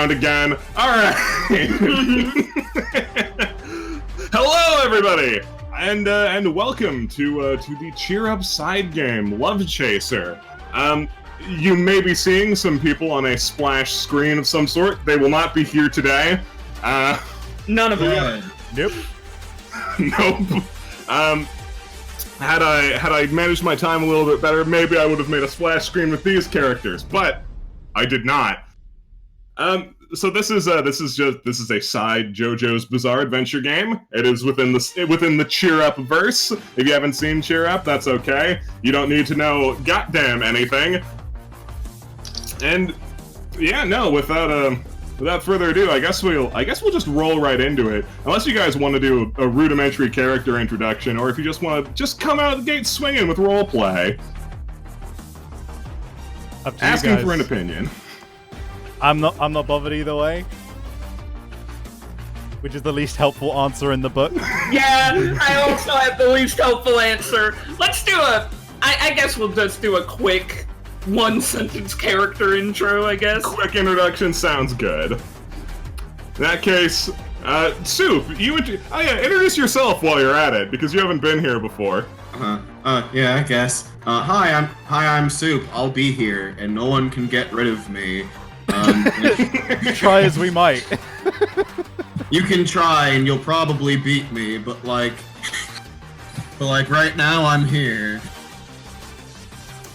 around again. All right. Hello, everybody, and welcome to the Cheer Up side game, Love Chaser. You may be seeing some people on a splash screen of some sort. They will not be here today. None of them. Nope. Nope. Had I managed my time a little bit better, maybe I would have made a splash screen with these characters, but I did not. So this is a side JoJo's Bizarre Adventure game. It is within the Cheer Up verse. If you haven't seen Cheer Up, that's okay. You don't need to know goddamn anything. And yeah, no, without further ado, I guess we'll just roll right into it. Unless you guys want to do a rudimentary character introduction, or if you just want to come out of the gate swinging with roleplay. Asking for an opinion. I'm not bothered either way. Which is the least helpful answer in the book. Yeah, I also have the least helpful answer. Let's do I guess we'll just do a quick one-sentence character intro, I guess. Quick introduction sounds good. In that case, Soup, introduce yourself while you're at it, because you haven't been here before. Yeah, I guess. Hi, I'm Soup. I'll be here, and no one can get rid of me. Try as we might. You can try, and you'll probably beat me, but right now I'm here.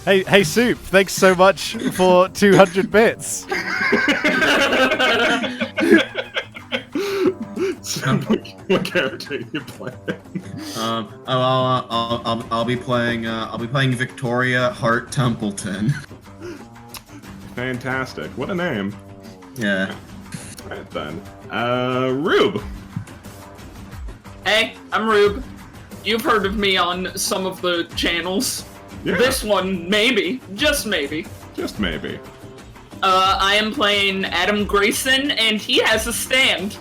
Hey, Soup, thanks so much for 200 bits. What character are you playing? I'll be playing Victoria Hart Templeton. Fantastic. What a name. Yeah. Alright then. Rube. Hey, I'm Rube. You've heard of me on some of the channels. Yeah. This one, maybe. Just maybe. Just maybe. I am playing Adam Grayson, and he has a stand.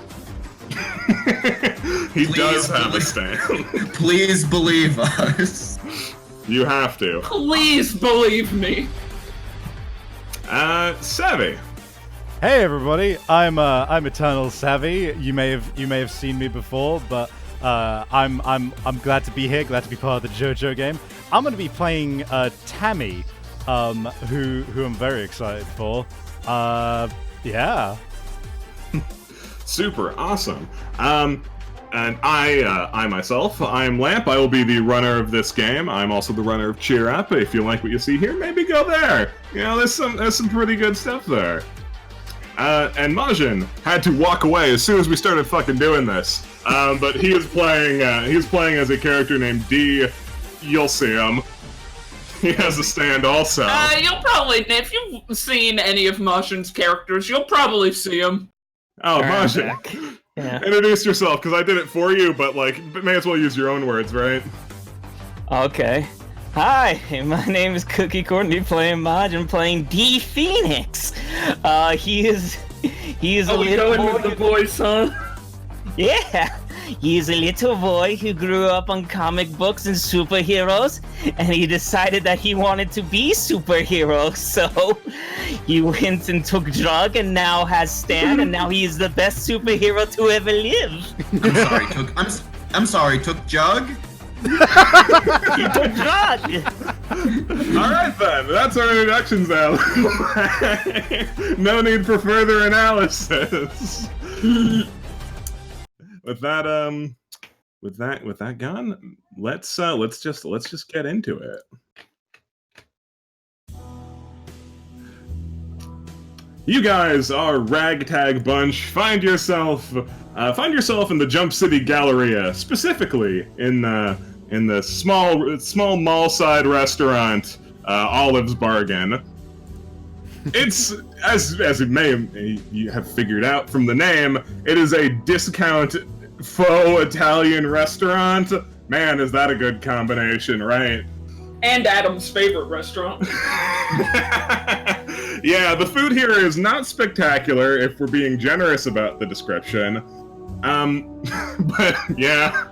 He does have a stand. Please believe us. You have to. Please believe me. Savvy. Hey everybody, I'm Eternal Savvy. You may have seen me before, but I'm glad to be here. Glad to be part of the JoJo game. I'm going to be playing Tammy, who I'm very excited for. Yeah. Super awesome. And I myself, I'm Lamp. I will be the runner of this game. I'm also the runner of Cheer Up. If you like what you see here, maybe go there. You know, there's some pretty good stuff there. And Majin had to walk away as soon as we started fucking doing this. But he is playing as a character named D. You'll see him. He has a stand also. You'll probably, if you've seen any of Majin's characters, you'll probably see him. Oh, Majin. Yeah. Introduce yourself, because I did it for you, but may as well use your own words, right? Okay. Hi, my name is Cookie Courtney, playing Majin, playing D Phoenix. He is a little going with the voice, huh? Yeah. He's a little boy who grew up on comic books and superheroes, and he decided that he wanted to be superhero, so he went and took drug and now has Stan, and now he is the best superhero to ever live. I'm sorry, took Jug? He took drug! Alright then, that's our introductions now. No need for further analysis. With that gone, let's just get into it. You guys are a ragtag bunch. Find yourself in the Jump City Galleria, specifically in the small mall side restaurant, Olive's Bargain. It's as you have figured out from the name, it is a discount faux Italian restaurant. Man, is that a good combination, right? And Adam's favorite restaurant. Yeah, the food here is not spectacular, if we're being generous about the description. But yeah.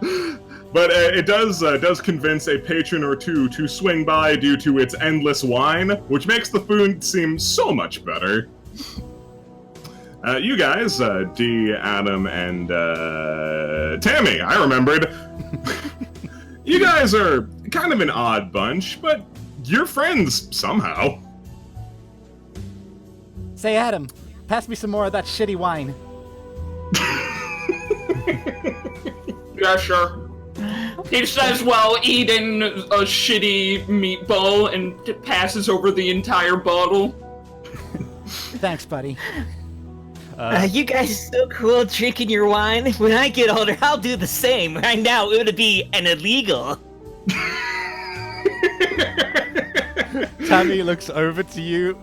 But it does convince a patron or two to swing by due to its endless wine, which makes the food seem so much better. You guys, D, Adam, and Tammy, I remembered. You guys are kind of an odd bunch, but you're friends somehow. Say, Adam, pass me some more of that shitty wine. Yeah, sure. He says while eating a shitty meatball and passes over the entire bottle. Thanks, buddy. You guys are so cool drinking your wine. When I get older, I'll do the same. Right now, it would be an illegal. Tammy looks over to you.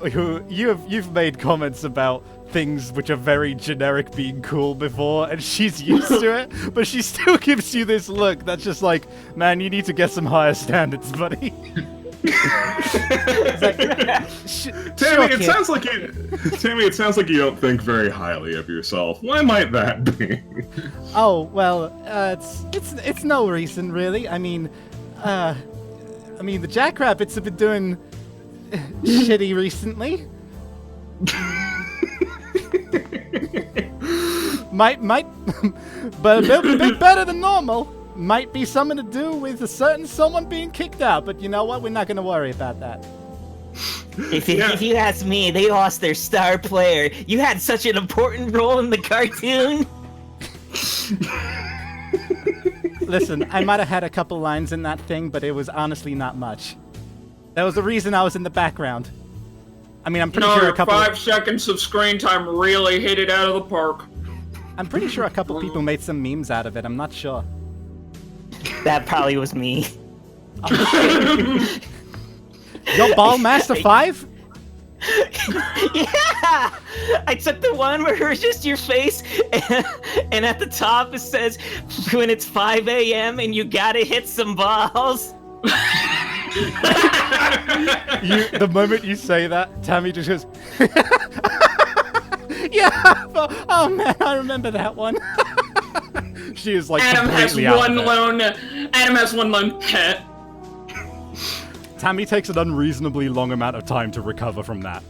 You've made comments about things which are very generic being cool before, and she's used to it, but she still gives you this look that's just like, man, you need to get some higher standards, buddy. Tammy, it sounds like you don't think very highly of yourself. Why might that be? Oh, well, it's no reason, really. I mean, the jackrabbits have been doing shitty recently. might, but a bit better than normal. Might be something to do with a certain someone being kicked out, but you know what? We're not going to worry about that. If you ask me, they lost their star player. You had such an important role in the cartoon. Listen, I might have had a couple lines in that thing, but it was honestly not much. There was a reason I was in the background. I mean, I'm pretty sure a couple... 5 seconds of screen time really hit it out of the park. I'm pretty sure a couple people made some memes out of it. I'm not sure. That probably was me. Yo, Ball Master 5? Yeah! I took the one where it was just your face, and at the top it says, when it's 5 a.m. and you gotta hit some balls. The moment you say that, Tammy just goes, yeah! Oh man, I remember that one. She is like Adam has completely out one of it. Adam has one lone pet. Tammy takes an unreasonably long amount of time to recover from that.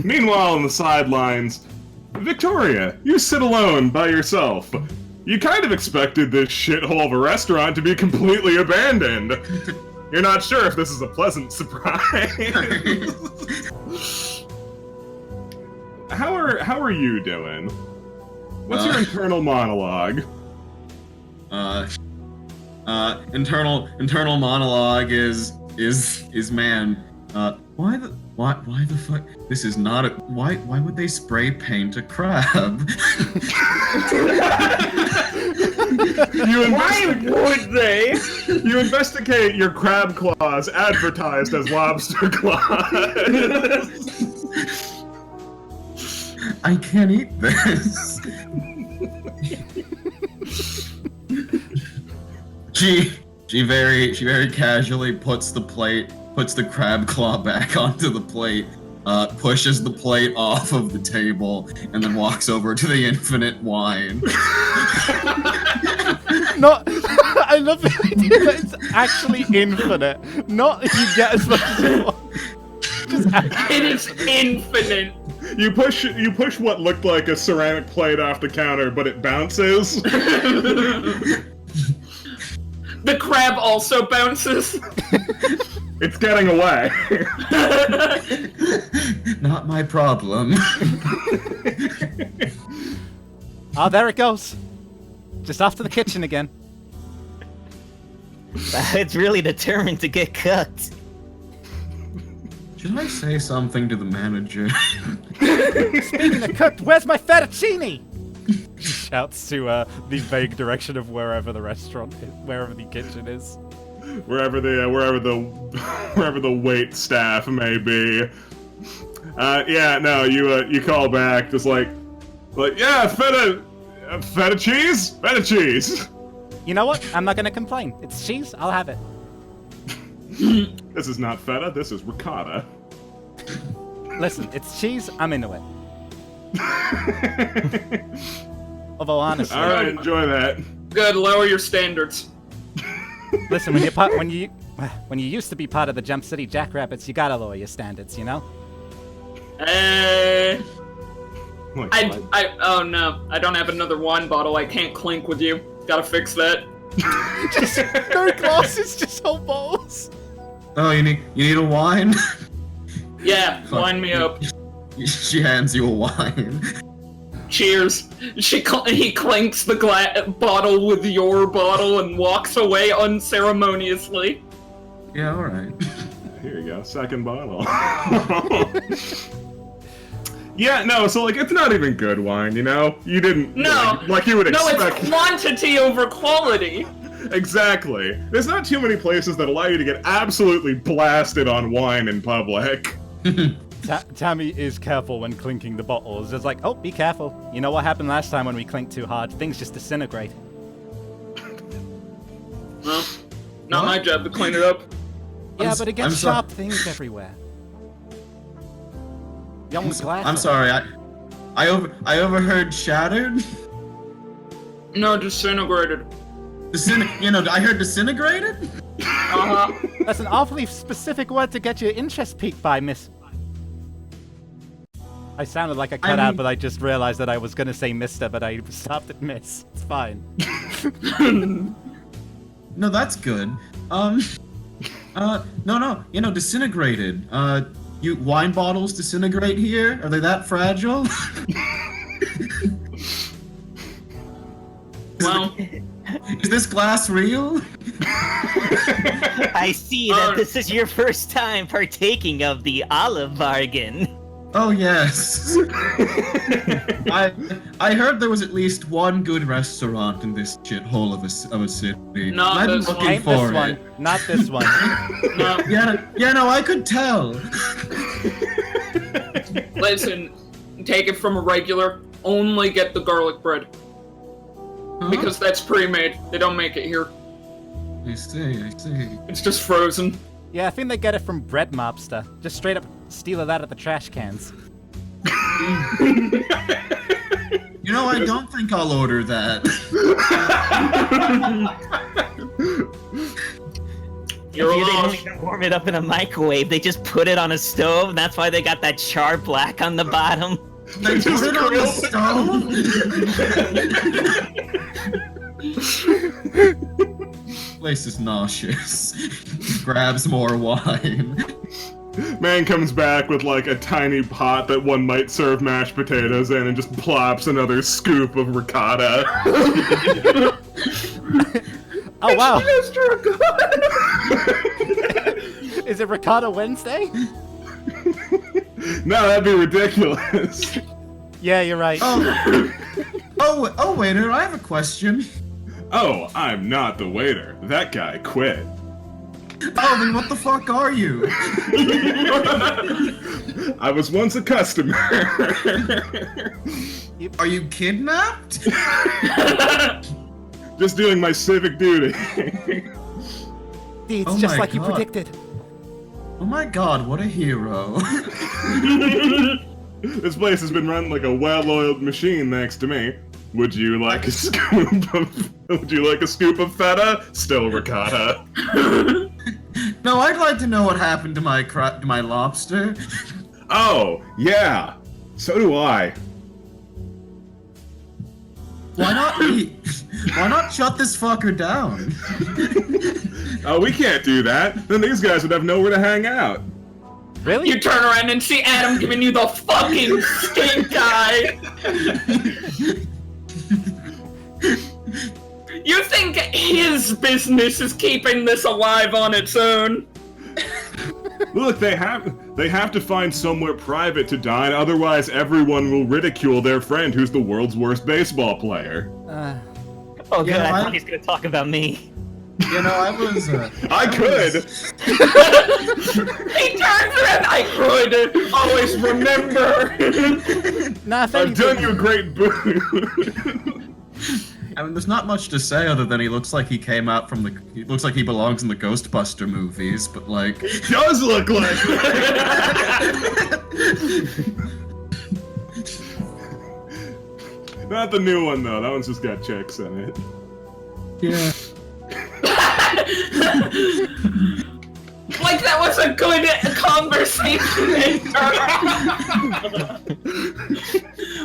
Meanwhile, on the sidelines, Victoria, you sit alone by yourself. You kind of expected this shithole of a restaurant to be completely abandoned. You're not sure if this is a pleasant surprise. How are you doing? What's your internal monologue? Internal monologue is man. Why the fuck? This is not a. Why would they spray paint a crab? Why would they? You investigate your crab claws advertised as lobster claws. I can't eat this. She very casually puts the crab claw back onto the plate, pushes the plate off of the table, and then walks over to the infinite wine. No, I love the idea that it's actually infinite. Not you get as much as you want. It is infinite. You push what looked like a ceramic plate off the counter, but it bounces. The crab also bounces. It's getting away. Not my problem. Oh, there it goes. Just off to the kitchen again. It's really determined to get cooked. Should I say something to the manager? Speaking of cooked, where's my fettuccine? He shouts to the vague direction of wherever the restaurant is, wherever the kitchen is. Wherever the wait staff may be. You call back just like yeah, feta cheese. You know what? I'm not gonna complain. It's cheese. I'll have it. This is not feta. This is ricotta. Listen, it's cheese. I'm into it. Although honestly, all right, enjoy that. Good, lower your standards. listen, when you used to be part of the Jump City Jackrabbits, you gotta lower your standards, you know. Like, Oh no, I don't have another wine bottle. I can't clink with you. Gotta fix that. Just no glasses, just whole bottles. Oh, you need a wine? Yeah, wine me up. She hands you a wine. Cheers. He clinks the bottle with your bottle and walks away unceremoniously. Yeah, alright. here you go, second bottle. Yeah, no, so, like, it's not even good wine, you know? You didn't, No. like you would No, expect. it's quantity over quality. Exactly. There's not too many places that allow you to get absolutely blasted on wine in public. Tammy is careful when clinking the bottles. It's like, oh, be careful. You know what happened last time when we clinked too hard? Things just disintegrate. Well, not my job to clean it up. Yeah, but it gets sharp things everywhere. Young glass. I'm sorry, I overheard shattered? No, disintegrated. I heard disintegrated? Uh-huh. That's an awfully specific word to get your interest piqued by, miss. I sounded like I cut out, but I just realized that I was gonna say mister, but I stopped at miss. It's fine. No, that's good. No, disintegrated. Wine bottles disintegrate here? Are they that fragile? Well, Is this glass real? I see that this is your first time partaking of the olive bargain. Oh yes. I heard there was at least one good restaurant in this shithole of a city. Not I've been this one. looking Ain't for this it. one. Not this one. no. Yeah, no, I could tell. Listen, take it from a regular. Only get the garlic bread. Huh? Because that's pre-made. They don't make it here. I see. It's just frozen. Yeah, I think they get it from Bread Mobster. Just straight up steal that at the trash cans. You know, I don't think I'll order that. You're They lost. don't even warm it up in a microwave. They just put it on a stove, and that's why they got that char black on the bottom. They put it on the stove. Place is nauseous. Grabs more wine. Man comes back with, like, a tiny pot that one might serve mashed potatoes in and just plops another scoop of ricotta. Oh, wow. Mr. Is it Ricotta Wednesday? No, that'd be ridiculous. Yeah, you're right. Oh, waiter, I have a question. Oh, I'm not the waiter. That guy quit. Oh, then what the fuck are you? I was once a customer. Are you kidnapped? Just doing my civic duty. It's Oh just my like you God. predicted. Oh my god, what a hero. This place has been run like a well-oiled machine thanks to me. Would you like a scoop of feta? Still ricotta. No, I'd like to know what happened to my lobster. Oh, yeah. So do I. Why not eat? Why not shut this fucker down? Oh, we can't do that. Then these guys would have nowhere to hang out. Really? You turn around and see Adam giving you the fucking stink eye. You think his business is keeping this alive on its own? Look, they have to find somewhere private to dine, otherwise everyone will ridicule their friend who's the world's worst baseball player. Oh, good. Yeah, I thought he was gonna talk about me. You know, I was. I could! He turns around. I could always remember. Nah, if I've done anything- you a great boon. I mean, there's not much to say other than he looks like he came out from the. He looks like he belongs in the Ghostbuster movies, but like. Does look like Not the new one though. That one's just got chicks in it. Like that was a good conversation.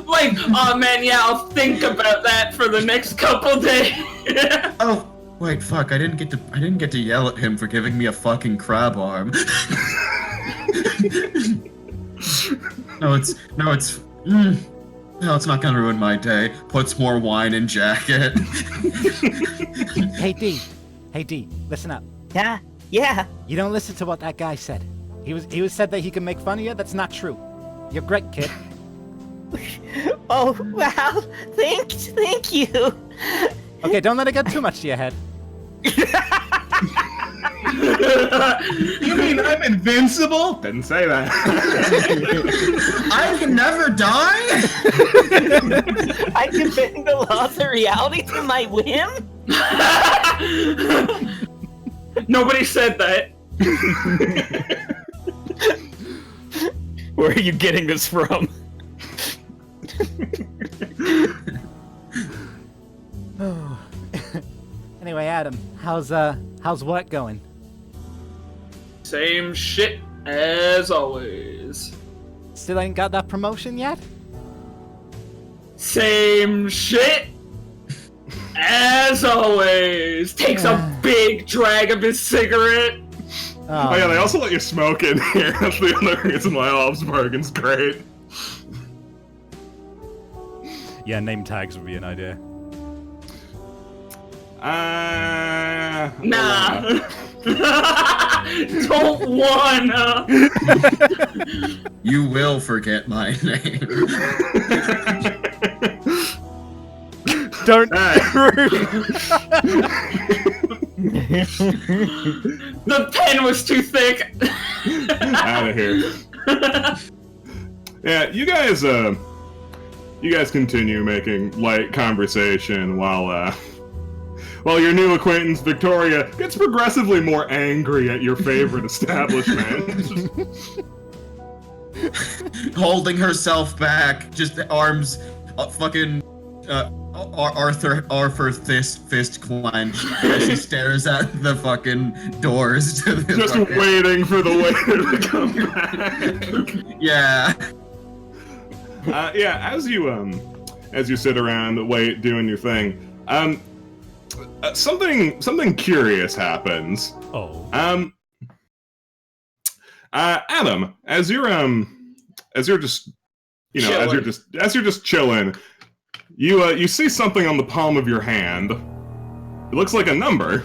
Like, oh man, yeah, I'll think about that for the next couple days. Oh, wait, fuck! I didn't get to yell at him for giving me a fucking crab arm. No, it's not gonna ruin my day. Puts more wine in jacket. Hey D, listen up. Yeah, yeah. You don't listen to what that guy said. He was said that he can make fun of you. That's not true. You're great, kid. Oh, wow. Thank you. Okay, don't let it get too much to your head. You mean I'm invincible? Didn't say that. I can never die. I can bend the laws of reality to my whim? Nobody said that. Where are you getting this from? Anyway, Adam, how's work going? Same shit as always. Still ain't got that promotion yet? Same shit as always. Takes a big drag of his cigarette. Oh yeah, they also let you smoke in here. That's the other reason why Olafsbergen's great. Yeah, name tags would be an idea. Nah. Don't wanna. You will forget my name. Don't. The pen was too thick. Out of here. Yeah, you guys continue making light conversation while your new acquaintance Victoria gets progressively more angry at your favorite establishment. Holding herself back, just the arms, fucking Arthur fist clenched as she stares at the fucking doors to the Just fucking... waiting for the waiter to come back. Yeah. Yeah, as you sit around, wait, doing your thing, something curious happens. Oh. Adam, as you're just chilling, you see something on the palm of your hand. It looks like a number.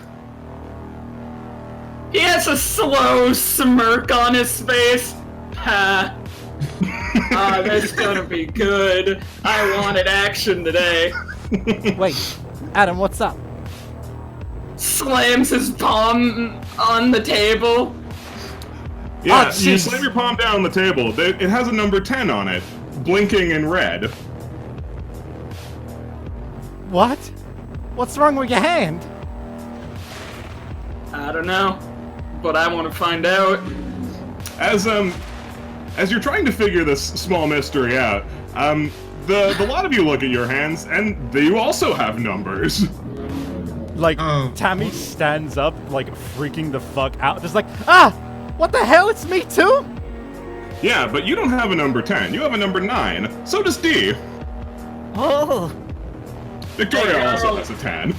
He has a slow smirk on his face. Ha. That's gonna be good. I wanted action today. Wait, Adam, what's up? Slams his palm on the table. Yeah, Oh, you jeez. slam your palm down on the table. It has a number 10 on it, blinking in red. What? What's wrong with your hand? I don't know, but I want to find out. As you're trying to figure this small mystery out, the lot of you look at your hands, and you also have numbers. Like, Oh. Tammy stands up, like, freaking the fuck out, just like, ah! What the hell? It's me too? Yeah, but you don't have a number 10. You have a number 9. So does D. Oh, Victoria Hey, also oh. has a 10.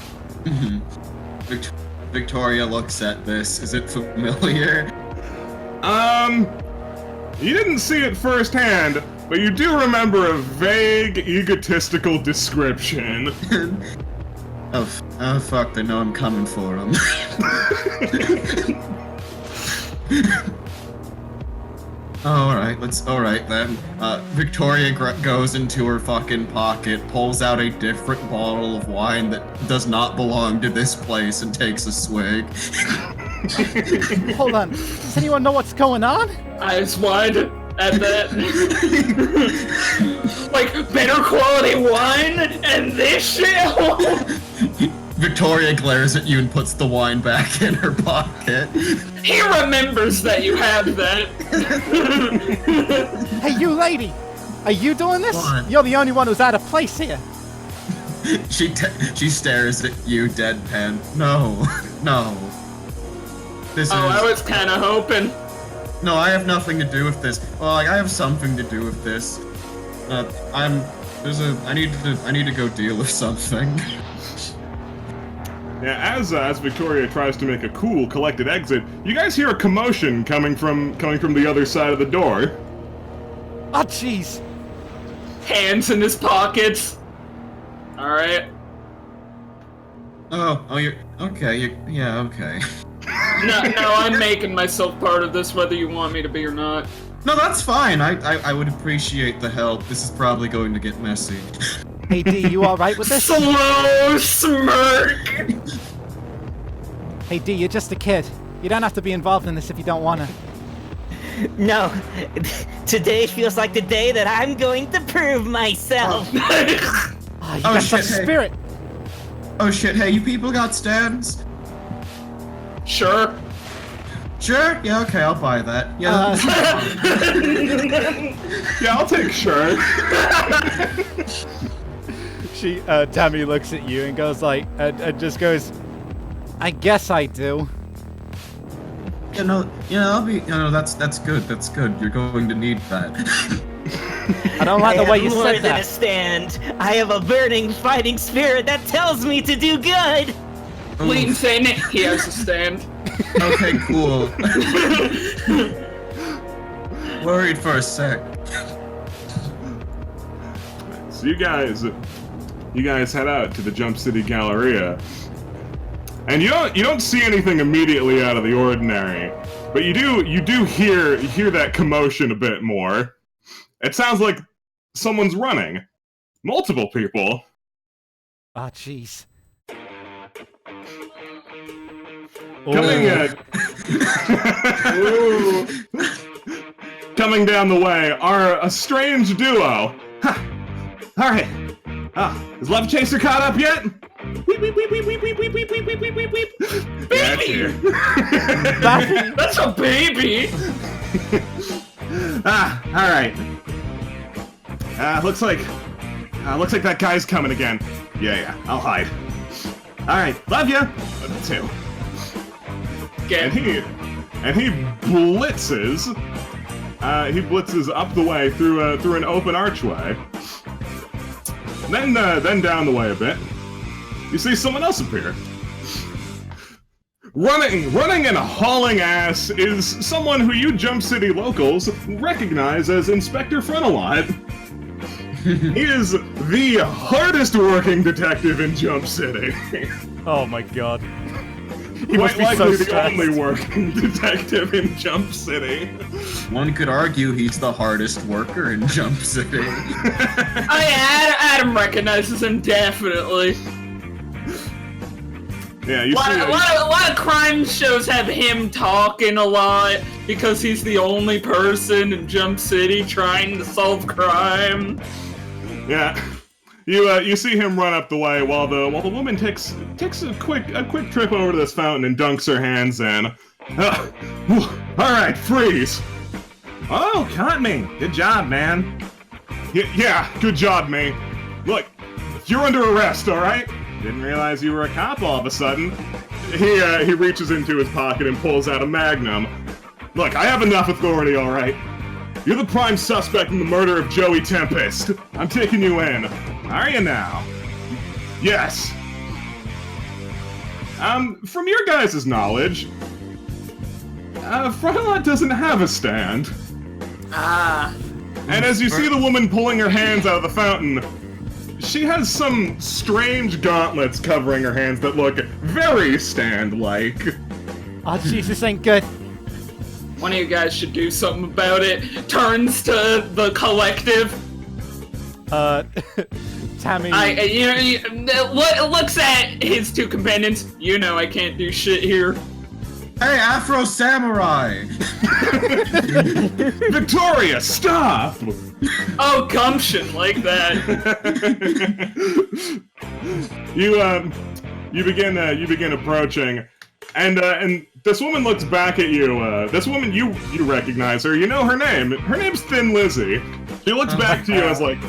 Victoria looks at this. Is it familiar? You didn't see it firsthand, but you do remember a vague, egotistical description. Oh, fuck, they know I'm coming for them. Alright then. Victoria goes into her fucking pocket, pulls out a different bottle of wine that does not belong to this place, and takes a swig. Hold on. Does anyone know what's going on? Eyes wide at that. Like, better quality wine and this shit? Victoria glares at you and puts the wine back in her pocket. He remembers that you have that. Hey, you lady! Are you doing this? What? You're the only one who's out of place here. She stares at you deadpan. No. This I is... was kind of hoping. No, I have nothing to do with this. Well, like, I have something to do with this. I need to go deal with something. Yeah, as Victoria tries to make a cool, collected exit, you guys hear a commotion coming from the other side of the door. Oh, jeez. Hands in his pockets. All right. Oh, you're okay. Yeah, okay. No, I'm making myself part of this, whether you want me to be or not. No, that's fine. I would appreciate the help. This is probably going to get messy. Hey, D, you alright with this? Slow smirk. Hey, D, you're just a kid. You don't have to be involved in this if you don't want to. No, today feels like the day that I'm going to prove myself. Oh, you got such shit, hey. spirit. Oh shit! Hey, you people got stands? Sure. Sure. Yeah. Okay. I'll buy that. Yeah. Yeah, I'll take sure. Tammy looks at you and goes like, and just goes, I guess I do. I'll be. That's good. That's good. You're going to need that. I don't like the way you more said than a that. stand. I have a burning fighting spirit that tells me to do good. Leans in. He has a stand. Okay. Cool. Worried for a sec. So you guys head out to the Jump City Galleria, and you don't see anything immediately out of the ordinary, but you do hear that commotion a bit more. It sounds like someone's running, multiple people. Ah, jeez. Coming down the way are a strange duo. Huh. All right. Is Love Chaser caught up yet? Weep, weep, weep, weep, weep, weep, weep, weep, weep, weep, weep, weep, weep. Baby! That's a baby! All right. Looks like that guy's coming again. Yeah, I'll hide. All right, love ya. Love you too. And he blitzes. He blitzes up the way through an open archway. Then down the way a bit, you see someone else appear. Running and hauling ass is someone who you Jump City locals recognize as Inspector Frontalot. He is the hardest working detective in Jump City. Oh my god. He Quite must be so likely the stressed. only working detective in Jump City. One could argue he's the hardest worker in Jump City. Oh yeah, Adam recognizes him definitely. Yeah, A lot of crime shows have him talking a lot because he's the only person in Jump City trying to solve crime. Yeah. You see him run up the way while the woman takes a quick trip over to this fountain and dunks her hands in. All right, freeze. Oh, caught me. Good job, man. Yeah, good job, mate. Look, you're under arrest, all right? Didn't realize you were a cop all of a sudden. He reaches into his pocket and pulls out a Magnum. Look, I have enough authority, all right? You're the prime suspect in the murder of Joey Tempest. I'm taking you in. Are you now? Yes. From your guys' knowledge, Frontalot doesn't have a stand. And as you see the woman pulling her hands out of the fountain, she has some strange gauntlets covering her hands that look very stand-like. Oh jeez, this ain't good. One of you guys should do something about it. Turns to the collective. Tammy. Looks at his two companions. You know I can't do shit here. Hey, Afro Samurai! Victoria, stop! Oh, gumption like that. You begin approaching, and this woman looks back at you. This woman, you recognize her. You know her name. Her name's Thin Lizzy. She looks back to you as like,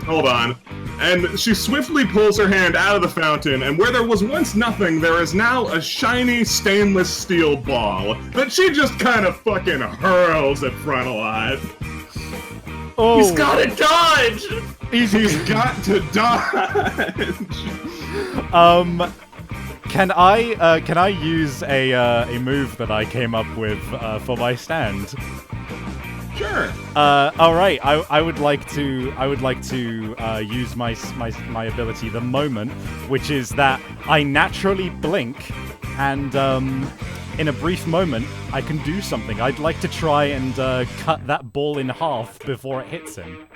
hold on. And she swiftly pulls her hand out of the fountain, and where there was once nothing, there is now a shiny stainless steel ball that she just kind of fucking hurls at Frontalot. Oh, He's gotta dodge! He's got to dodge! Can I use a move that I came up with for my stand? Sure. All right. I would like to use my ability the moment, which is that I naturally blink, and in a brief moment I can do something. I'd like to try and cut that ball in half before it hits him.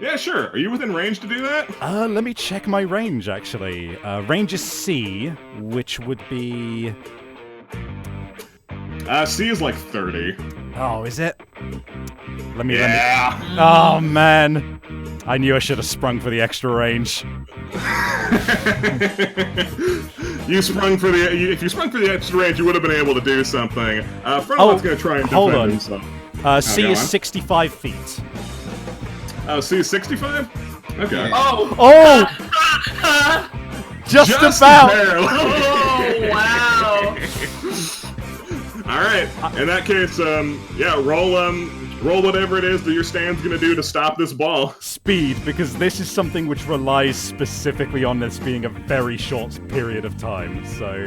Yeah, sure. Are you within range to do that? Let me check my range, actually. Range is C, which would be... C is like 30. Oh, is it? Let me... Yeah. Oh, man. I knew I should have sprung for the extra range. You sprung for the... If you sprung for the extra range, you would have been able to do something. Frontalot's going to try and hold defend on. himself. C go is on. 65 feet. Oh, C is 65? Okay. Oh! Oh! Just about! barely. Oh, wow! Alright, in that case, yeah, roll whatever it is that your stand's gonna do to stop this ball. Speed, because this is something which relies specifically on this being a very short period of time, so...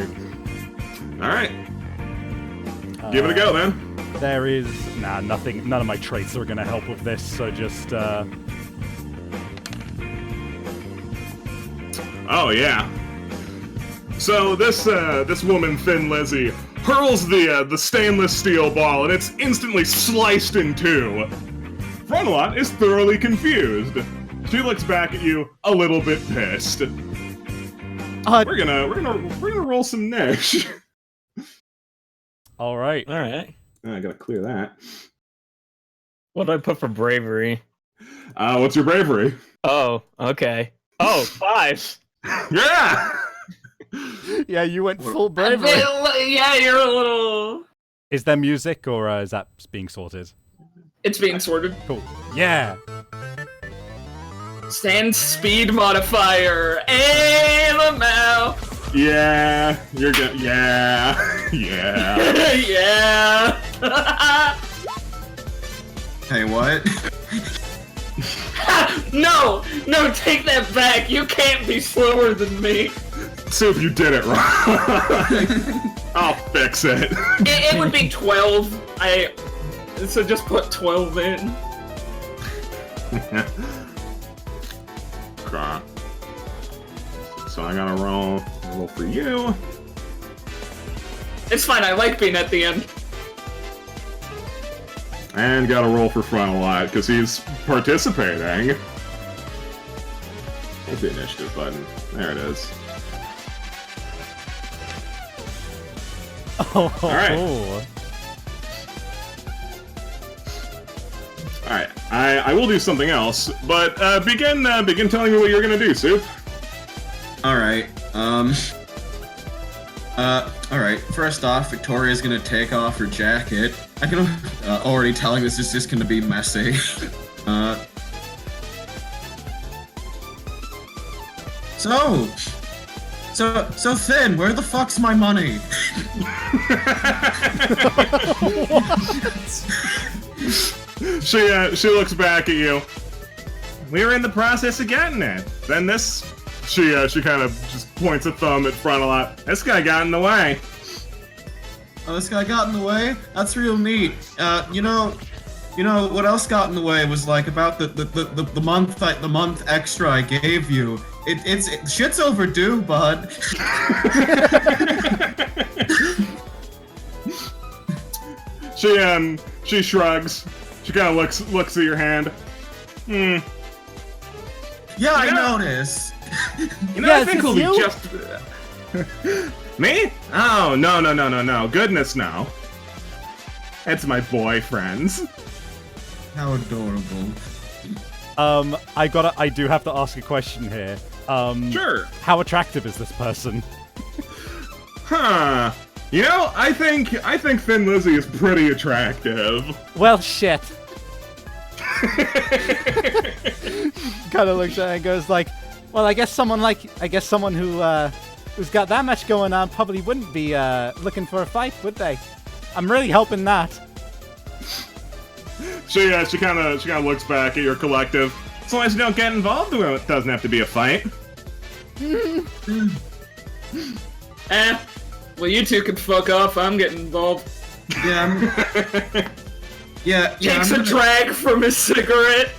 Alright. Give it a go, then. There is... Nah, nothing. None of my traits are gonna help with this, so just, Oh, yeah. So this woman, Thin Lizzy, hurls the stainless steel ball, and it's instantly sliced in two. Frontalot is thoroughly confused. She looks back at you, a little bit pissed. We're gonna roll some Nish. Alright. Alright. I gotta clear that. What do I put for bravery? What's your bravery? Oh, okay. Oh, 5. Yeah! Yeah, you went full bravery. Yeah, you're a little... Is there music, or is that being sorted? It's being sorted. Cool. Yeah! Stand speed modifier. LMAO. Yeah, you're good. Yeah, yeah. Yeah. Hey, what? No, take that back. You can't be slower than me. Soup, you did it wrong. I'll fix it. It would be 12. So just put 12 in. Okay. So I gotta roll for you. It's fine. I like being at the end. And gotta roll for Frontalot, because he's participating. Where's the initiative button? There it is. Oh, Alright. Alright, I will do something else, but begin telling me what you're gonna do, Soup. Alright, alright. First off, Victoria's gonna take off her jacket. I can already telling this is just gonna be messy. So Thin, where the fuck's my money? She looks back at you. We were in the process of getting it. Then this, she kind of just points a thumb at Frontalot. This guy got in the way. Oh, this guy got in the way? That's real neat. You know what else got in the way was like about the month extra I gave you. It's shit's overdue, bud. She shrugs. She kind of looks at your hand. Yeah, I noticed. You know, Yes, I think it's we'll be you? just. Me? Oh, no. Goodness, no. It's my boyfriends. How adorable. I do have to ask a question here. Sure. How attractive is this person? Huh. You know, I think Thin Lizzy is pretty attractive. Well, shit. kind of looks at it and goes like, well, I guess someone who's got that much going on probably wouldn't be looking for a fight, would they? I'm really hoping not. She kind of looks back at your collective. As long as you don't get involved, it doesn't have to be a fight. Well, you two can fuck off. I'm getting involved. Yeah. Yeah. Takes a drag from his cigarette.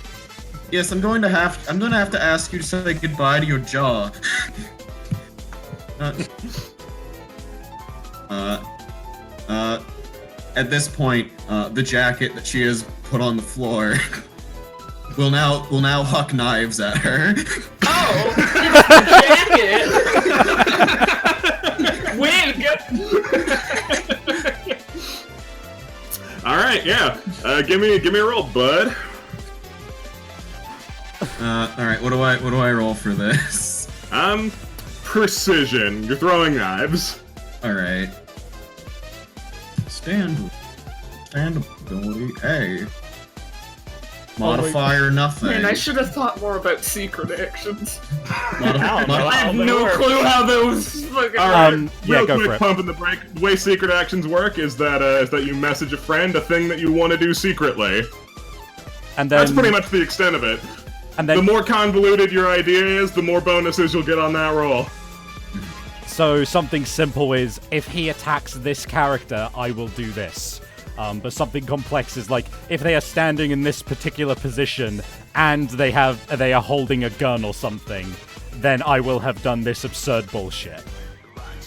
Yes, I'm going to have to ask you to say goodbye to your jaw. At this point, the jacket that she has put on the floor will now huck knives at her. Oh, it's the jacket. Wig. All right, yeah. Give me a roll, bud. All right. What do I roll for this? Precision. You're throwing knives. All right. Stand ability. Hey. Modifier nothing. Man, I should have thought more about secret actions. I I have no clue how those fucking. All right, yeah, real go quick, for it. pumping the brake. The way secret actions work is that you message a friend a thing that you want to do secretly. And then That's pretty much the extent of it. And then The more convoluted your idea is, the more bonuses you'll get on that roll. so something simple is if he attacks this character, I will do this. But something complex is like if they are standing in this particular position and they are holding a gun or something, then I will have done this absurd bullshit.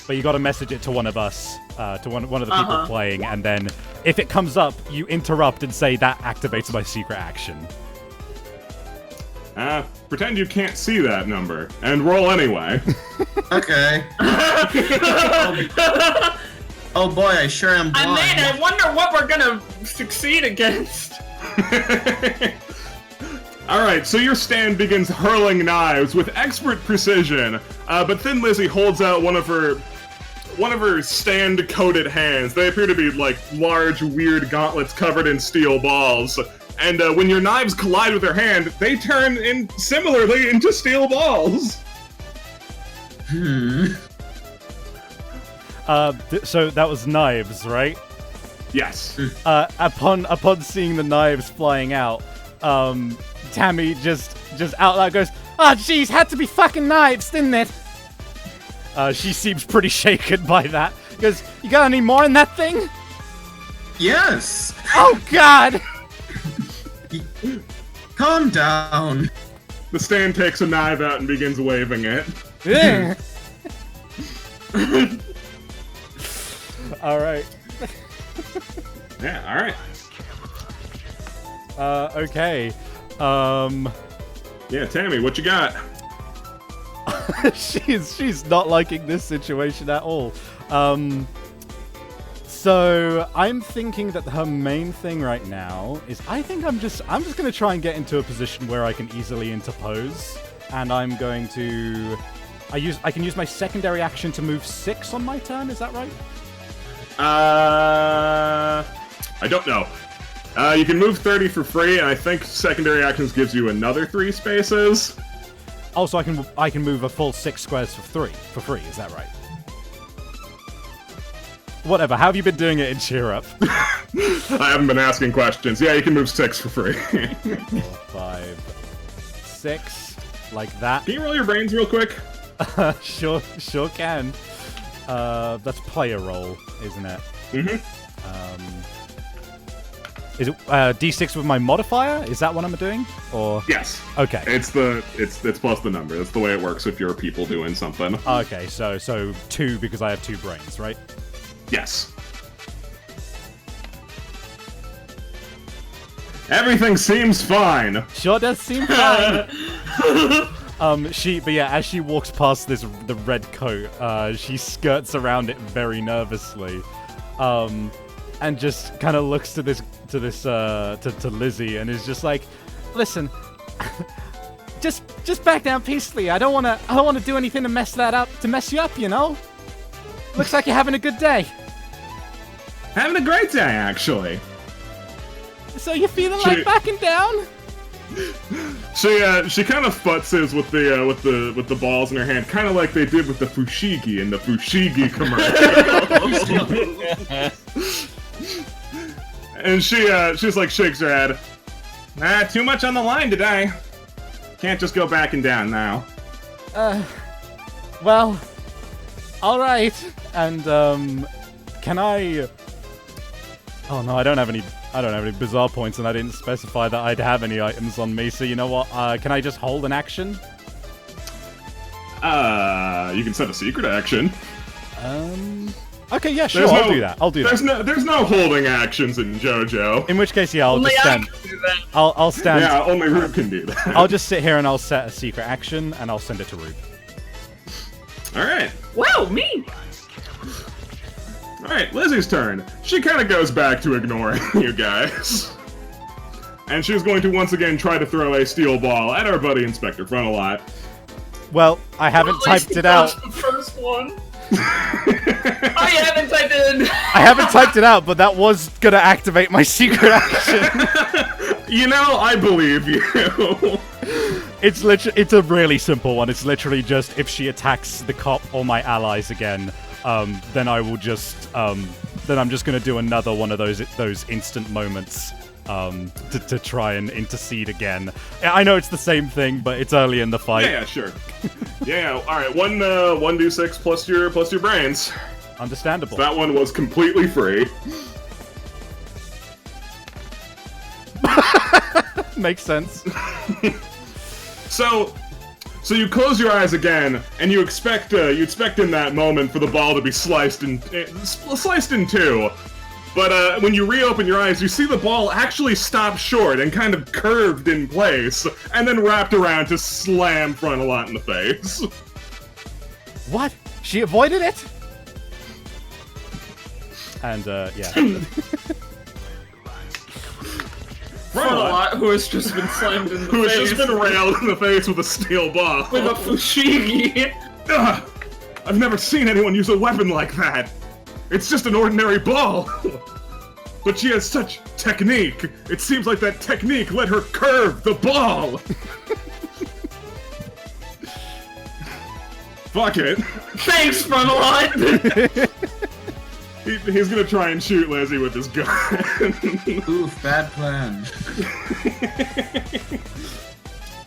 But you got to message it to one of us, to one of the people playing, and then if it comes up, you interrupt and say that activates my secret action. Pretend you can't see that number and roll anyway. Okay. Oh boy, I sure am blind. I wonder what we're gonna succeed against. Alright, so your stand begins hurling knives with expert precision, but Thin Lizzy holds out one of her stand-coated hands. They appear to be like large, weird gauntlets covered in steel balls. And when your knives collide with her hand, they turn similarly into steel balls. So that was knives, right? Yes. Upon seeing the knives flying out, Tammy just out loud goes, "Oh, jeez, had to be fucking knives, didn't it?" She seems pretty shaken by that. Goes, "You got any more in that thing?" Yes. Oh God! Calm down. The stand takes a knife out and begins waving it. Ugh. All right. Yeah, alright. Okay. Yeah, Tammy, what you got? she's not liking this situation at all. So I'm thinking that her main thing right now is I'm just gonna try and get into a position where I can easily interpose, and I'm going to I can use my secondary action to move 6 on my turn. Is that right? I don't know. You can move 30 for free, and I think secondary actions gives you another 3 spaces. Also, I can move a full 6 squares for free. Is that right? Whatever. How have you been doing it in Cheer Up? I haven't been asking questions. Yeah, you can move 6 for free. 4, 5, 6, like that. Can you roll your brains real quick? Sure can. That's player roll, isn't it? Is it D6 with my modifier? Is that what I'm doing? Or Yes. okay. It's plus the number. That's the way it works if you're people doing something. Okay, so 2 because I have 2 brains, right? Yes. Everything seems fine. Sure does seem fine. As she walks past the red coat, she skirts around it very nervously, and just kind of looks to Lizzy and is just like, "Listen, just back down peacefully. I don't want to do anything to mess you up, you know. Looks like you're having a good day. Having a great day, actually. So you feeling like backing down?" She kind of futzes with the balls in her hand, kind of like they did with the fushigi in the fushigi commercial. And she's like shakes her head. Too much on the line today. Can't just go back and down now. Well, all right. And can I? Oh no, I don't have any bizarre points, and I didn't specify that I'd have any items on me. So you know what? Can I just hold an action? You can set a secret action. Okay, yeah, sure. I'll do that. There's no holding actions in JoJo. In which case, yeah, I'll just stand. I'll stand. Yeah, only Rube can do that. I'll just sit here and I'll set a secret action, and I'll send it to Rube. All right. Wow, me! Alright, Lizzie's turn. She kind of goes back to ignoring you guys. And she's going to once again try to throw a steel ball at our buddy Inspector Frontalot. Well, I haven't typed it out. The first one. I haven't typed it in. I haven't typed it out, but that was gonna activate my secret action. You know, I believe you. It's a really simple one. It's literally just if she attacks the cop or my allies again, then I will just then I'm just gonna do another one of those instant moments to try and intercede again. I know it's the same thing, but it's early in the fight. Yeah, sure. Yeah. All right. 1d6 plus your brains. Understandable. So that one was completely free. Makes sense. So you close your eyes again, and you expect in that moment for the ball to be sliced in two. But when you reopen your eyes, you see the ball actually stop short and kind of curved in place, and then wrapped around to slam Frontalot in the face. What? She avoided it? And yeah. Frontalot, who has just been slammed in the face. Who has just been railed in the face with a steel ball. With a fushigi. Ugh, I've never seen anyone use a weapon like that. It's just an ordinary ball. But she has such technique. It seems like that technique let her curve the ball. Fuck it. Thanks, Frontalot. He's gonna try and shoot Lizzie with his gun. Oof, bad plan.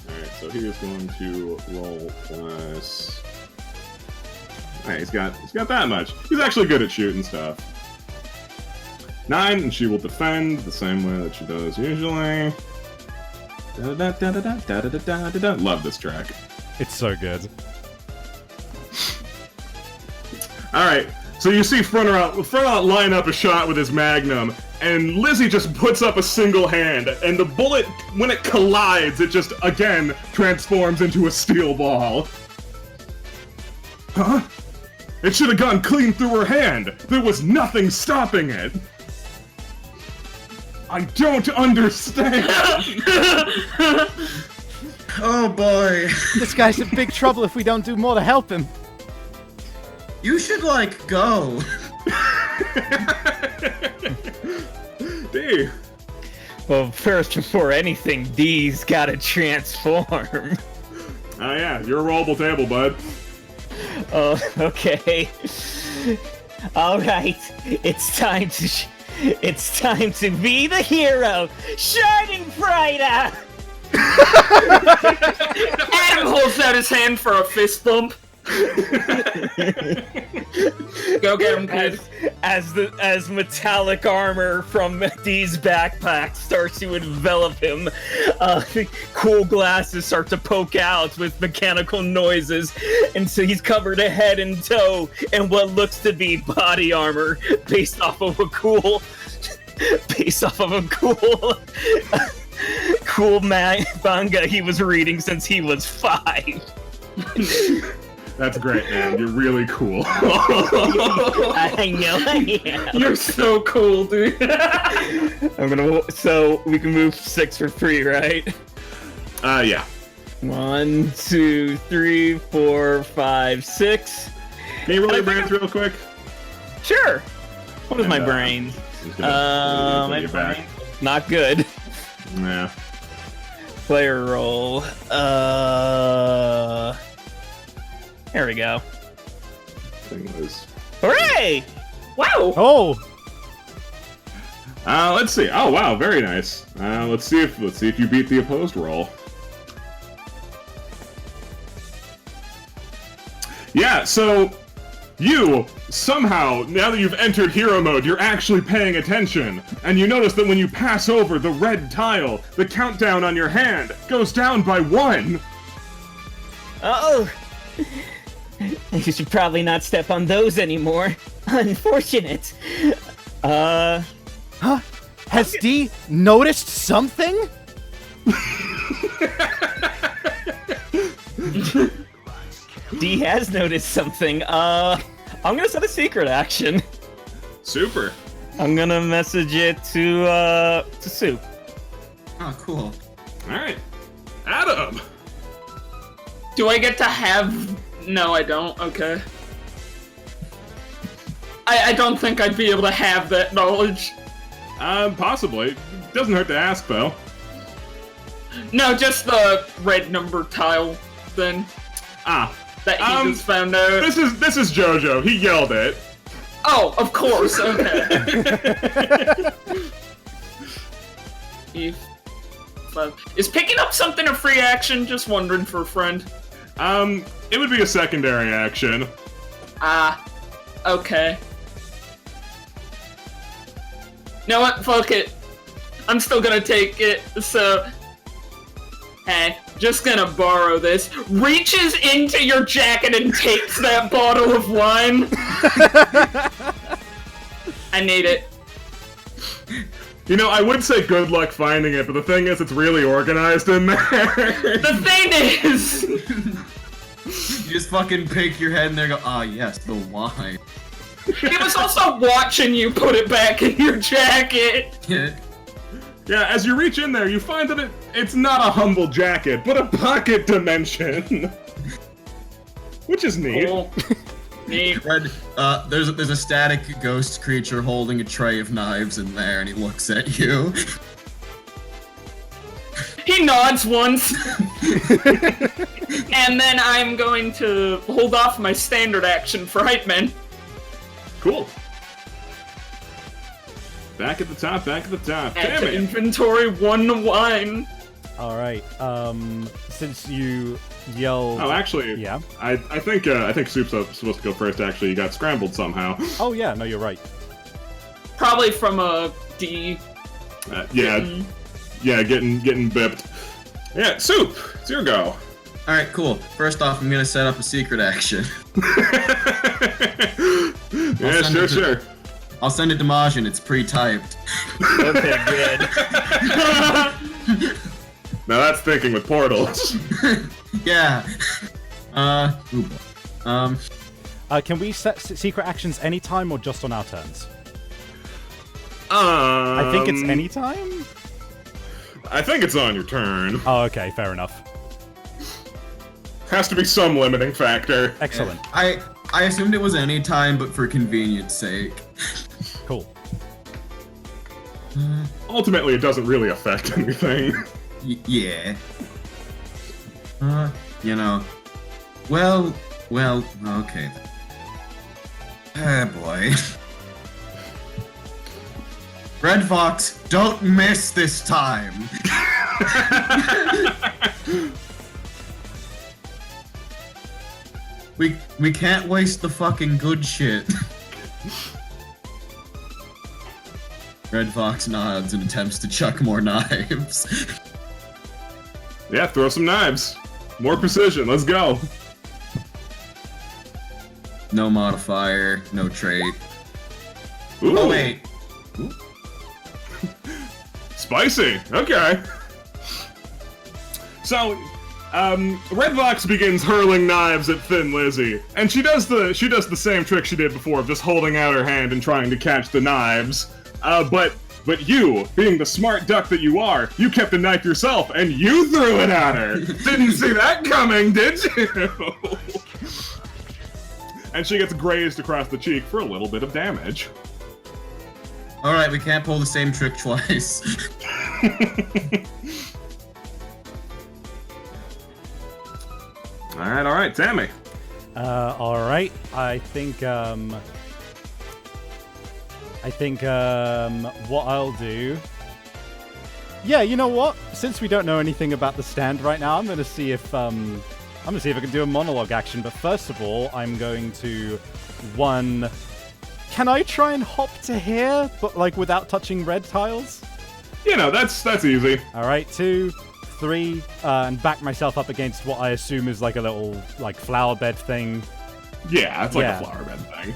Alright, so he is going to roll plus... Alright, he's got that much. He's actually good at shooting stuff. 9, and she will defend the same way that she does usually. Love this track. It's so good. Alright, so you see Frontalot line up a shot with his magnum, and Lizzie just puts up a single hand, and the bullet, when it collides, it just, again, transforms into a steel ball. Huh? It should have gone clean through her hand! There was nothing stopping it! I don't understand! Oh boy. This guy's in big trouble if we don't do more to help him. You should, like, go. D. Well, first, before anything, D's gotta transform. Oh yeah, you're a rollable table, bud. Oh, okay. All right, it's time to be the hero, shining brighter. Adam holds out his hand for a fist bump. Go get him, kid. As metallic armor from D's backpack starts to envelop him, cool glasses start to poke out with mechanical noises, and so he's covered head and toe in what looks to be body armor based off of a cool manga he was reading since he was 5. That's great, man. You're really cool. I know I am. You're so cool, dude. So we can move 6 for free, right? Yeah. 1, 2, 3, 4, 5, 6. Can you roll your brains real quick? Sure. What is my And, brain? Just gonna My put you brain. back. Not good. Yeah. Player roll. There we go. Thing was. Hooray! Wow. Oh, Let's see. Oh wow, very nice. Let's see if you beat the opposed roll. Yeah, so you somehow, now that you've entered hero mode, you're actually paying attention, and you notice that when you pass over the red tile, the countdown on your hand goes down by 1. Oh! You should probably not step on those anymore. Unfortunate. huh? Has D noticed something? D has noticed something. I'm gonna set a secret action. Super. I'm gonna message it to Soup. Oh, cool. All right, Adam. Do I get to have... No, I don't. Okay. I don't think I'd be able to have that knowledge. Possibly. Doesn't hurt to ask though. No, just the red number tile thing Ah, that he just found out. this is JoJo. He yelled it. Oh, of course. Okay. Is picking up something a free action? Just wondering for a friend. It would be a secondary action. Ah, okay. You know what? Fuck it. I'm still gonna take it, so... Hey, just gonna borrow this. Reaches into your jacket and takes that bottle of wine. I need it. You know, I would say good luck finding it, but the thing is, it's really organized in there. The thing is... You just fucking pick your head and there, go, ah, yes, the wine. He was also watching you put it back in your jacket. Yeah, as you reach in there, you find that it's not a humble jacket, but a pocket dimension. Which is neat. Cool. Neat. Red, there's a static ghost creature holding a tray of knives in there, and he looks at you. He nods once. And then I'm going to hold off my standard action for Hype Man. Cool. Back at the top, back at the top. Add Damn to it. inventory 1 wine. All right. Since you yelled. Oh, actually, Yeah. I think Soup's supposed to go first. Actually, you got scrambled somehow. Oh yeah. No, you're right. Probably from a D. Yeah, getting bipped. Yeah, Soup, it's your go. Alright, cool. First off, I'm gonna set up a secret action. Yeah, sure. I'll send it to Majin, it's pre-typed. Okay, good. Now that's thinking with portals. Yeah. Ooh boy. Can we set secret actions anytime or just on our turns? I I think it's anytime. I think it's on your turn. Oh, okay. Fair enough. Has to be some limiting factor. Excellent. I assumed it was any time, but for convenience sake. Cool. Ultimately, it doesn't really affect anything. Yeah. You know. Well, okay. Ah, boy. Red Fox, don't miss this time! We can't waste the fucking good shit. Red Fox nods and attempts to chuck more knives. Yeah, throw some knives. More precision, let's go. No modifier, no trait. Ooh, Oh wait. spicy. Okay. So, Red Fox begins hurling knives at Thin Lizzy, and she does the same trick she did before of just holding out her hand and trying to catch the knives. But you, being the smart duck that you are, you kept a knife yourself and you threw it at her. Didn't see that coming, did you? And she gets grazed across the cheek for a little bit of damage. Alright, we can't pull the same trick twice. All right, Tammy. All right. I think what I'll do. Yeah, you know what? Since we don't know anything about the stand right now, I'm gonna see if I can do a monologue action. But first of all, I'm going to Can I try and hop to here, but like without touching red tiles? You know, that's easy. All right, 2, 3, and back myself up against what I assume is like a little like flower bed thing. Yeah, it's like a flower bed thing.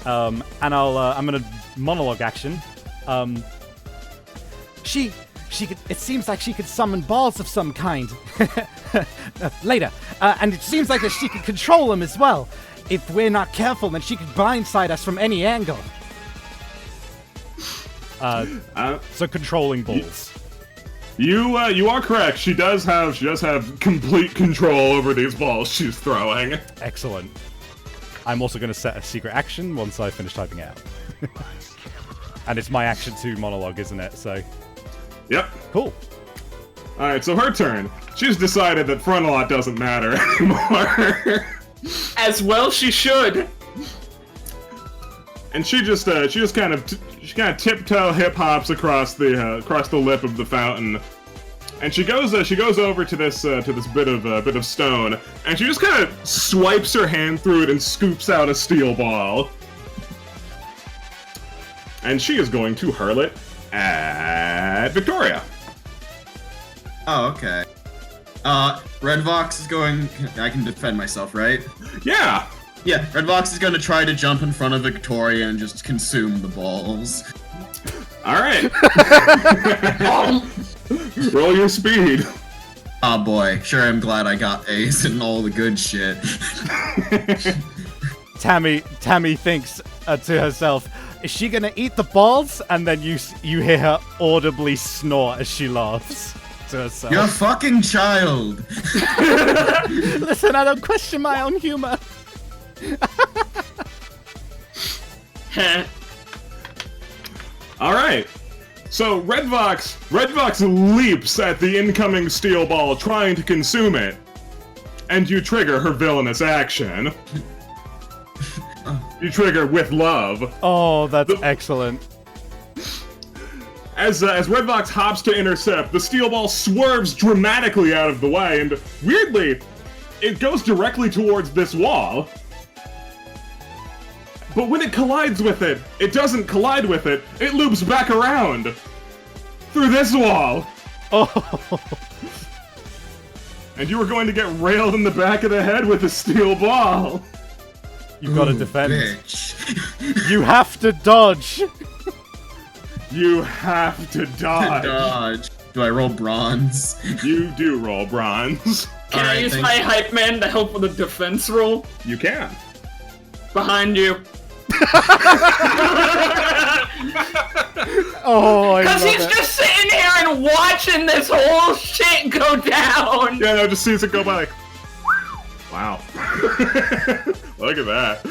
And I'm gonna monologue action. She could, it seems like she could summon balls of some kind. Later. And it seems like that she could control them as well. If we're not careful, then she could blindside us from any angle. So controlling balls. You are correct. She does have complete control over these balls she's throwing. Excellent. I'm also going to set a secret action once I finish typing it out. And it's my action to monologue, isn't it? So. Yep. Cool. Alright, so her turn. She's decided that Frontalot doesn't matter anymore. As well she should. And she kind of tiptoe hip hops across the lip of the fountain, and she goes over to this bit of stone, and she just kind of swipes her hand through it and scoops out a steel ball, and she is going to hurl it at Victoria. Oh, okay. Red Vox is going... I can defend myself, right? Yeah! Yeah, Red Vox is going to try to jump in front of Victoria and just consume the balls. Alright. Roll your speed. Oh boy, sure I'm glad I got A's and all the good shit. Tammy thinks to herself, is she gonna eat the balls? And then you hear her audibly snort as she laughs to herself. You're a fucking child! Listen, I don't question my own humor. Alright. So Red Vox leaps at the incoming steel ball, trying to consume it. And you trigger her villainous action. You trigger with love. Oh, that's excellent. As Red Vox hops to intercept, the steel ball swerves dramatically out of the way, and weirdly, it goes directly towards this wall. But when it collides with it, it doesn't collide with it. It loops back around through this wall. Oh. And you are going to get railed in the back of the head with a steel ball. You've got to defend. Bitch. You have to dodge. You have to dodge. Dodge. Do I roll bronze? You do roll bronze. Can I use my hype man to help with a defense roll? You can. Behind you. Oh, I love Because he's it. just sitting here and watching this whole shit go down. Yeah, no, just sees it go by like, wow. Look at that.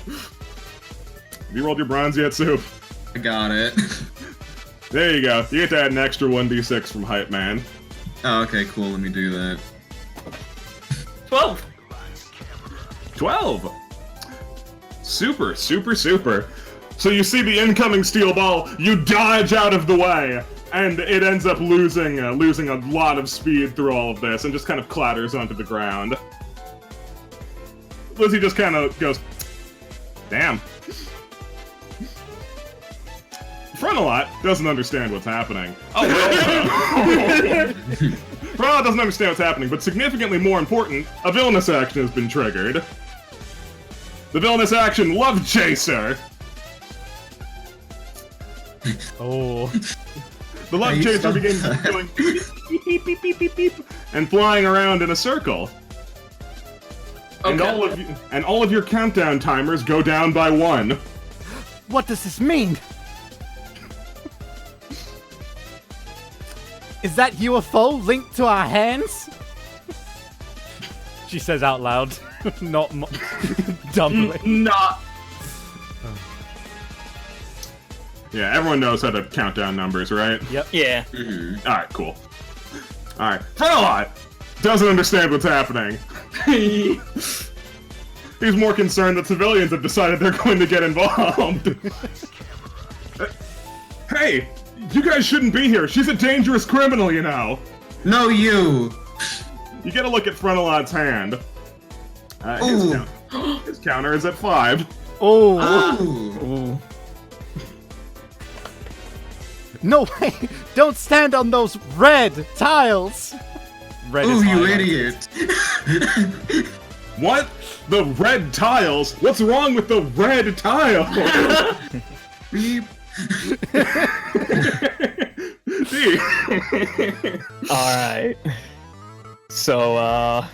Have you rolled your bronze yet, Soup? I got it. There you go. You get to add an extra 1d6 from Hype Man. Oh, okay, cool. Let me do that. 12. 12! Super, super, super. So you see the incoming steel ball, you dodge out of the way, and it ends up losing a lot of speed through all of this, and just kind of clatters onto the ground. Lizzie just kind of goes, damn. Frontalot doesn't understand what's happening. Oh, well. Frontalot doesn't understand what's happening, but significantly more important, a villainous action has been triggered. The villainous action, Love Chaser! Oh. The Love Hey, Chaser stop begins that. going beep, beep, beep, beep, beep, beep, and flying around in a circle. And Okay. all of your countdown timers go down by 1. What does this mean? Is that UFO linked to our hands? She says out loud, not dumbly. Not. Yeah, everyone knows how to count down numbers, right? Yep. Yeah. Alright, cool. Alright, Frontalot doesn't understand what's happening. He's more concerned that civilians have decided they're going to get involved. Hey, you guys shouldn't be here. She's a dangerous criminal, you know. No, you. You get a look at Frontalot's hand. His counter is at 5. Oh. No way! Don't stand on those red tiles! Red Ooh, is you highlighted. idiot. What? The red tiles? What's wrong with the red tile? Beep. Alright. So,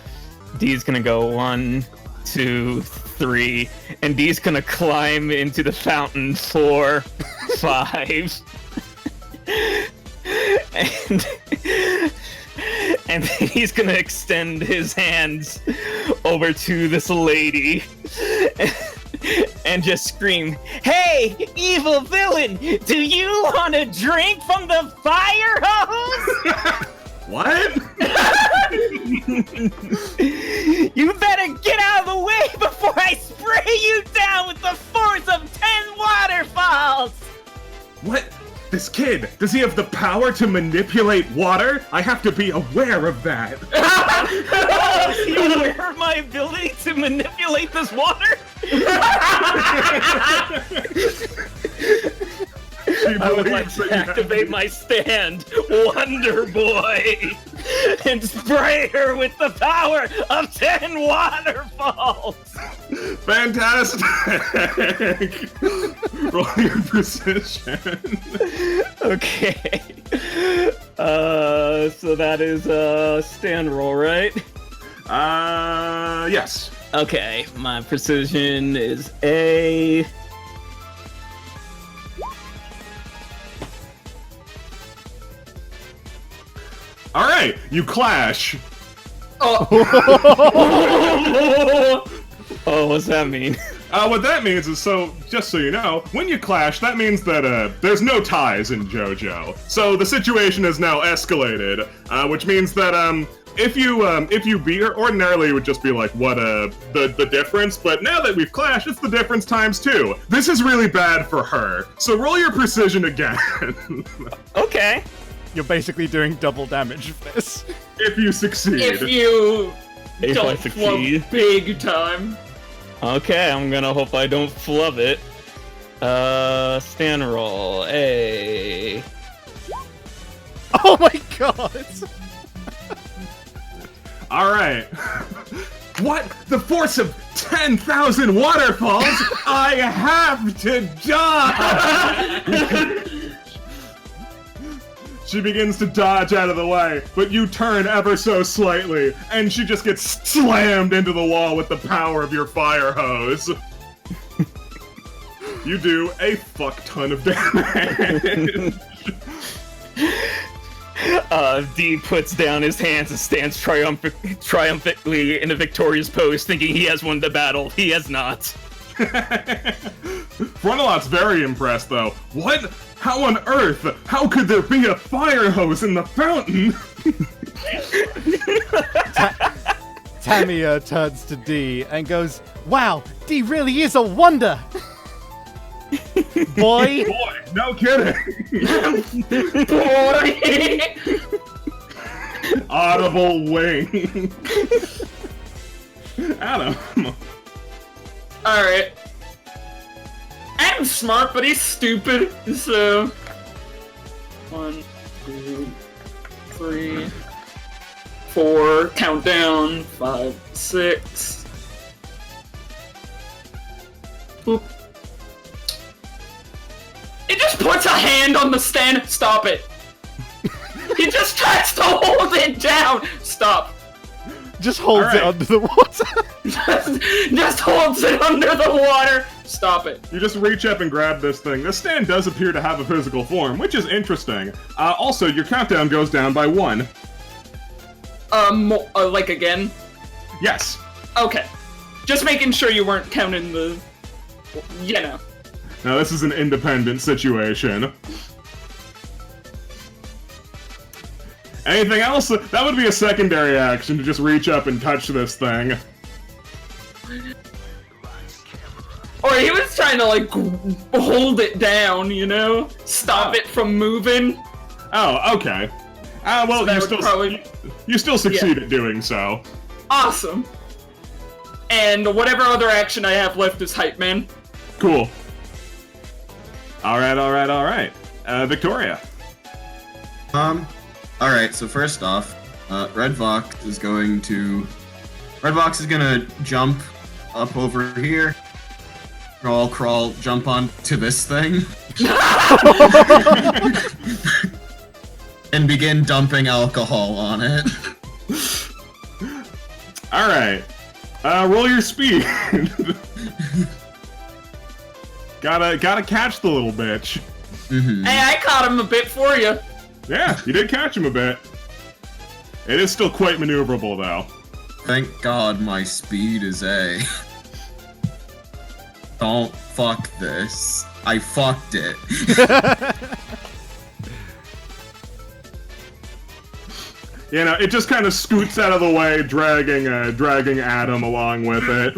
D's gonna go 1, 2, 3, and D's gonna climb into the fountain 4, 5. And then he's gonna extend his hands over to this lady and just scream, "Hey, evil villain! Do you want a drink from the fire hose?" What? You better get out of the way before I spray you down with the force of 10 waterfalls! What? This kid, does he have the power to manipulate water? I have to be aware of that. Is he aware of my ability to manipulate this water? I would like to activate my stand, Wonder Boy, and spray her with the power of 10 waterfalls! Fantastic! Roll your precision. Okay. So that is a stand roll, right? Yes. Okay, my precision is a... Alright, you clash. Oh, what's that mean? What that means is, so, just so you know, when you clash, that means that, there's no ties in JoJo. So the situation has now escalated, which means that, if you beat her, ordinarily it would just be like, what, the difference, but now that we've clashed, it's the difference times 2. This is really bad for her, so roll your precision again. Okay. You're basically doing double damage for this. If you succeed. If you If I don't succeed. flub big time. Okay, I'm gonna hope I don't flub it. Stand roll. A. Oh my god! Alright. What? The force of 10,000 waterfalls? I have to die! She begins to dodge out of the way, but you turn ever so slightly, and she just gets slammed into the wall with the power of your fire hose. You do a fuck ton of damage. D puts down his hands and stands triumphantly in a victorious pose, thinking he has won the battle. He has not. Frontalot's very impressed, though. What? How on earth? How could there be a fire hose in the fountain? Tammy turns to D and goes, "Wow, D really is a wonder!" Boy! Boy, no kidding. Boy! Audible wing. Adam. Alright. Adam's smart, but he's stupid, so... 1, 2, 3, 4, countdown, 5, 6. Boop. He just puts a hand on the stand. Stop it. He just tries to hold it down. Stop. Just holds it under the water. just holds it under the water. Stop it. You just reach up and grab this thing. This stand does appear to have a physical form, which is interesting. Also, your countdown goes down by 1. Like again? Yes. Okay. Just making sure you weren't counting the... You know. Now, this is an independent situation. Anything else? That would be a secondary action to just reach up and touch this thing. Or he was trying to, like, hold it down, you know? Stop it from moving. Oh, okay. Well, So you still succeed at doing so. Awesome. And whatever other action I have left is Hype Man. Cool. Alright. Victoria. Alright, so first off, Red Vox is gonna jump up over here. Crawl, jump onto this thing. And begin dumping alcohol on it. Alright. Roll your speed. Gotta catch the little bitch. Mm-hmm. Hey, I caught him a bit for you. Yeah, you did catch him a bit. It is still quite maneuverable, though. Thank God my speed is A. Don't fuck this. I fucked it. You know, it just kind of scoots out of the way, dragging Adam along with it.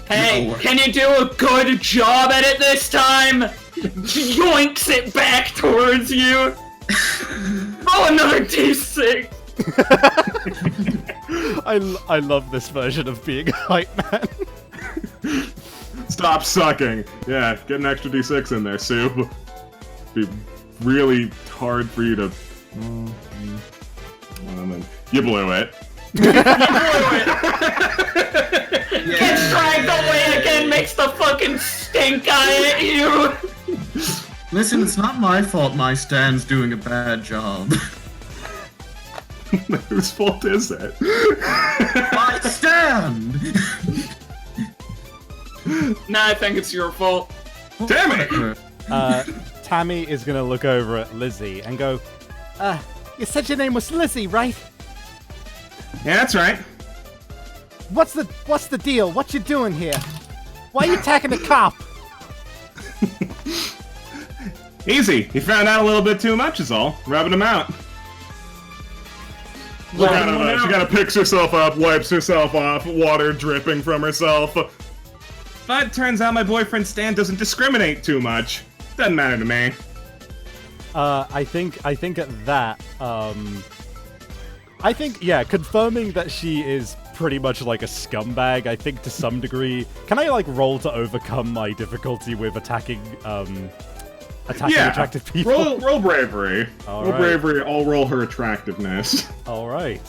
Hey, No. can you do a good job at it this time? Yoinks it back towards you. Roll another d6. I love this version of being a hype man. Stop sucking. Yeah, get an extra d6 in there, Sue. Be really hard for you to. You blew it. Gets dragged away again, makes the fucking stink eye at you. Listen, it's not my fault my stand's doing a bad job. Whose fault is it? My stand! Nah, I think it's your fault. Damn it! Tammy is gonna look over at Lizzie and go, you said your name was Lizzie, right? Yeah, that's right. What's the deal? What you doing here? Why are you attacking the cop? Easy. He found out a little bit too much is all. Rubbing him out. Look at her. She kind of picks herself up, wipes herself off, water dripping from herself. But turns out my boyfriend Stan doesn't discriminate too much. Doesn't matter to me. I think at that, I think, yeah, confirming that she is pretty much like a scumbag, I think to some degree. Can I, like, roll to overcome my difficulty with attacking attractive people? Roll bravery. All roll right. bravery, I'll roll her attractiveness. Alright.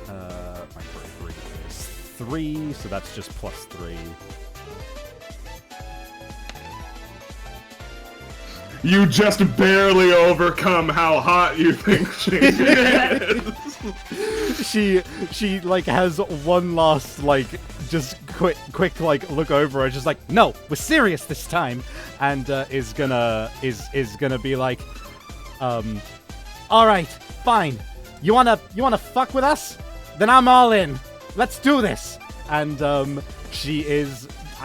My bravery is 3, so that's just +3. You just barely overcome how hot you think she is. She like has one last like just quick like look over her, just like, no, we're serious this time, and is gonna be like, all right, fine. You wanna fuck with us? Then I'm all in. Let's do this. And I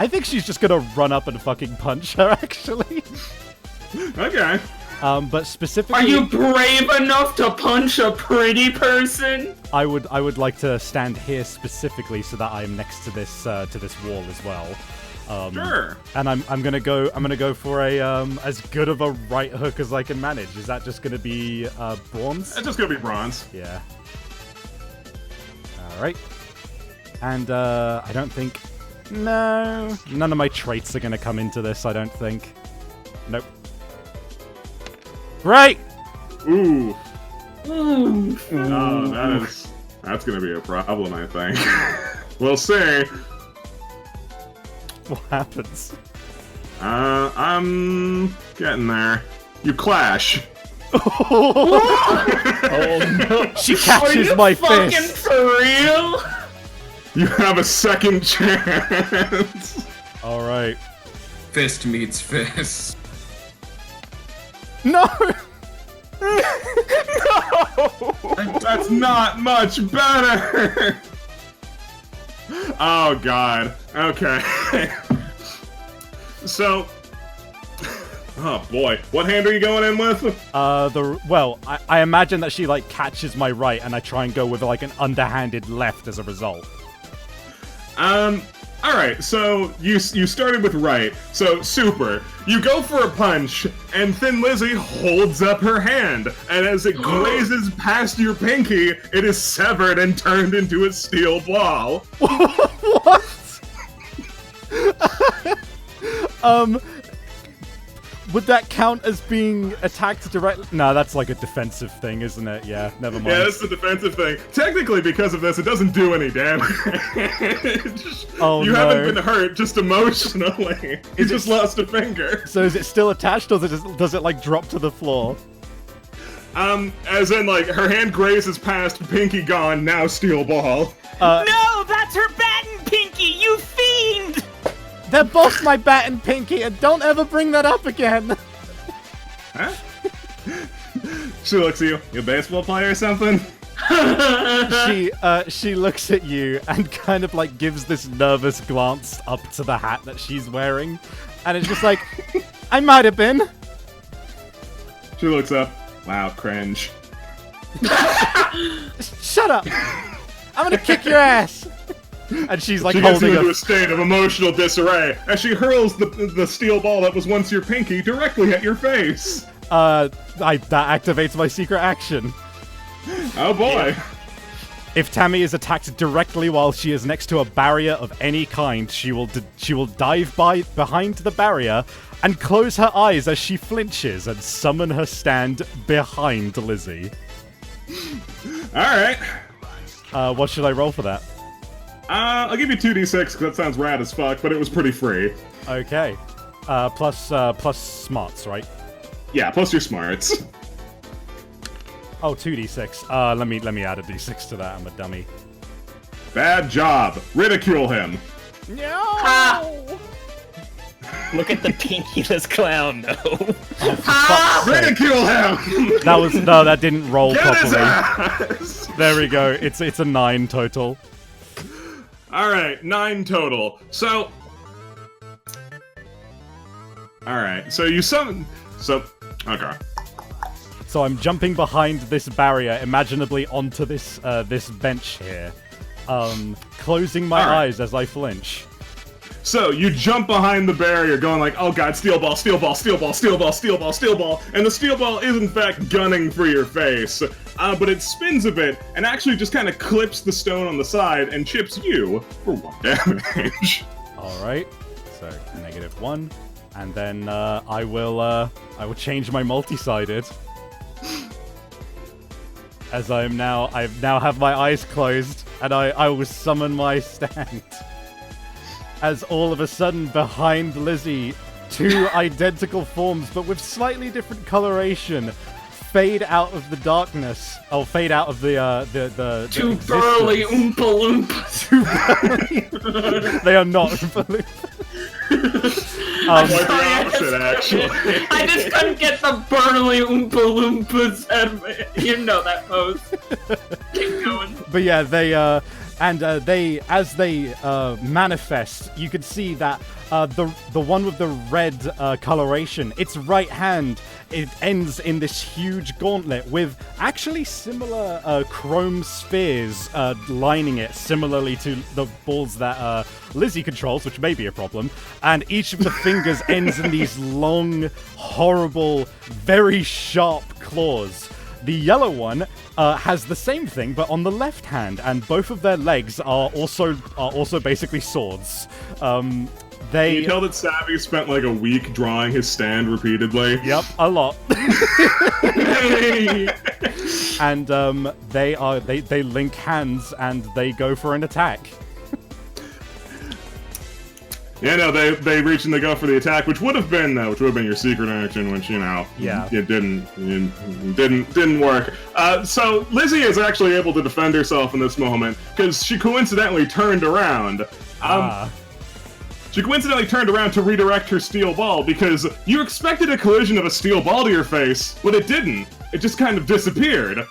think she's just gonna run up and fucking punch her actually. Okay. But specifically, Are you brave enough to punch a pretty person? I would like to stand here specifically so that I'm next to this wall as well. Sure. And I'm gonna go for a as good of a right hook as I can manage. Is that just gonna be bronze? That's just gonna be bronze. Yeah. All right. And I don't think none of my traits are gonna come into this. I don't think. Nope. Right. Ooh. Ooh. Oh, that's gonna be a problem, I think. We'll see. What happens? I'm getting there. You clash. Oh no! She Are catches you my fucking fist. for real? You have a second chance. All right. Fist meets fist. No. That's not much better. Oh god. Okay. So Oh boy, what hand are you going in with? I imagine that she like catches my right, and I try and go with like an underhanded left as a result. Alright, so you started with right, so super. You go for a punch, and Thin Lizzy holds up her hand, and as it grazes past your pinky, it is severed and turned into a steel ball. What? Would that count as being attacked directly? No, that's like a defensive thing, isn't it? Yeah, never mind. Yeah, that's the defensive thing. Technically, because of this, it doesn't do any damage. You haven't been hurt, just emotionally. You just lost a finger. So is it still attached, or does it like drop to the floor? As in, like, her hand grazes past, pinky gone, now steel ball. No, that's her bat and pinky, you fiend! They're both my bat and pinky, and don't ever bring that up again. Huh? She looks at you. You a baseball player or something? She looks at you and kind of like gives this nervous glance up to the hat that she's wearing, and it's just like, I might have been. She looks up. Wow, cringe. Shut up! I'm gonna kick your ass. And she's like she gets holding into a state of emotional disarray as she hurls the steel ball that was once your pinky directly at your face. That activates my secret action. Oh boy. Yeah. If Tammy is attacked directly while she is next to a barrier of any kind, she will dive behind the barrier and close her eyes as she flinches and summon her stand behind Lizzy. Alright. What should I roll for that? I'll give you 2d6 because that sounds rad as fuck, but it was pretty free. Okay. Plus smarts, right? Yeah, plus your smarts. Oh, 2d6. Let me add a d6 to that. I'm a dummy. Bad job. Ridicule him. No. Ah! Look at the pinkyless clown, though. Ridicule him. That didn't roll Get his properly. ass. There we go. It's a 9 total. Alright, 9 total. So... Alright, so you summon... Okay. So I'm jumping behind this barrier, imaginably onto this this bench here. Closing my eyes as I flinch. So, you jump behind the barrier going like, oh god, steel ball, steel ball, steel ball, steel ball, steel ball, steel ball, and the steel ball is in fact gunning for your face. But it spins a bit, and actually just kind of clips the stone on the side and chips you for 1 damage. Alright, so -1, and then I will change my multi-sided. As I now have my eyes closed, and I will summon my stand. As all of a sudden, behind Lizzy, 2 identical forms, but with slightly different coloration, fade out of the darkness. Oh, fade out of the 2 burly Oompa Loompas. They are not Oompa Loompas. I'm Quite the sorry, opposite, actually. I just couldn't get the burly Oompa Loompas out of it. You know that pose. Keep going. But yeah, as they manifest, you can see that the one with the red coloration, its right hand, it ends in this huge gauntlet with actually similar chrome spheres lining it, similarly to the balls that Lizzy controls, which may be a problem. And each of the fingers ends in these long, horrible, very sharp claws. The yellow one has the same thing, but on the left hand, and both of their legs are also basically swords. Can you tell that Savvy spent like a week drawing his stand repeatedly? Yep, a lot. And they link hands and they go for an attack. Yeah, no, they reach and they go for the attack, which would have been your secret action, which it didn't work. So Lizzy is actually able to defend herself in this moment because she coincidentally turned around. She coincidentally turned around to redirect her steel ball because you expected a collision of a steel ball to your face, but it didn't. It just kind of disappeared.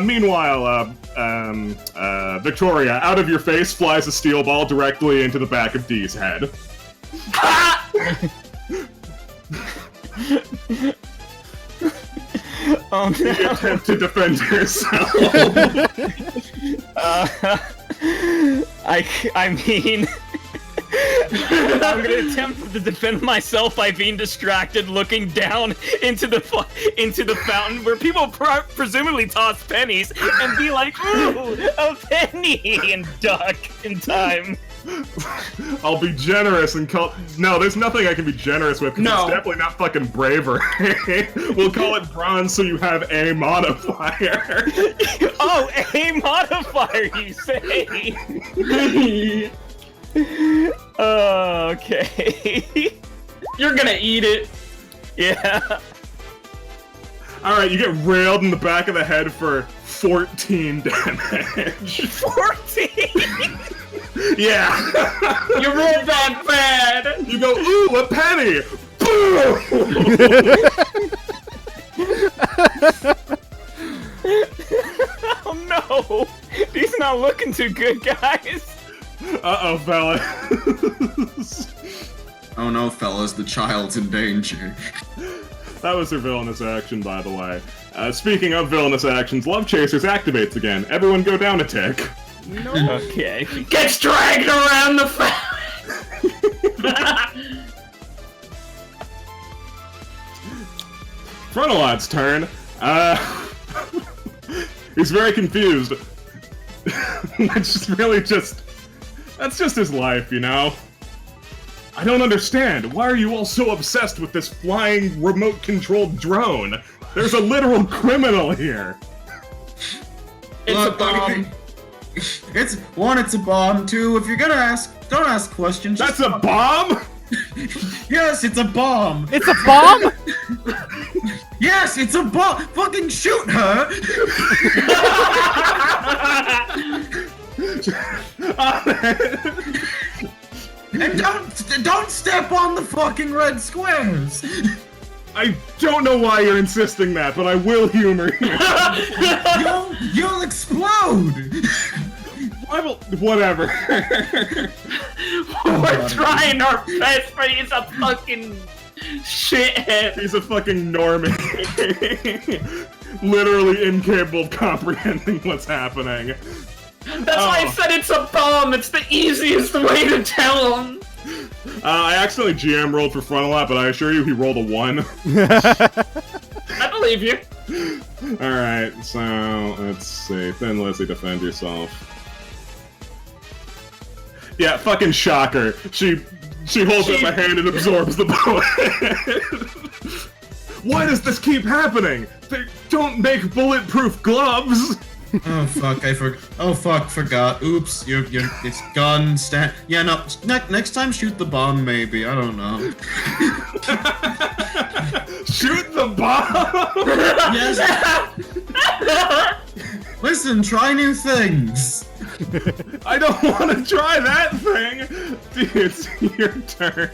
Meanwhile, Victoria, out of your face flies a steel ball directly into the back of Dee's head. Oh You no. attempt to defend yourself. I mean, I'm gonna attempt to defend myself by being distracted, looking down into the fountain where people presumably toss pennies, and be like, "Ooh, a penny!" and duck in time. I'll be generous and call. No, there's nothing I can be generous with. 'Cause No. It's definitely not fucking bravery. We'll call it bronze so you have a modifier. Oh, a modifier, you say? Okay. You're gonna eat it. Yeah. Alright, you get railed in the back of the head for 14 damage. 14. Yeah. You rolled that bad. You go, ooh, a penny! Boom! Oh no! He's not looking too good, guys. Uh-oh, fellas. Oh no, fellas, the child's in danger. That was her villainous action, by the way. Speaking of villainous actions, Love Chasers activates again. Everyone go down a tick. Okay. Gets dragged around the Frontalot's turn. He's very confused. That's just his life, you know? I don't understand. Why are you all so obsessed with this flying, remote-controlled drone? There's a literal criminal here. It's Look, a bomb. It's a bomb. Two, if you're gonna ask, don't ask questions. That's a bomb? Yes, it's a bomb. It's a bomb? Yes, it's a bomb. Fucking shoot her. And don't step on the fucking red squares. I don't know why you're insisting that, but I will humor you. You'll explode. Whatever. We're trying our best, but he's a fucking shithead. He's a fucking normie. Literally incapable of comprehending what's happening. That's why I said it's a bomb. It's the easiest way to tell him. I accidentally GM rolled for Frontalot, but I assure you he rolled a 1. I believe you. Alright, so let's see. Thin Lizzy, defend yourself. Yeah, fucking shocker. She holds up a hand and absorbs the bullet. Why does this keep happening? They don't make bulletproof gloves. Oh fuck! Forgot. Oops! It's gun stand. Yeah, no. Next time, shoot the bomb. Maybe. I don't know. Shoot the bomb. Yes. Listen, try new things. I don't want to try that thing. Dude, it's your turn.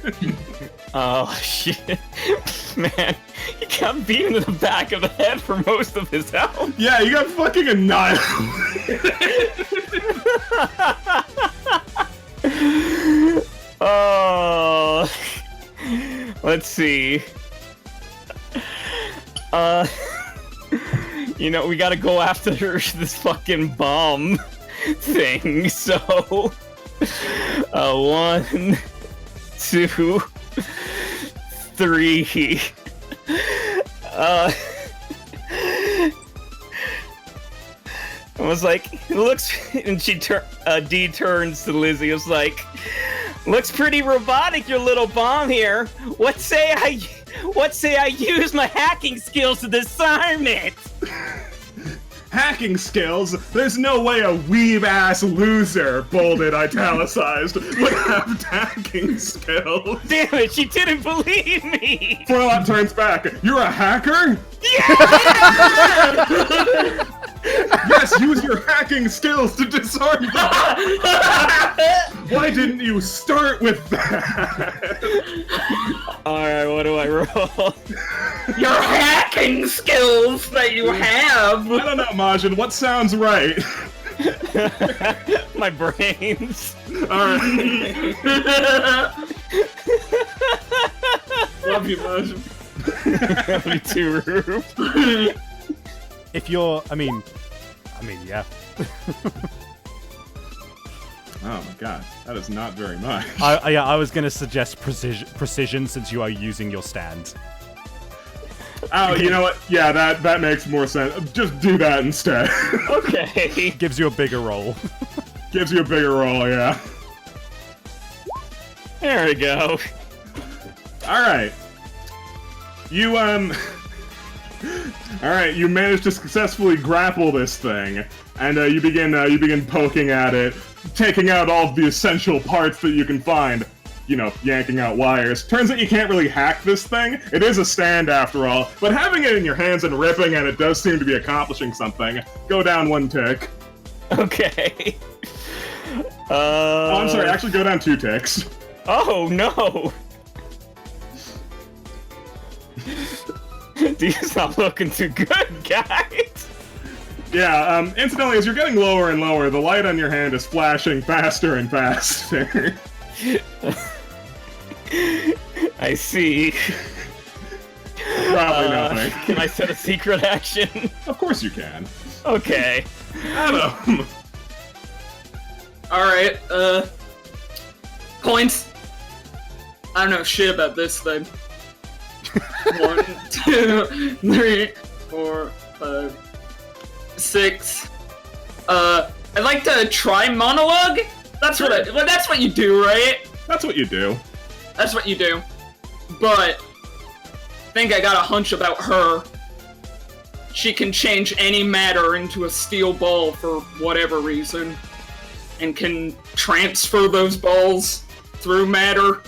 Oh shit, man! He got beaten in the back of the head for most of his health. Yeah, you got fucking annihilated. Oh, let's see. You know, we gotta go after this fucking bomb thing. So, 1, 2, 3. I was like, it looks, and D turns to Lizzie. It was like, looks pretty robotic, your little bomb here. What say I use my hacking skills to disarm it? Hacking skills? There's no way a weeb-ass loser, bolded, italicized, would have hacking skills. Damn it, she didn't believe me! Frontalot turns back. You're a hacker? Yeah! Yes, use your hacking skills to disarm them. Why didn't you start with that? Alright, what do I roll? Your hacking skills that you have. I don't know, Majin. What sounds right? My brains. Alright. Love you, Majin. That'd be too rude. If you're, I mean, yeah. Oh my god, that is not very much. I was gonna suggest precision since you are using your stand. Oh, you know what? Yeah, that makes more sense. Just do that instead. Okay. Gives you a bigger roll. Gives you a bigger roll, yeah. There we go. Alright. You, Alright, you managed to successfully grapple this thing, and you begin poking at it, taking out all of the essential parts that you can find. You know, yanking out wires. Turns out you can't really hack this thing. It is a stand after all, but having it in your hands and ripping and it does seem to be accomplishing something. Go down 1 tick. Okay. Oh, I'm sorry, actually go down 2 ticks. Oh no! These not looking too good, guys. Yeah, incidentally, as you're getting lower and lower, the light on your hand is flashing faster and faster. I see. Probably nothing. Can I set a secret action? Of course you can. Okay. Adam! Alright, points. I don't know shit about this thing. 1, 2, 3, 4, 5, 6. I'd like to try monologue? That's what you do, right? That's what you do. That's what you do. But I think I got a hunch about her. She can change any matter into a steel ball for whatever reason. And can transfer those balls through matter.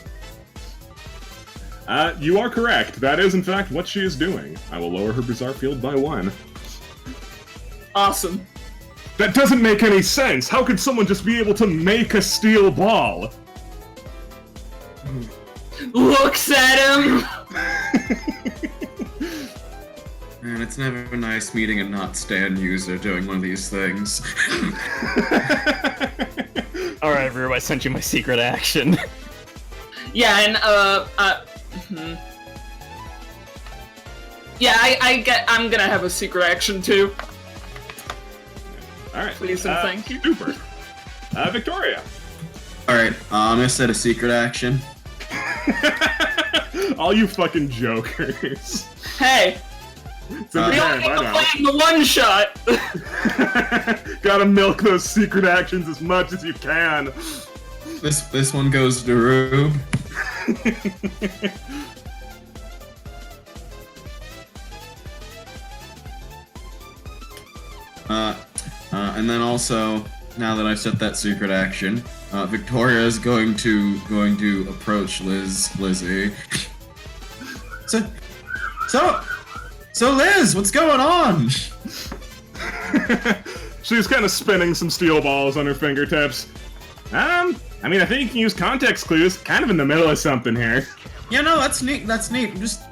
You are correct. That is, in fact, what she is doing. I will lower her bizarre field by 1. Awesome. That doesn't make any sense! How could someone just be able to make a steel ball? Looks at him! Man, it's never nice meeting a not stand user doing one of these things. Alright, Rube, I sent you my secret action. Yeah, and, Yeah, I'm gonna have a secret action too. Alright. Please and thank you. Super. Victoria. Alright, I'm gonna set a secret action. All you fucking jokers. Hey! It's in the We game, only get I to know. play the one shot! Gotta milk those secret actions as much as you can. This one goes to Rube. And then also, now that I've set that secret action, Victoria is going to approach Lizzy. So Liz, what's going on? She's kind of spinning some steel balls on her fingertips. I mean, I think you can use context clues. Kind of in the middle of something here. Yeah, no, that's neat. That's neat. Just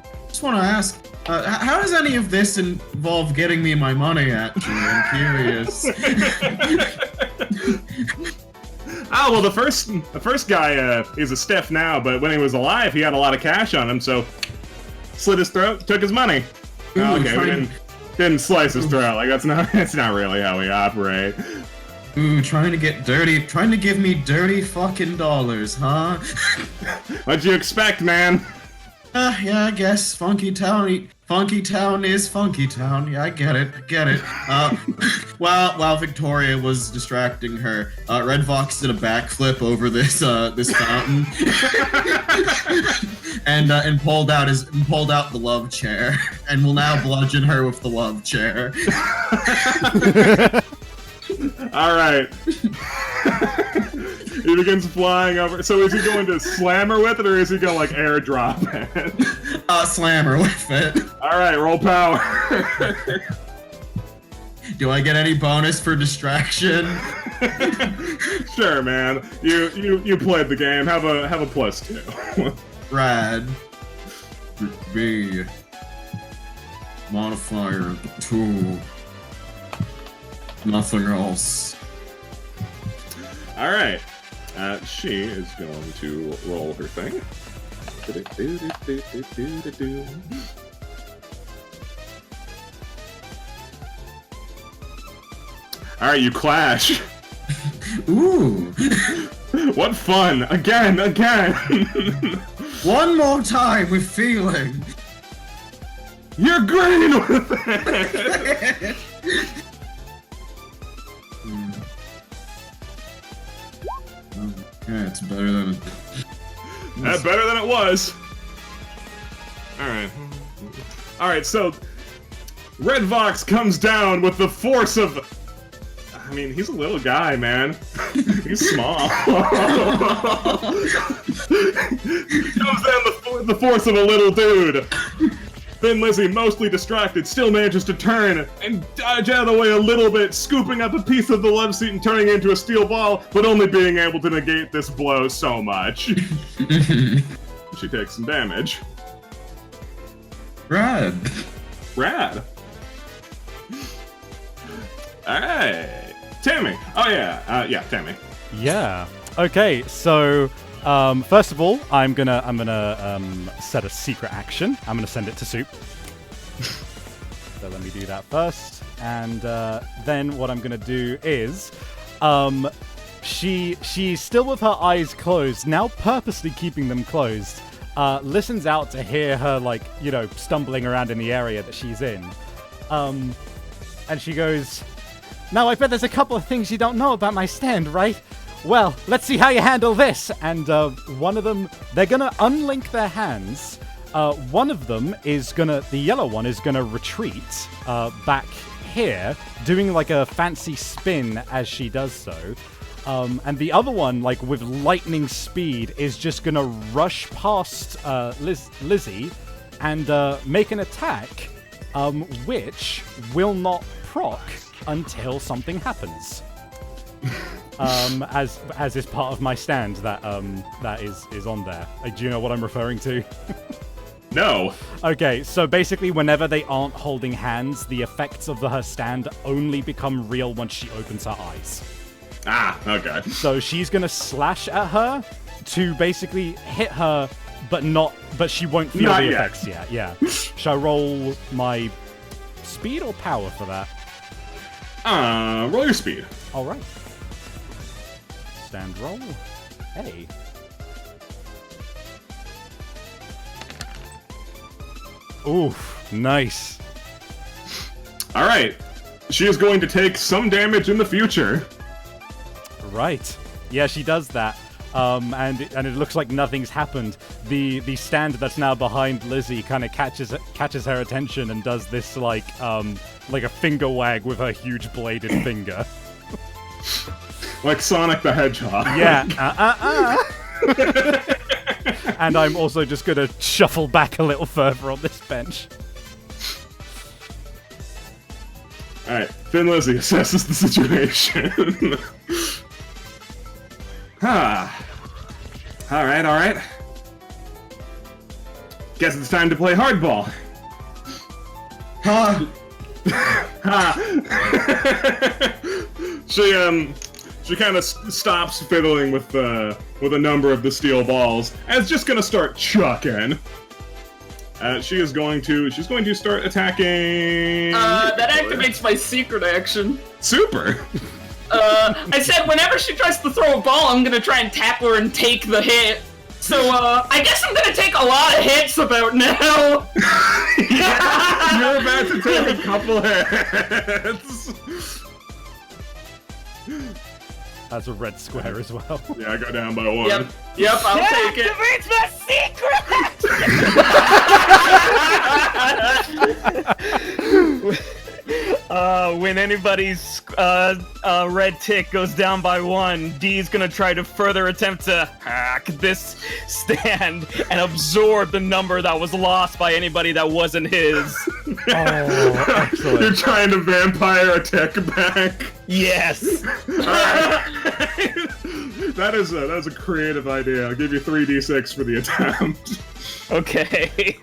want to ask, how does any of this involve getting me my money? Actually, I'm curious. Oh well, the first guy is a stiff now, but when he was alive, he had a lot of cash on him, so slit his throat, took his money. Ooh, Okay, we didn't slice his throat. Like that's not really how we operate. Ooh, trying to give me dirty fucking dollars, huh? What'd you expect, man? Yeah, I guess Funky Town is Funky Town. Yeah, I get it. While Victoria was distracting her, Red Fox did a backflip over this fountain, and pulled out the love chair, and will now bludgeon her with the love chair. All right. He begins flying over. So is he going to slam her with it, or is he going to, like, airdrop it? Slam her with it. All right, roll power. Do I get any bonus for distraction? Sure, man. You played the game. Have a +2. Rad. B. Modifier 2. Nothing else. All right. She is going to roll her thing. Alright, you clash. Ooh. What fun! Again! One more time with feeling. You're green with it! Yeah, it's better than. That's better than it was. Alright, so Red Vox comes down with the force of. I mean, he's a little guy, man. He's small. Comes down the force of a little dude. Thin Lizzy, mostly distracted, still manages to turn and dodge out of the way a little bit, scooping up a piece of the love seat and turning it into a steel ball, but only being able to negate this blow so much. She takes some damage. Rad. Alright. Tammy. Oh yeah. Yeah, Tammy. Yeah. Okay, so first of all, I'm gonna set a secret action. I'm gonna send it to Soup. So let me do that first, and then what I'm gonna do is, she's still with her eyes closed, now purposely keeping them closed. Listens out to hear her, like, you know, stumbling around in the area that she's in, and she goes, "Now I bet there's a couple of things you don't know about my stand, right? Well, let's see how you handle this." And one of them, they're gonna unlink their hands. One of them is the yellow one is gonna retreat back here, doing like a fancy spin as she does so. And the other one, like with lightning speed, is just gonna rush past Lizzy and make an attack, which will not proc until something happens. As is part of my stand that is on there. Do you know what I'm referring to? No. Okay, so basically whenever they aren't holding hands, the effects of her stand only become real once she opens her eyes. Ah, okay. So she's gonna slash at her to basically hit her, but she won't feel Not the yet. effects yet. Yeah. Shall I roll my speed or power for that? Roll your speed. All right. Stand roll. Hey. Oof, nice. All right. She is going to take some damage in the future. Right. Yeah, she does that. And it looks like nothing's happened. The stand that's now behind Lizzy kind of catches her attention and does this like a finger wag with her huge bladed finger. Like Sonic the Hedgehog. Yeah. And I'm also just gonna shuffle back a little further on this bench. Alright, Thin Lizzy assesses the situation. Alright. Guess it's time to play hardball. She kind of stops fiddling with a number of the steel balls and is just gonna start chucking. She's going to start attacking. That activates my secret action. Super. I said whenever she tries to throw a ball, I'm gonna try and tap her and take the hit. So, I guess I'm gonna take a lot of hits about now. Yeah, you're about to take a couple hits. That's a red square as well. Yeah, I go down by one. Yep, I'll take it. Activates the secret! When anybody's red tick goes down by one, D's gonna try to further attempt to hack this stand and absorb the number that was lost by anybody that wasn't his. Oh, excellent. You're trying to vampire a tick back. Yes. That is a creative idea. I'll give you 3d6 for the attempt. Okay.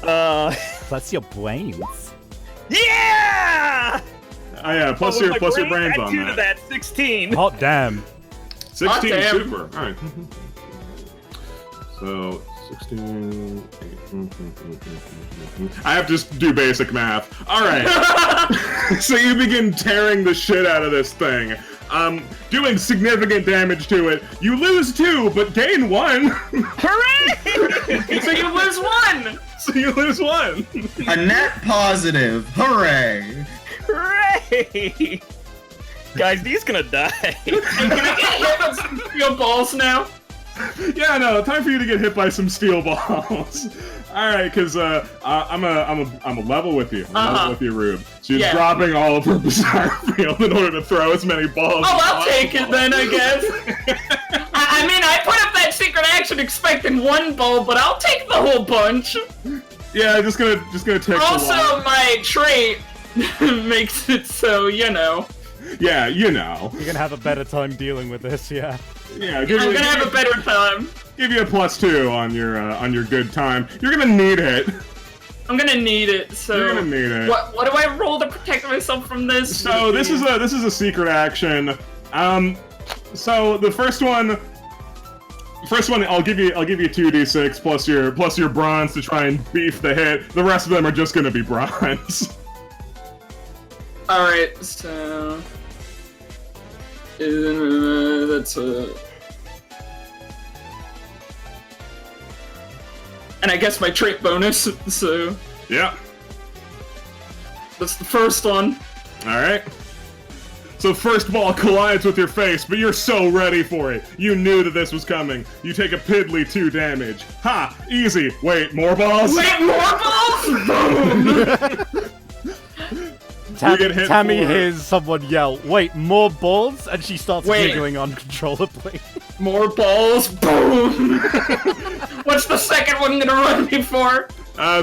That's your brains. Yeah! Oh yeah, plus your brains on to that 16. Hot damn. 16 Hot damn. super. Alright. So 16. I have to just do basic math. Alright. So you begin tearing the shit out of this thing. Doing significant damage to it. You lose 2, but gain 1. Hooray! So you lose 1! So you lose 1. A net positive. Hooray! Hooray! Guys, Dee's gonna die. Can I get hit with some steel balls now? Yeah, no, time for you to get hit by some steel balls. Alright, because I'm a level with you. I'm level with you, Rube. She's dropping all of her bizarre field in order to throw as many balls. Oh, I'll take it then, I guess. I mean, I put up that secret action expecting 1 ball, but I'll take the whole bunch. Yeah, just gonna take. Also, my trait makes it so, you know. Yeah, you know. You're gonna have a better time dealing with this, yeah. Yeah, I'm gonna have a better time. Give you a +2 on your good time. You're gonna need it. I'm gonna need it. So You're gonna need it. What do I roll to protect myself from this? So this is a secret action. So the first one, I'll give you 2d6 plus your bronze to try and beef the hit. The rest of them are just gonna be bronze. All right, so that's and I guess my trait bonus. So yeah, that's the first one. All right. So first ball collides with your face, but you're so ready for it. You knew that this was coming. You take a piddly 2 damage. Ha! Easy. Wait, more balls? Wait, more balls? Boom! Tammy hears someone yell, "Wait, more balls?" and she starts giggling uncontrollably. More balls? Boom! What's the second one gonna run me for?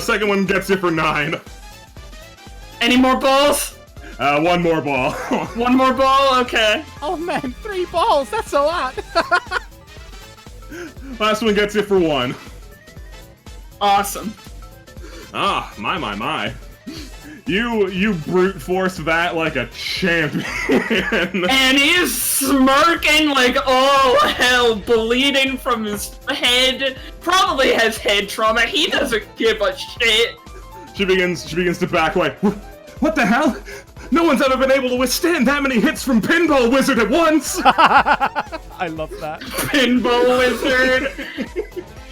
Second one gets you for 9. Any more balls? 1 more ball. 1 more ball? Okay. Oh man, 3 balls, that's a lot! Last one gets you for 1. Awesome. Ah, my. You brute force that like a champion. And he's smirking like all hell, bleeding from his head. Probably has head trauma. He doesn't give a shit. She begins to back away. What the hell? No one's ever been able to withstand that many hits from Pinball Wizard at once! I love that. Pinball Wizard!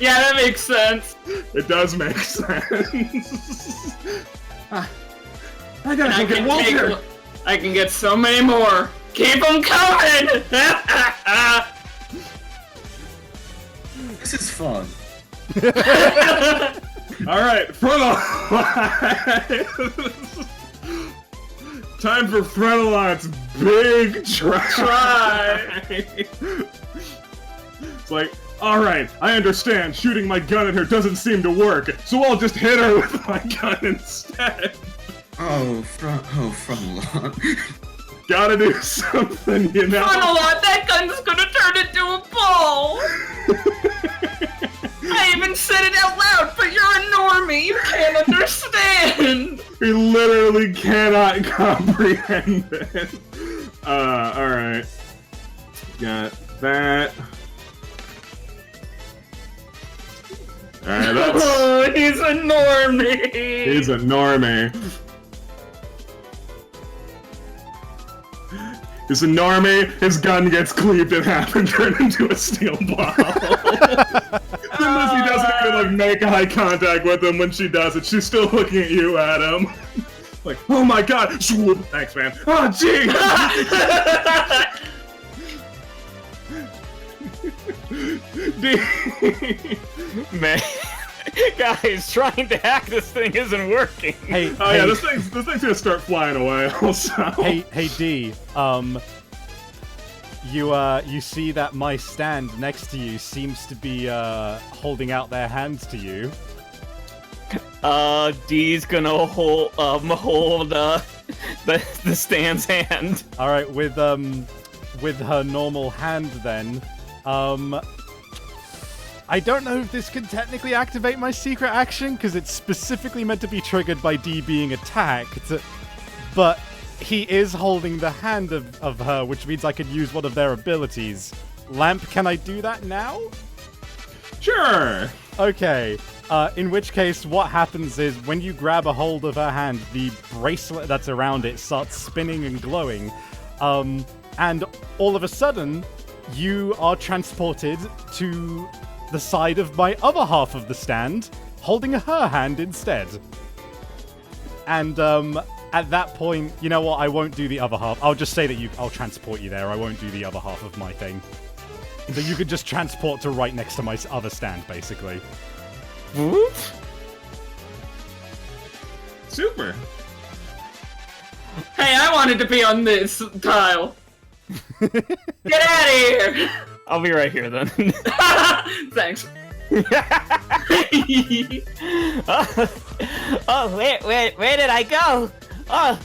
Yeah, that makes sense. It does make sense. I gotta go get Walter! I can get so many more. Keep them coming! This is fun. Alright, time for Frenelon's big try! It's like, alright, I understand, shooting my gun at her doesn't seem to work, so I'll just hit her with my gun instead. Frenelon. Gotta do something, you know? Frenelon, that gun's gonna turn into a ball! I even said it out loud, but you're a normie, you can't understand! We literally cannot comprehend it. Alright. Got that. Alright, that's... Oh, he's a normie! He's a normie. He's a normie, his gun gets cleaved in half and turned into a steel ball. Thin Lizzy doesn't even, like, make eye contact with him when she does it. She's still looking at you, Adam. Like, oh my god! Swoop! Thanks, man. Oh, jeez! Man, guys, trying to hack this thing isn't working. Hey, yeah, this thing's gonna start flying away, also. Hey, D, you see that my stand next to you seems to be, holding out their hands to you. D's gonna hold the stand's hand. Alright, with her normal hand then, I don't know if this can technically activate my secret action, because it's specifically meant to be triggered by D being attacked, but he is holding the hand of her, which means I can use one of their abilities. Lamp, can I do that now? Sure. Okay. In which case, what happens is when you grab a hold of her hand, the bracelet that's around it starts spinning and glowing. And all of a sudden, you are transported to the side of my other half of the stand, holding her hand instead. And at that point, you know what? I won't do the other half. I'll just say that I'll transport you there. I won't do the other half of my thing. So you could just transport to right next to my other stand, basically. Whoop. Super. Hey, I wanted to be on this tile. Get out of here! I'll be right here then. Thanks. Oh, where did I go? Oh,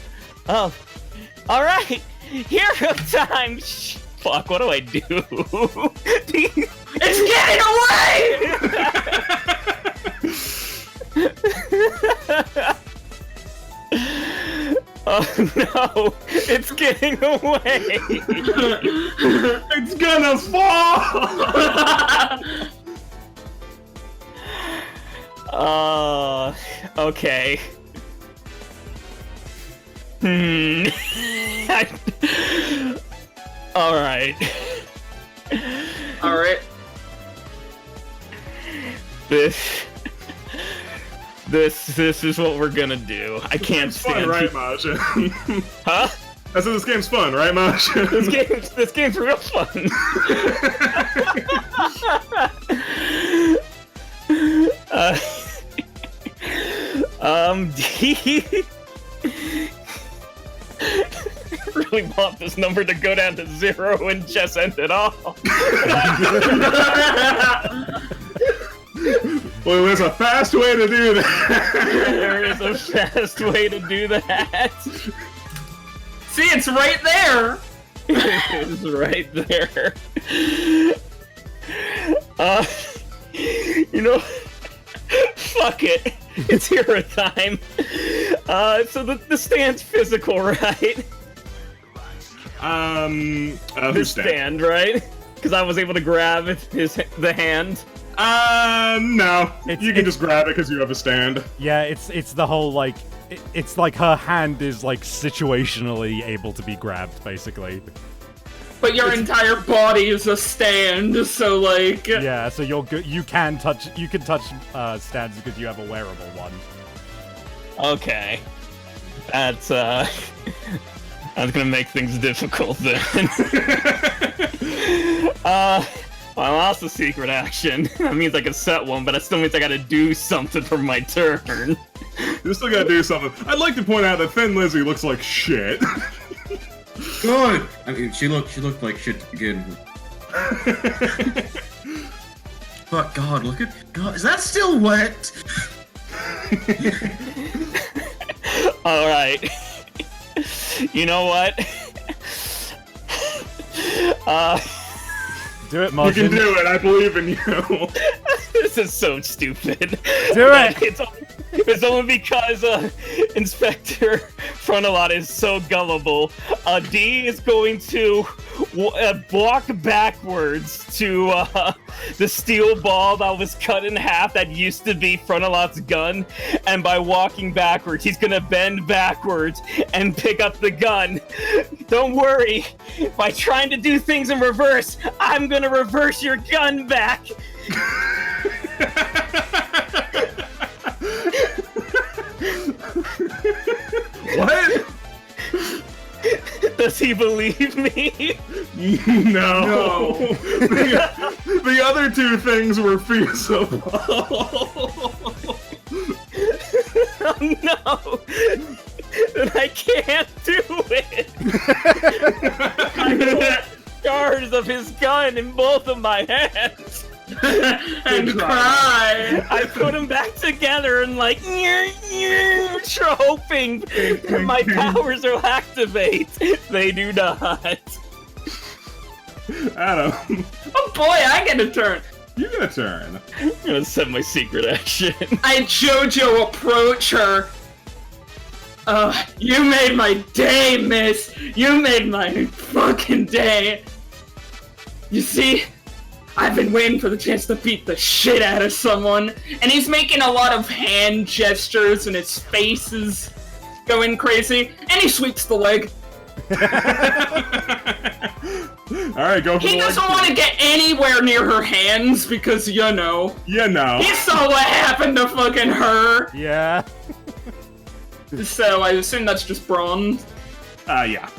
all right. Hero time. Fuck, what do I do? It's getting away! Oh no, it's getting away. It's gonna fall! Okay. Alright. Alright. This is what we're gonna do. I can't It's fun, stand right, it. Masha? Huh? I said this game's fun, right, Masha? This game's real fun. Really want this number to go down to 0 and just end it all. Well, there's a fast way to do that. There is a fast way to do that. See, it's right there! It is right there. You know, fuck it. It's hero time. So the stand's physical, right? Who's The stand, right? Because I was able to grab the hand. No. You can it's- just grab it because you have a stand. Yeah, it's the whole, like... It's like her hand is, like, situationally able to be grabbed, basically. But your entire body is a stand, so like... Yeah, so you can touch stands because you have a wearable one. Okay. That's gonna make things difficult then. I lost a secret action. That means I can set one, but that still means I gotta do something for my turn. You still gotta do something. I'd like to point out that Thin Lizzy looks like shit. Good. I mean, she looked like shit to begin with. But God, look at God. Is that still wet? All right. You know what? Do it, You Martin. can do it. I believe in you. This is so stupid. Do it! It's only because Inspector Frontalot is so gullible. D is going to walk backwards to the steel ball that was cut in half that used to be Frontalot's gun, and by walking backwards, he's gonna bend backwards and pick up the gun. Don't worry, by trying to do things in reverse, I'm gonna reverse your gun back. What? Does he believe me? No. The other two things were feasible. Oh no! Then I can't do it! I got shards of his gun in both of my hands! and cry! I put them back together and like, hoping that my powers will activate. They do not. Adam, Oh boy, I get a turn! you get a turn. I'm gonna set my secret action. I Jojo approach her. You made my day, miss! You made my fucking day! You see, I've been waiting for the chance to beat the shit out of someone. And he's making a lot of hand gestures and his face is going crazy. And he sweeps the leg. Alright, go for He the doesn't want to get anywhere near her hands because, you know. You know. He saw what happened to fucking her. Yeah. So I assume that's just bronze. Yeah.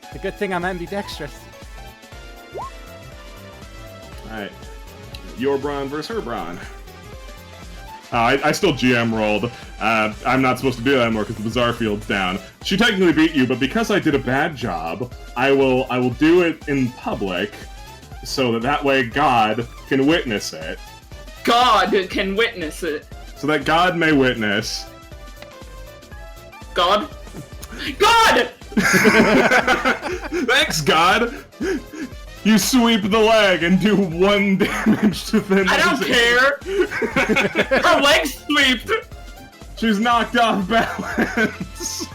It's a good thing I'm ambidextrous. Alright. Your brawn versus her brawn. I still GM rolled. I'm not supposed to do that anymore because the Bazaar field's down. She technically beat you, but because I did a bad job, I will do it in public, so that way God can witness it. God can witness it. So that God may witness. God? God! Thanks, God! You sweep the leg and do 1 damage to Thin Lizzy. I don't care! Her leg's sweeped! She's knocked off balance.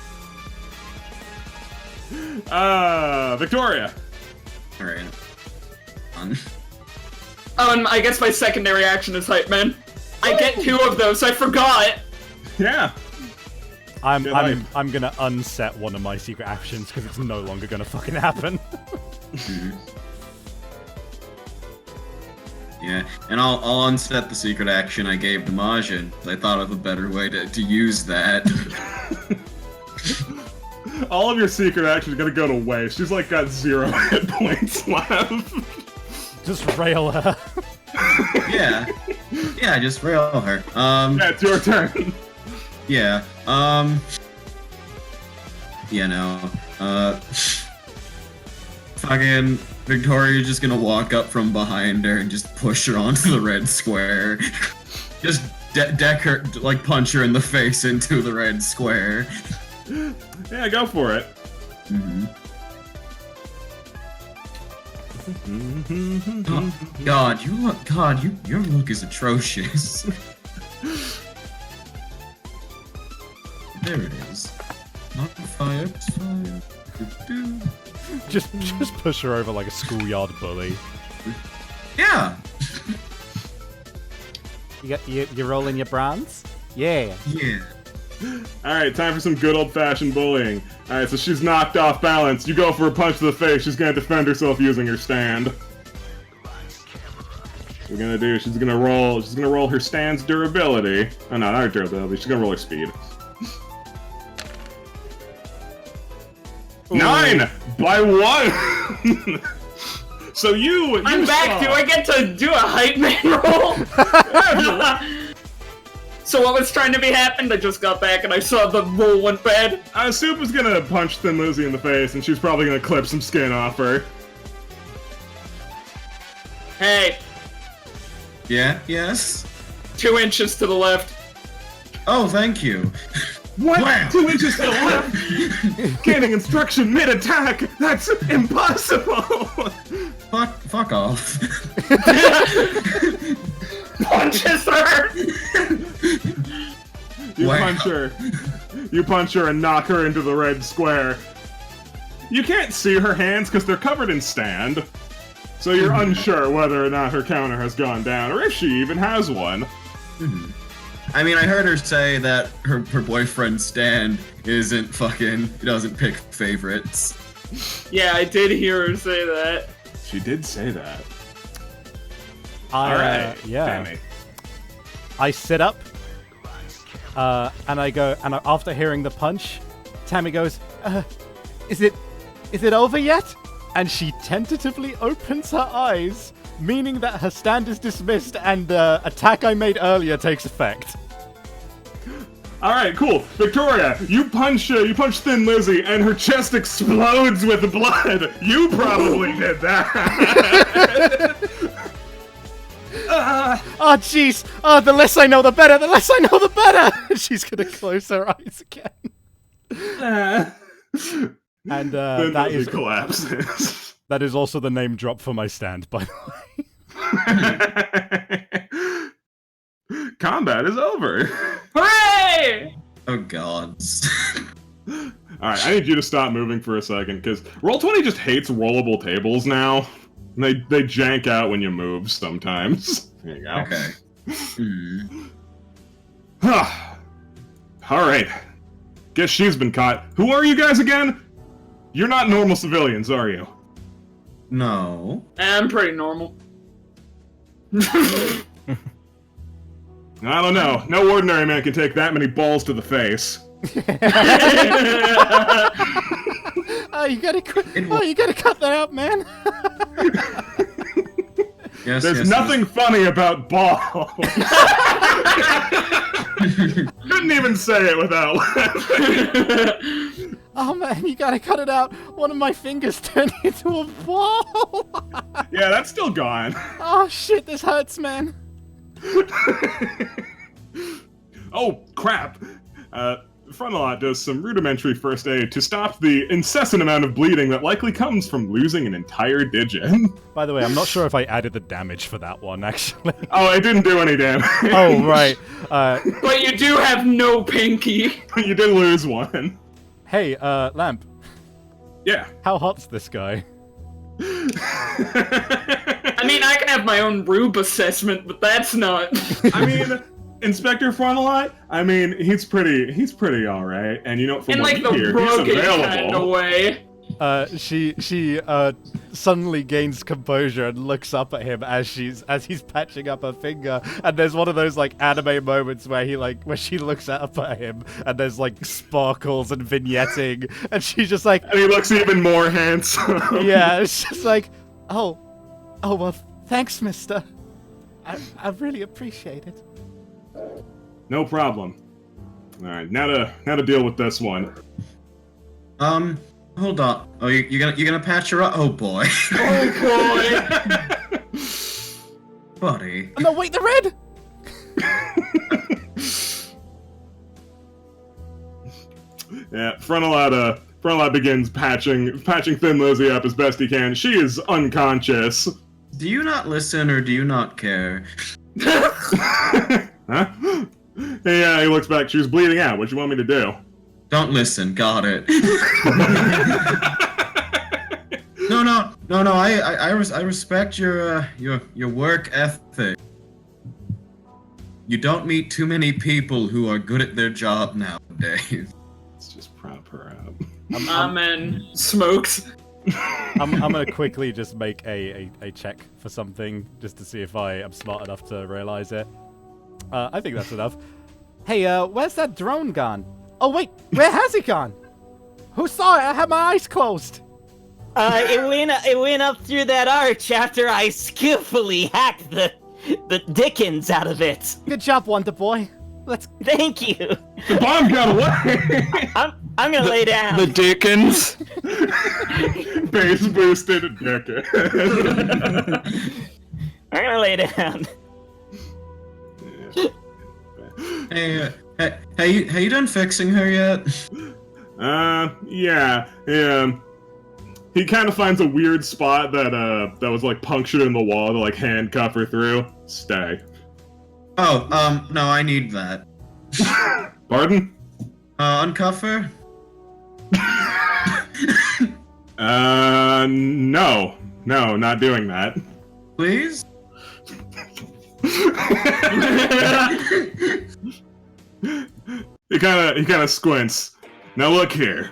Victoria. Alright. Oh, and I guess my secondary action is Hype Man. I get 2 of those, I forgot! Yeah. I'm life. gonna unset one of my secret actions because it's no longer gonna fucking happen. Yeah, and I'll unset the secret action I gave to Majin. I thought of a better way to use that. All of your secret actions are gonna go to waste. She's like got 0 hit points left. Just rail her. Yeah. Yeah, just rail her. Yeah, it's your turn. Yeah, you know, fucking Victoria's just gonna walk up from behind her and just push her onto the red square. Just deck her, like punch her in the face into the red square. Yeah, go for it. Oh, God, your look is atrocious. There it is. Not fire, fire. Just push her over like a schoolyard bully. Yeah. You rolling your bronze? Yeah. Yeah. Alright, time for some good old-fashioned bullying. Alright, so she's knocked off balance. You go for a punch to the face, she's gonna defend herself using her stand. We're gonna do, she's gonna roll her stand's durability. Oh no, not her durability, she's gonna roll her speed. 9! By 1! So I'm back! Do I get to do a Hype Man roll? So what was trying to be happened? I just got back and I saw the roll went bad. Soup was gonna punch Thin Lizzy in the face, and she's probably gonna clip some skin off her. Hey, Yeah, yes? 2 inches to the left. Oh, thank you. What? Wow. 2 inches to the left? Gaining instruction mid-attack? That's impossible! Fuck off. Punches her! You Wow. punch her. You punch her and knock her into the red square. You can't see her hands because they're covered in stand. So you're unsure whether or not her counter has gone down, or if she even has one. I mean, I heard her say that her boyfriend Stan isn't fucking, he doesn't pick favorites. Yeah, I did hear her say that. She did say that. Yeah. Tammy. I sit up, and I go, and after hearing the punch, Tammy goes, is it over yet? And she tentatively opens her eyes, meaning that her stand is dismissed and the attack I made earlier takes effect. Alright, cool. Victoria, you punch Thin Lizzy and her chest explodes with blood. You probably did that. Oh, jeez. Oh, the less I know, the better. The less I know, the better. She's going to close her eyes again. And Thin that Lizzy is collapses. that is also the name drop for my stand, by the way. Combat is over. Hooray! Oh god. Alright, I need you to stop moving for a second, because Roll20 just hates rollable tables now. They jank out when you move sometimes. There you go. Okay. Alright. Guess she's been caught. Who are you guys again? You're not normal civilians, are you? No. I'm pretty normal. I don't know. No ordinary man can take that many balls to the face. You gotta cut that out, man. There's nothing funny about balls. Couldn't even say it without laughing. Oh man, you gotta cut it out. One of my fingers turned into a ball. Yeah, that's still gone. Oh shit, this hurts, man. Oh, crap. Frontalot does some rudimentary first aid to stop the incessant amount of bleeding that likely comes from losing an entire digit. By the way, I'm not sure if I added the damage for that one, actually. Oh, I didn't do any damage. Oh, right. But you do have no pinky. You did lose one. Hey, Lamp. Yeah. How hot's this guy? I mean, I can have my own rube assessment, but that's not. I mean, Inspector Frontalot, I mean, he's pretty alright, and you know, from In what like you the hear, he's rugged kind of available. way. She suddenly gains composure and looks up at him as he's patching up her finger, and there's one of those like anime moments where she looks up at him and there's like sparkles and vignetting, and she's just like, And he looks even more handsome. yeah, it's just like, oh well, thanks, mister. I really appreciate it. No problem. Alright, now to deal with this one. Hold on. Oh, you're gonna patch her up? Oh boy. Oh boy. Buddy. Oh, no, wait, the red. Yeah, Frontalot begins patching Thin Lizzy up as best he can. She is unconscious. Do you not listen or do you not care? Huh? Yeah, he looks back. She was bleeding out. What do you want me to do? Don't listen. Got it. No. I respect your work ethic. You don't meet too many people who are good at their job nowadays. Let's just prop her up. Amen. Smokes. I'm gonna quickly just make a check for something just to see if I am smart enough to realize it. I think that's enough. Hey, where's that drone gone? Oh wait, where has it gone? Who saw it? I had my eyes closed. It went up through that arch after I skillfully hacked the Dickens out of it. Good job, Wonder Boy. Let's. Thank you. The bomb got away! I'm gonna lay down. The Dickens. Base boosted Dickens. I'm gonna lay down. Hey, you done fixing her yet? Yeah. He kind of finds a weird spot that was like punctured in the wall to like handcuff her through. Stay. Oh, no, I need that. Pardon? Uncuff her? No, not doing that. Please? He kind of squints. Now look here.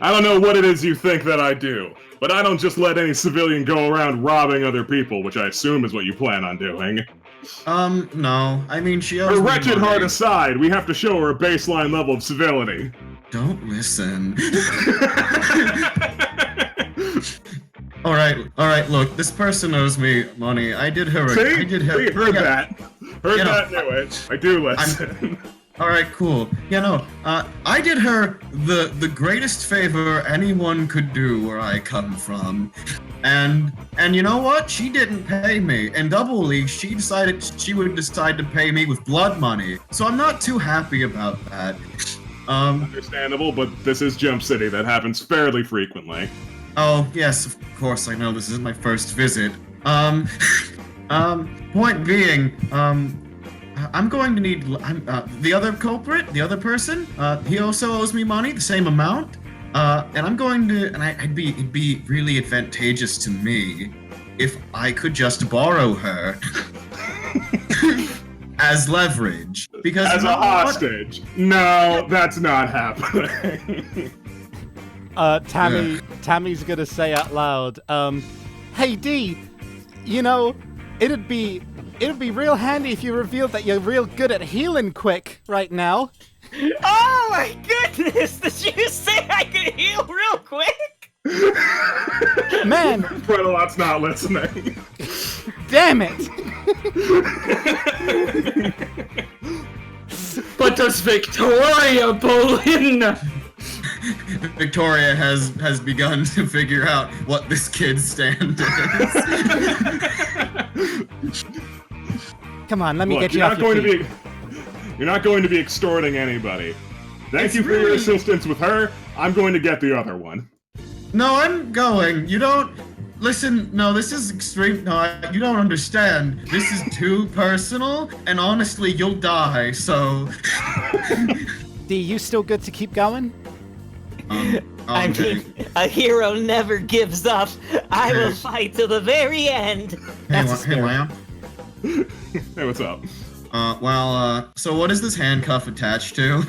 I don't know what it is you think that I do, but I don't just let any civilian go around robbing other people, which I assume is what you plan on doing. No. I mean, she owes Her me wretched money. heart aside, we have to show her a baseline level of civility. Don't listen. Alright, look, this person owes me money. I did her. See? I did her. We heard yeah. that. Heard You know, that, knew it. I do listen. Alright, cool. Yeah, no, I did her the greatest favor anyone could do where I come from. And you know what? She didn't pay me. In Double League, she decided she would decide to pay me with blood money. So I'm not too happy about that. Understandable, but this is Jump City. That happens fairly frequently. Oh, yes, of course, I know this is my first visit. Point being, I'm going to need, the other culprit, the other person, he also owes me money, the same amount, and I'm going to, and it'd be really advantageous to me if I could just borrow her as leverage. Because As a hostage. No, that's not happening. Tammy's gonna say out loud, hey D, you know, it'd be real handy if you revealed that you're real good at healing quick right now. Oh my goodness! Did you say I could heal real quick? Man, Brettelot's not listening. damn it! But does Victoria Bolin? Victoria has begun to figure out what this kid's stand is. Come on, let me Look, get you off your feet. You're not going to be extorting anybody. Thank you for your really- assistance with her. I'm going to get the other one. No, I'm going. You don't... Listen, no, this is extreme. No, you don't understand. This is too personal, and honestly, you'll die, so... D, you still good to keep going? I mean, a hero never gives up. I will fight till the very end. Hey, Lamb. Hey, what's up? So what is this handcuff attached to?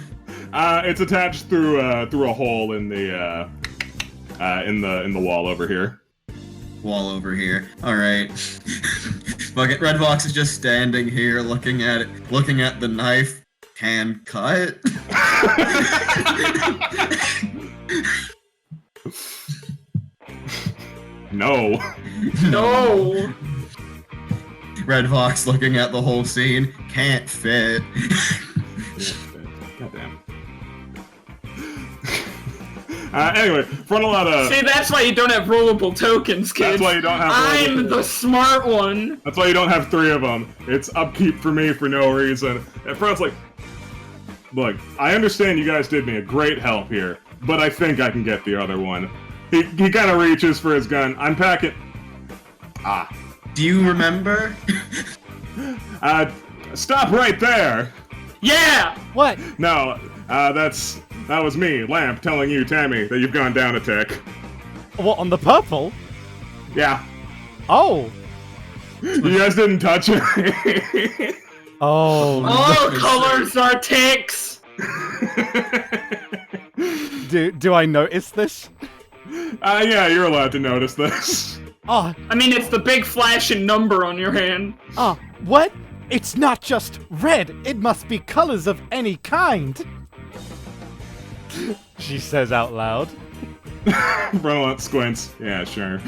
It's attached through a hole in the wall over here. Wall over here. Alright. Fucking Redbox is just standing here looking at it, looking at the knife. Hand cut. No. No. Redbox looking at the whole scene. Can't fit. Goddamn. Anyway, Frontalata. See, that's why you don't have rollable tokens, kids. That's why you don't have I'm rollable- the smart one. That's why you don't have 3 of them. It's upkeep for me for no reason. And Front's like, look, I understand you guys did me a great help here, but I think I can get the other one. He kind of reaches for his gun. I'm packing. Do you remember? Stop right there. Yeah. What? No, that was me, Lamp, telling you, Tammy, that you've gone down a tick. What, on the purple? Yeah. Oh. You guys didn't touch it. Oh. All colors are ticks. Do I notice this? Yeah, you're allowed to notice this. Oh, I mean, it's the big flashing number on your hand. what? It's not just red. It must be colors of any kind. She says out loud. Bro squints. Yeah, sure.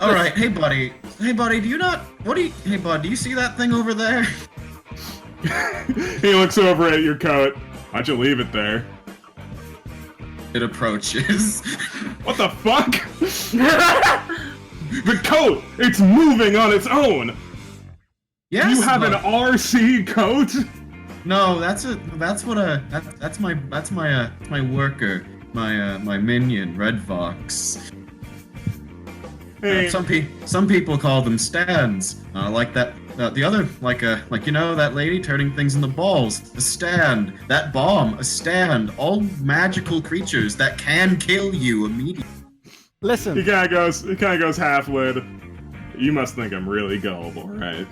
Alright, hey buddy, do you not... Hey bud, do you see that thing over there? He looks over at your coat. Why'd you leave it there? It approaches. What the fuck? The coat! It's moving on its own! Yes, You have an but- RC coat? No, that's my worker, my minion, Redvox. Hey, Some people call them stands, like that. The other, like you know, that lady turning things into balls. A stand. That bomb. A stand. All magical creatures that can kill you immediately. Listen. he kinda goes half-lid. You must think I'm really gullible, right?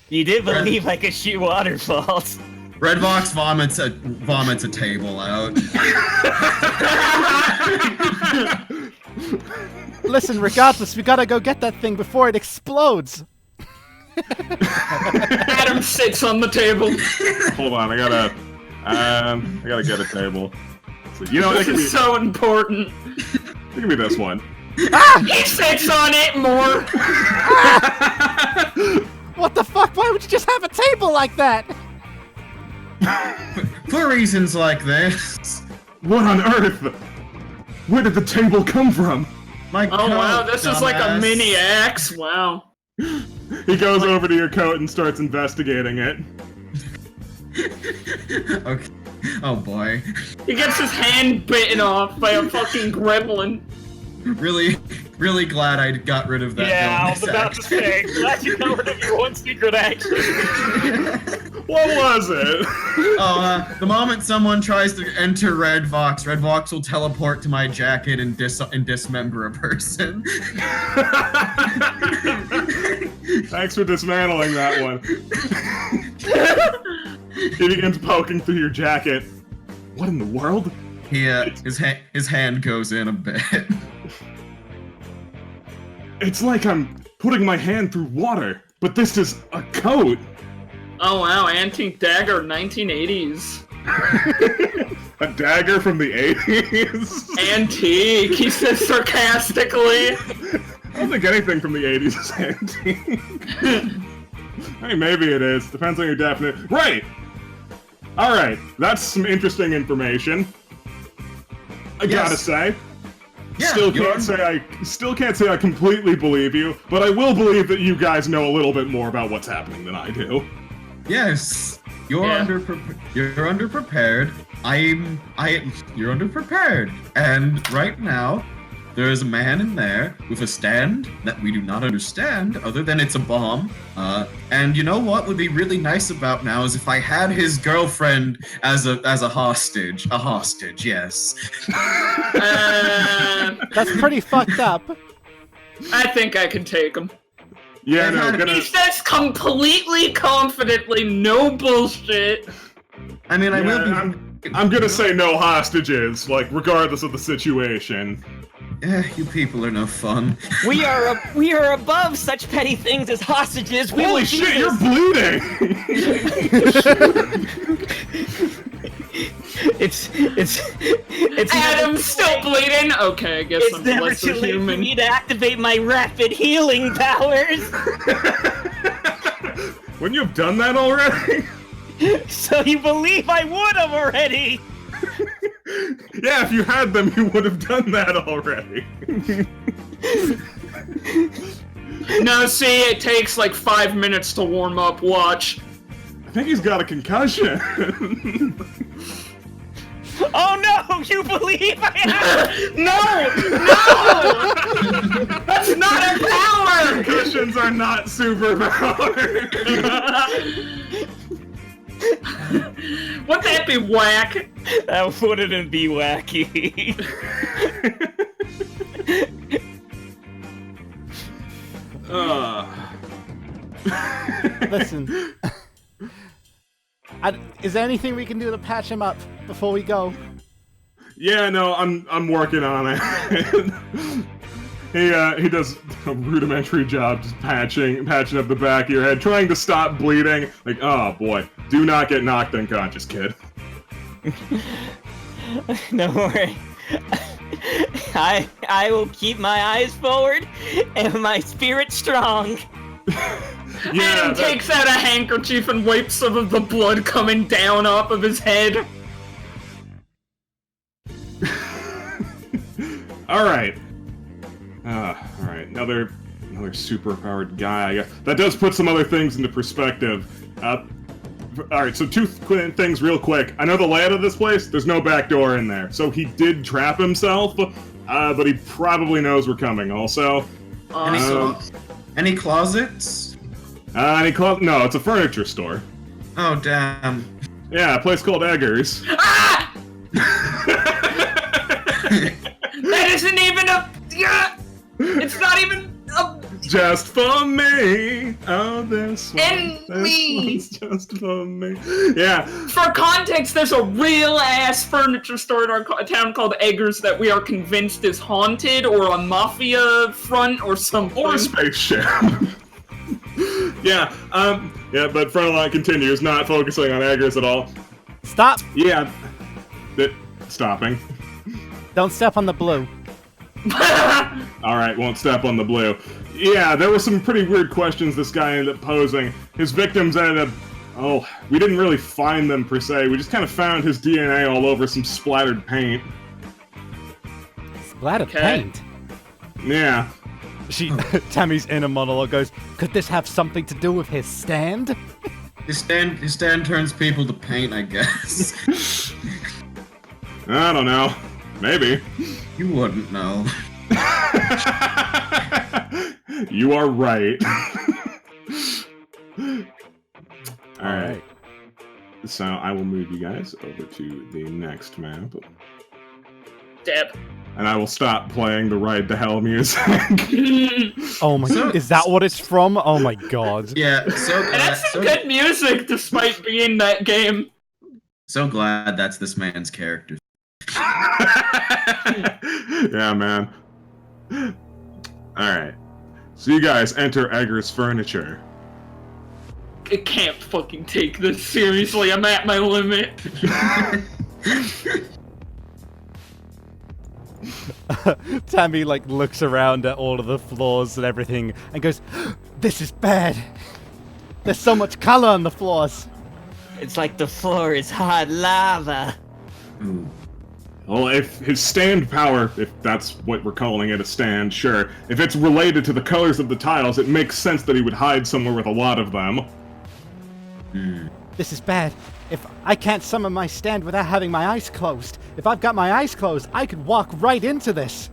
You did believe I could shoot waterfalls. Redvox vomits a table out. Listen, regardless, we gotta go get that thing before it explodes. Adam sits on the table. Hold on, I gotta get a table. So, you know, This is so important. it can be this one. He sits on it more. What the fuck? Why would you just have a table like that? For reasons like this. What on earth? Where did the table come from? My Oh wow, coat, this is like a dumbass. mini axe. Wow. He goes over to your coat and starts investigating it. Okay. Oh boy. He gets his hand bitten off by a fucking gremlin. Really, really glad I got rid of that. Yeah, I was villainous about to say. Glad you got rid of your one secret action. What was it? The moment someone tries to enter Red Vox will teleport to my jacket and dismember a person. Thanks for dismantling that one. He begins poking through your jacket. What in the world? His hand goes in a bit. It's like I'm putting my hand through water, but this is a coat. Oh wow, antique dagger, 1980s. A dagger from the 80s? Antique, he says sarcastically. I don't think anything from the 80s is antique. I mean, maybe it is. Depends on your definition. Right! Alright, that's some interesting information. I gotta say. Yeah, Still can't say I completely believe you, but I will believe that you guys know a little bit more about what's happening than I do. Yes, you're underprepared. You're underprepared. And right now, there is a man in there with a stand that we do not understand, other than it's a bomb. And you know what would be really nice about now is if I had his girlfriend as a hostage. A hostage, yes. That's pretty fucked up. I think I can take him. Yeah, no, He says completely confidently, no bullshit. I mean, I will be. I'm gonna say no hostages, like, regardless of the situation. You people are no fun. We are above such petty things as hostages. We Holy will do shit, this. you're bleeding! It's Adam's still bleeding? Okay, I guess It's I'm never less too a late for human. me to activate my rapid healing powers. Wouldn't you have done that already? So you believe I would have already? Yeah, if you had them, you would have done that already. No, see, it takes like 5 minutes to warm up. Watch. I think he's got a concussion. Oh no! You believe I have? No! That's not a power! Concussions are not superpowers. Wouldn't that be whack? That wouldn't be wacky. Listen. Is there anything we can do to patch him up before we go? Yeah, no, I'm working on it. He does a rudimentary job just patching up the back of your head, trying to stop bleeding. Like, oh boy, do not get knocked unconscious, kid. Don't worry. I will keep my eyes forward and my spirit strong. Adam takes out a handkerchief and wipes some of the blood coming down off of his head. Alright. Alright, another super-powered guy. That does put some other things into perspective. Alright, so two things real quick. I know the layout of this place, there's no back door in there. So he did trap himself, but he probably knows we're coming also. Any closets? No, it's a furniture store. Oh, damn. Yeah, a place called Eggers. Ah! That isn't even a... It's not even a... Just for me. Oh, this one. And this me. one's just for me. Yeah. For context, there's a real-ass furniture store in our town called Eggers that we are convinced is haunted, or a mafia front, or something. Or a spaceship. Yeah, but Frontline continues, not focusing on Eggers at all. Stop! Yeah. Stopping. Don't step on the blue. Alright, won't step on the blue. Yeah, there were some pretty weird questions this guy ended up posing. His victims ended up... Oh, we didn't really find them per se. We just kind of found his DNA all over some splattered paint. Splattered Okay. paint? Yeah. Tammy's inner monologue goes, could this have something to do with his stand? His stand turns people to paint, I guess. I don't know. Maybe. You wouldn't know. You are right. All right. So I will move you guys over to the next map. Deb. And I will stop playing the Ride to Hell music. Oh my god, is that what it's from? Oh my god. Yeah, so And that's some good music despite being that game. So glad that's this man's character. Yeah, man. Alright. So you guys enter Agra's furniture. I can't fucking take this seriously. I'm at my limit. Tammy like looks around at all of the floors and everything and goes, "This is bad. There's so much color on the floors." It's like the floor is hot lava. Ooh. Well, if his stand power, if that's what we're calling it, a stand, sure. If it's related to the colors of the tiles, it makes sense that he would hide somewhere with a lot of them. This is bad. If I can't summon my stand without having my eyes closed, if I've got my eyes closed, I could walk right into this.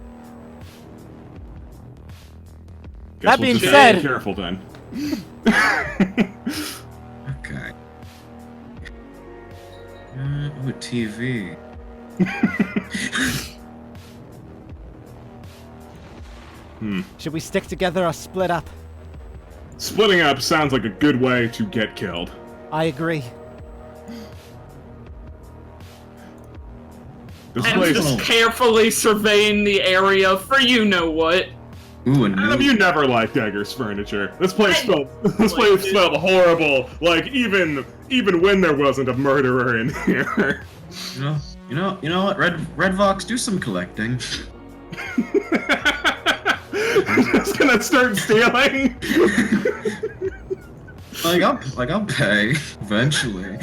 Guess That being just have to said- be careful then. Okay. Ooh, TV. Should we stick together or split up? Splitting up sounds like a good way to get killed. I agree. This I'm place, just carefully surveying the area for you know what. Ooh, and Adam, you never liked Egger's furniture. This place smelled horrible. Like even when there wasn't a murderer in here. you know what? Red Vox, do some collecting. I'm just gonna start stealing. I'll pay eventually.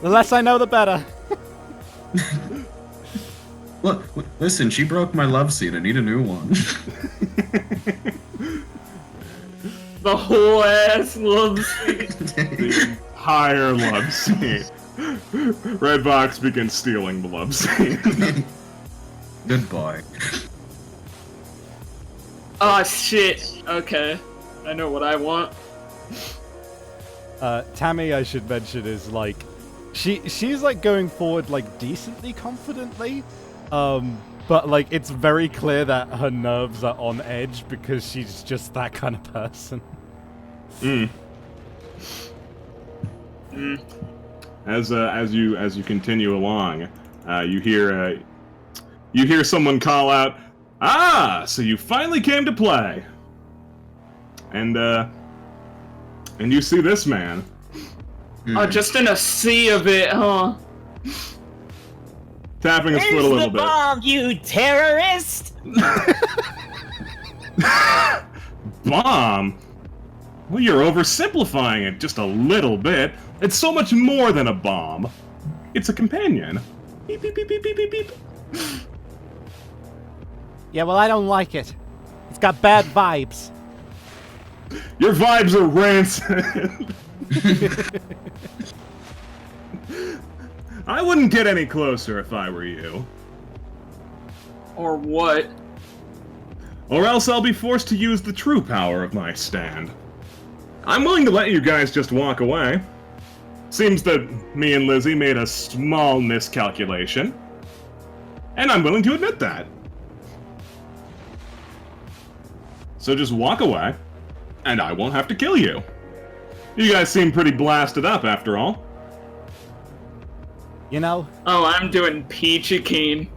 The less I know, the better. Look, listen, she broke my love seat. I need a new one. The whole ass love scene. The entire love scene. Red Vox begins stealing the love scene. Goodbye. Oh shit. Okay. I know what I want. Tammy, I should mention, is like, she's like going forward like decently confidently, but like it's very clear that her nerves are on edge because she's just that kind of person. As you continue along, you hear someone call out, "Ah, so you finally came to play." And you see this man. Oh, just in a sea of it, huh? Tapping his foot a Where's little the bit. bomb, you terrorist? Bomb? Well, you're oversimplifying it just a little bit. It's so much more than a bomb. It's a companion. Beep, beep, beep, beep, beep, beep, beep. Yeah, well, I don't like it. It's got bad vibes. Your vibes are rancid. I wouldn't get any closer if I were you. Or what? Or else I'll be forced to use the true power of my stand. I'm willing to let you guys just walk away. Seems that me and Lizzie made a small miscalculation. And I'm willing to admit that. So just walk away, and I won't have to kill you. You guys seem pretty blasted up after all. You know? Oh, I'm doing peachy keen.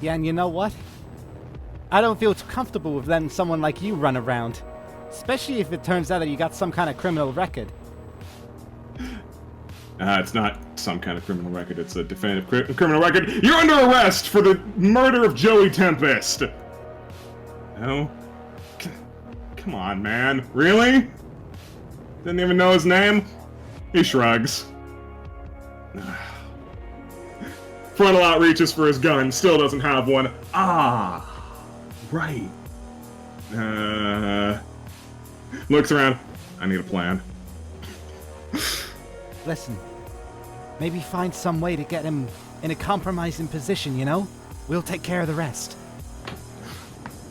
Yeah, and you know what? I don't feel too comfortable with letting someone like you run around. Especially if it turns out that you got some kind of criminal record. It's not some kind of criminal record, it's a definitive criminal record. You're under arrest for the murder of Joey Tempest! No? Come on, man. Really? Didn't even know his name? He shrugs. Frontal out reaches for his gun, still doesn't have one. Ah, right. Looks around. I need a plan. Listen, maybe find some way to get him in a compromising position, you know? We'll take care of the rest.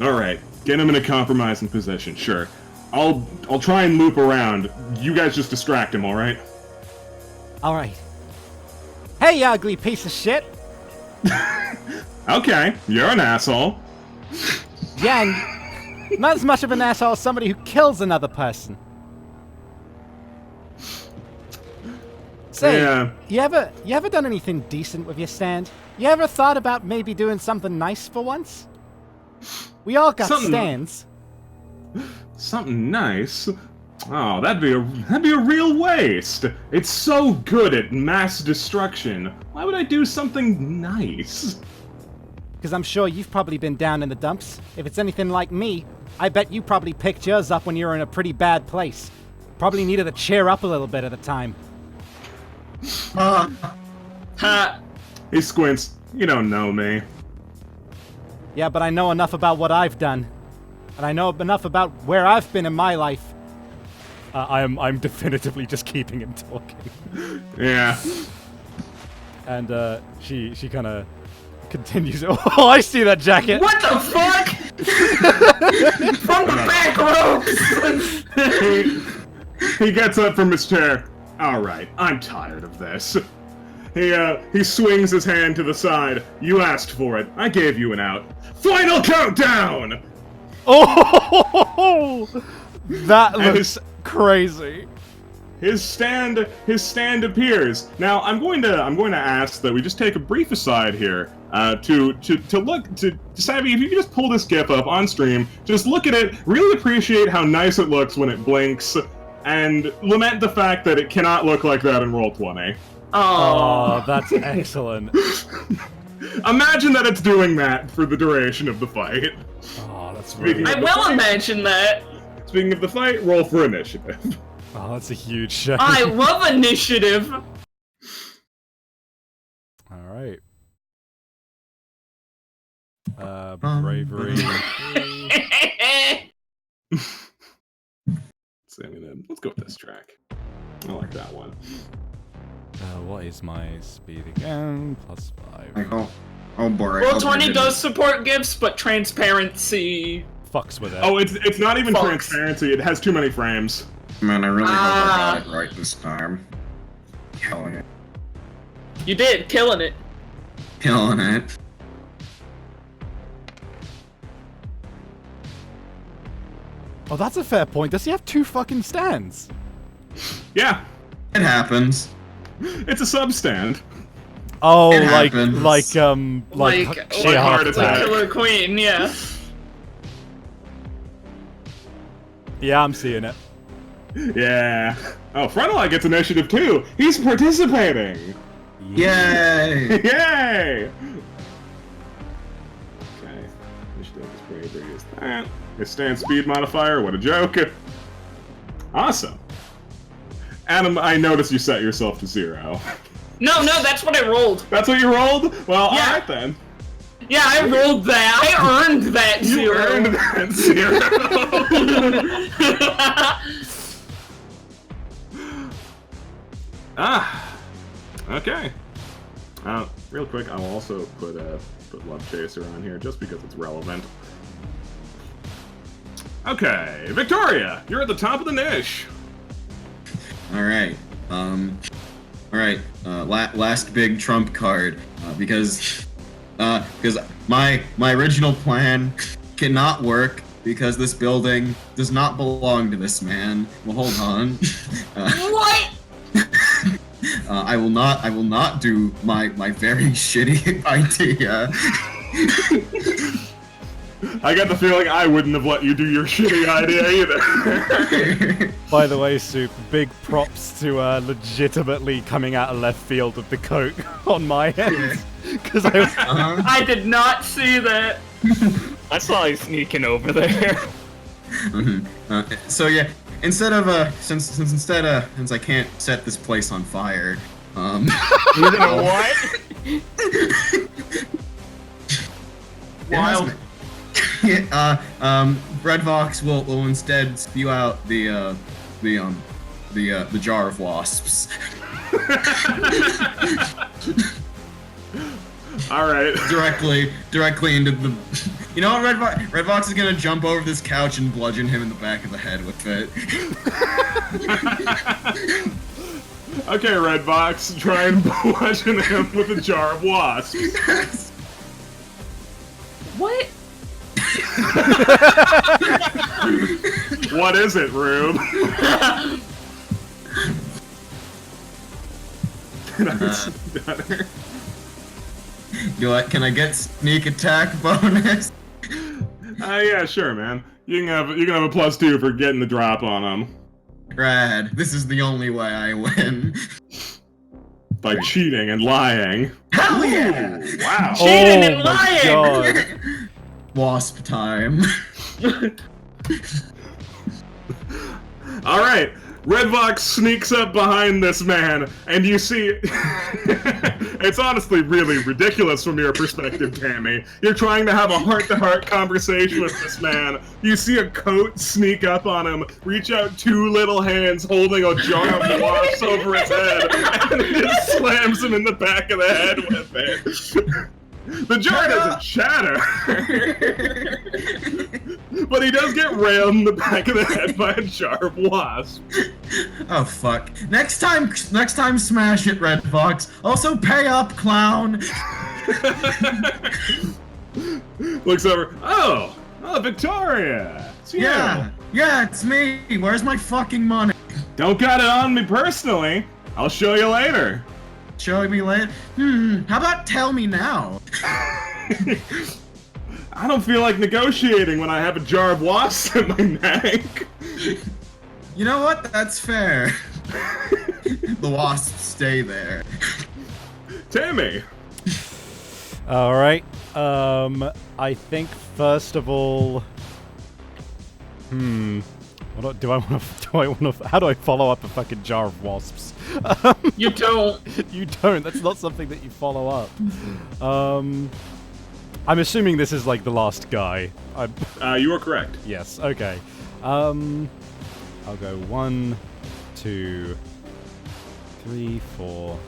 Alright, get him in a compromising position, sure. I'll try and loop around. You guys just distract him, alright? Alright. Hey, you ugly piece of shit! Okay, you're an asshole. Yeah, and not as much of an asshole as somebody who kills another person. Say, Yeah. you ever done anything decent with your stand? You ever thought about maybe doing something nice for once? We all got stands. Something nice? Oh, that'd be a real waste. It's so good at mass destruction. Why would I do something nice? Because I'm sure you've probably been down in the dumps. If it's anything like me, I bet you probably picked yours up when you were in a pretty bad place. Probably needed to cheer up a little bit at the time. Ha! He squints. You don't know me. Yeah, but I know enough about what I've done. And I know enough about where I've been in my life. I'm definitively just keeping him talking. Yeah. And she kind of continues. Oh, I see that jacket. What the fuck? From the back ropes! He gets up from his chair. Alright, I'm tired of this. He swings his hand to the side. You asked for it. I gave you an out. Final countdown! Oh, that looks crazy. His stand appears. Now I'm going to ask that we just take a brief aside here to look to Savvy, if you could just pull this GIF up on stream, just look at it, really appreciate how nice it looks when it blinks, and lament the fact that it cannot look like that in Roll20. Oh, that's excellent. Imagine that it's doing that for the duration of the fight. Oh, that's really. I will imagine that. Speaking of the fight, roll for initiative. Oh, that's a huge shame. I love initiative. All right. Bravery. Let's go with this track. I like that one. What is my speed again? +5. Like, oh boy. Roll20 does support gifts, but transparency. Fucks with it. Oh, it's not even Fuck. transparency. It has too many frames. Man, I really hope I got it right this time. Killing it. You did, killing it. Killing it. Oh, that's a fair point. Does he have 2 fucking stands? Yeah, It happens. it's a substand. Oh, It like happens. Like sheer heart attack. Killer Queen, yeah. Yeah, I'm seeing it. Yeah. Oh, Frontalot gets initiative too. He's participating. Yay! Yay! Okay. Initiative is bravery is that. His stand speed modifier. What a joke. Awesome. Adam, I noticed you set yourself to 0. No, that's what I rolled. That's what you rolled? Well, Yeah. alright then. Yeah, I rolled that. I earned that You 0. earned that 0. Okay. Real quick, I'll also put Love Chaser on here just because it's relevant. Okay, Victoria, you're at the top of the niche. Alright. Alright. Last big trump card. Because my original plan cannot work because this building does not belong to this man. Well, hold on. What? I will not do my very shitty idea. I got the feeling I wouldn't have let you do your shitty idea either. By the way, Soup, big props to legitimately coming out of left field with the coke on my end. Because I was... I did not see that. I saw you sneaking over there. So yeah, instead of since I can't set this place on fire, You're gonna what? Wild. Redvox will instead spew out the jar of wasps. All right. Directly into the. You know what, Redbox is gonna jump over this couch and bludgeon him in the back of the head with it. Okay, Redbox, try and bludgeon him with a jar of wasps. What? What is it, Rube? Can I get sneak attack bonus? Yeah, sure, man. You can have a +2 for getting the drop on him. Rad. This is the only way I win. By cheating and lying. Hell yeah! Ooh, wow. Cheating and my lying! God. Wasp time. All right, Redvox sneaks up behind this man, and you see... It's honestly really ridiculous from your perspective, Tammy. You're trying to have a heart-to-heart conversation with this man. You see a coat sneak up on him, reach out 2 little hands holding a jar of wasps over his head, and it just slams him in the back of the head with it. The jar doesn't shatter, but he does get railed in the back of the head by a jar of wasps. Oh fuck! Next time, smash it, Redbox. Also, pay up, clown. Looks over. Oh, Victoria. It's you. Yeah, it's me. Where's my fucking money? Don't got it on me personally. I'll show you later. Showing me later? How about tell me now? I don't feel like negotiating when I have a jar of wasps in my neck. You know what? That's fair. The wasps stay there. Tammy. All right. I think first of all, how do I follow up a fucking jar of wasps? You don't. You don't. That's not something that you follow up. I'm assuming this is like the last guy. You are correct. Yes. Okay. I'll go 1, 2, 3, 4.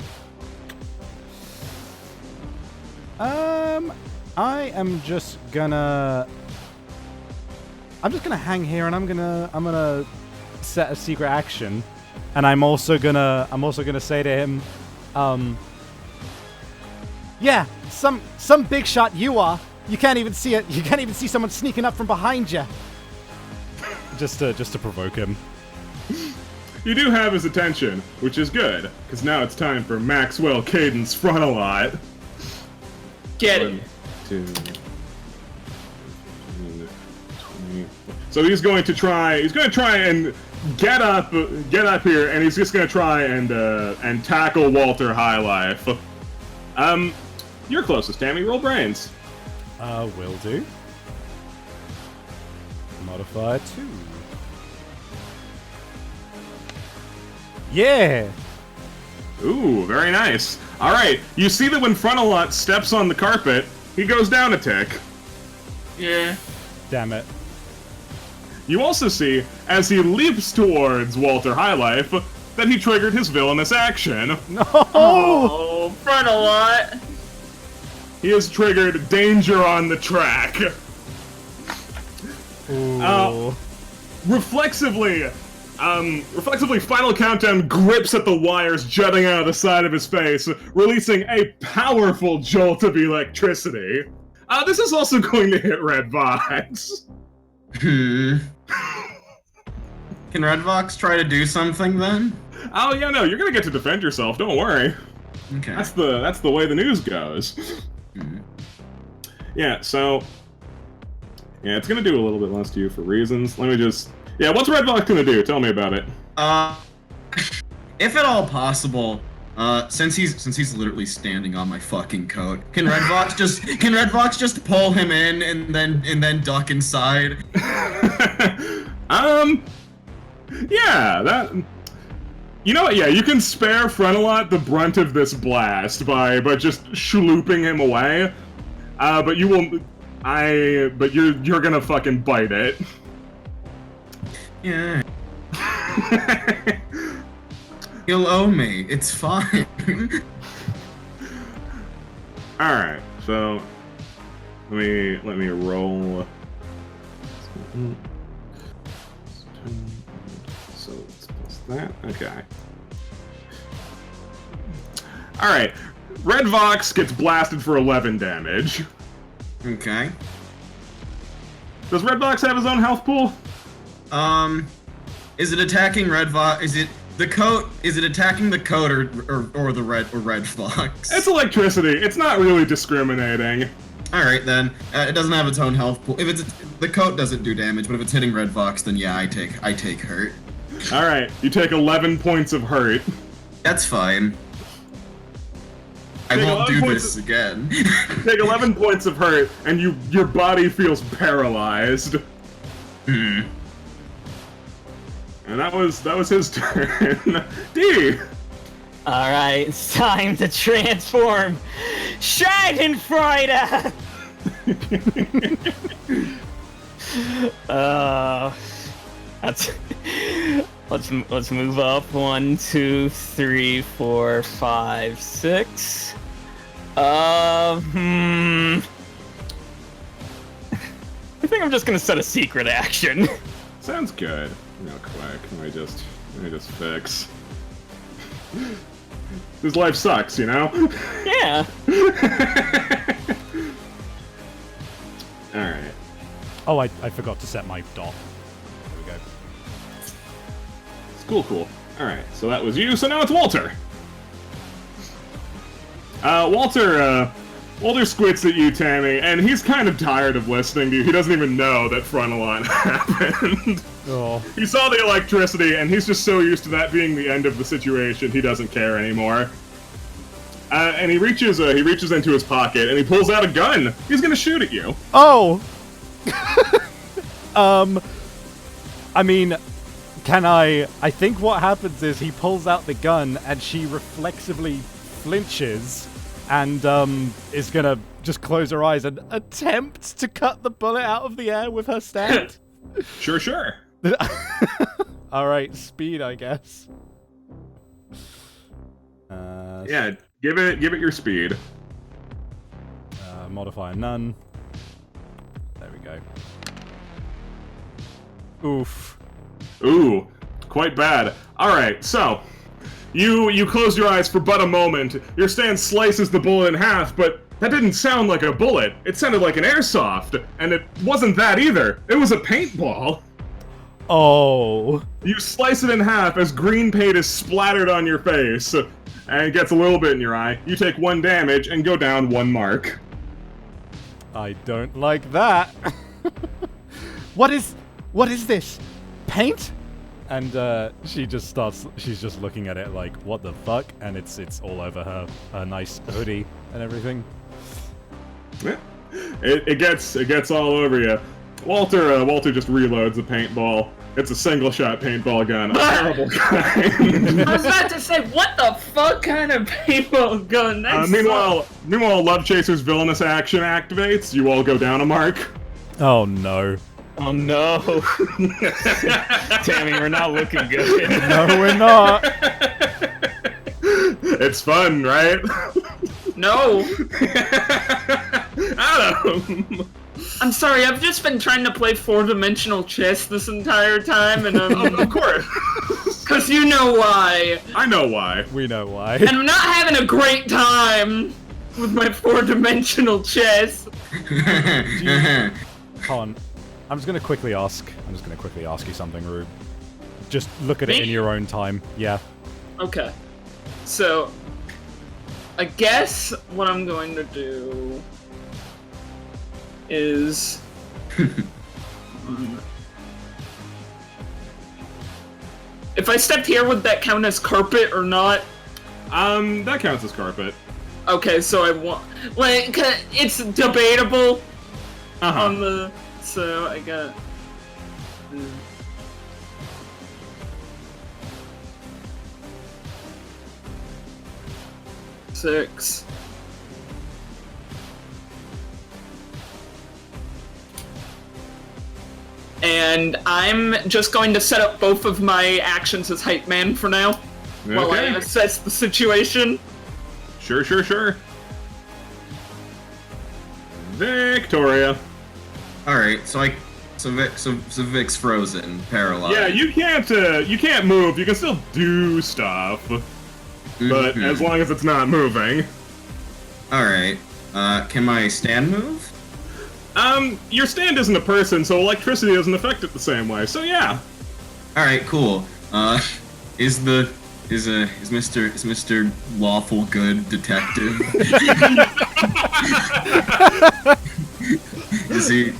I'm just gonna hang here, and I'm gonna set a secret action, and I'm also gonna say to him, yeah, some big shot you are. You can't even see it. You can't even see someone sneaking up from behind you. Just to provoke him. You do have his attention, which is good, because now it's time for Maxwell Cadence Frontalot. Get it. 1, 2, 20. So he's going to try and get up here, and he's just going to try and tackle Walter Highlife. You're closest, Tammy. Roll brains. Will do. Modifier 2. Yeah. Ooh, very nice. All right, you see that when Frontalot steps on the carpet, he goes down a tick. Yeah. Damn it. You also see, as he leaps towards Walter Highlife, that he triggered his villainous action. No. Oh, Frontalot. He has triggered danger on the track. Ooh. Reflexively, Final Countdown grips at the wires jutting out of the side of his face, releasing a powerful jolt of electricity. This is also going to hit Redvox. Can Redvox try to do something then? Oh yeah, no, you're gonna get to defend yourself. Don't worry. Okay. That's the way the news goes. Yeah. So. Yeah, it's gonna do a little bit less to you for reasons. Let me just. Yeah, what's Redvox gonna do? Tell me about it. If at all possible, since he's literally standing on my fucking coat, can Redvox just pull him in and then duck inside? Yeah, that. You know what? Yeah, you can spare Frontalot the brunt of this blast by just shlooping him away. But you will. But you're gonna fucking bite it. Yeah. He'll owe me. It's fine. All right, so let me roll. So let's plus that. Okay. All right. Red Vox gets blasted for 11 damage. Okay. Does Red Vox have his own health pool? Is it attacking Red Vox? Is it the coat? Is it attacking the coat or the Red Fox? It's electricity. It's not really discriminating. All right then. It doesn't have its own health pool. If it's the coat doesn't do damage, but if it's hitting Red Fox, then yeah, I take hurt. All right, you take 11 points of hurt. That's fine. I Take won't 11 do points this again. Take 11 points of hurt, and your body feels paralyzed. Hmm. And that was his turn. D. All right, it's time to transform. Schadenfreude. Let's move up 1, 2, 3, 4, 5, 6. I think I'm just gonna set a secret action. Sounds good. Real quick. Let me just fix. This life sucks, you know? Yeah. Alright. Oh, I forgot to set my dot. There we go. Cool. Alright, so that was you, so now it's Walter. Walter squints at you, Tammy, and he's kind of tired of listening to you. He doesn't even know that Frontalon happened. Oh. He saw the electricity, and he's just so used to that being the end of the situation, he doesn't care anymore. And he reaches into his pocket, and he pulls out a gun. He's gonna shoot at you. Oh! I mean, I think what happens is he pulls out the gun, and she reflexively flinches, and, is gonna just close her eyes and attempt to cut the bullet out of the air with her stand. Sure. Alright, speed, I guess. Yeah, give it your speed. Modifier none. There we go. Oof. Ooh, quite bad. Alright, so you close your eyes for but a moment. Your stand slices the bullet in half, but that didn't sound like a bullet. It sounded like an airsoft, and it wasn't that either. It was a paintball. Oh. You slice it in half as green paint is splattered on your face, and it gets a little bit in your eye. You take 1 damage and go down 1 mark. I don't like that. What is this? Paint? And she's just looking at it like, what the fuck? And it's all over her nice hoodie and everything. Yeah. It gets all over you. Walter just reloads the paintball. It's a single-shot paintball gun, a terrible kind. I was about to say, what the fuck kind of paintball gun? That's Meanwhile, Love Chaser's villainous action activates. You all go down a mark. Oh no. Oh no. Tammy, we're not looking good. No, we're not. It's fun, right? No. Adam! I'm sorry, I've just been trying to play 4-dimensional chess this entire time, and Of course. Cause you know why. I know why. We know why. And I'm not having a great time with my 4-dimensional chess. Hold on. I'm just gonna quickly ask you something, Rube. Just look at it in your own time. Yeah. Okay. So, I guess what I'm going to do is... If I stepped here, would that count as carpet or not? That counts as carpet. Okay, so I want... Like, it's debatable Uh-huh. on the... So, I got... 6. And I'm just going to set up both of my actions as Hype Man for now, while I Okay. assess the situation. Sure. Victoria. All right, so Vic's frozen, paralyzed. Yeah, you can't move. You can still do stuff, but as long as it's not moving. All right. Can my stand move? Your stand isn't a person, so electricity doesn't affect it the same way. So yeah. All right, cool. Is Mr. Lawful Good Detective? Is he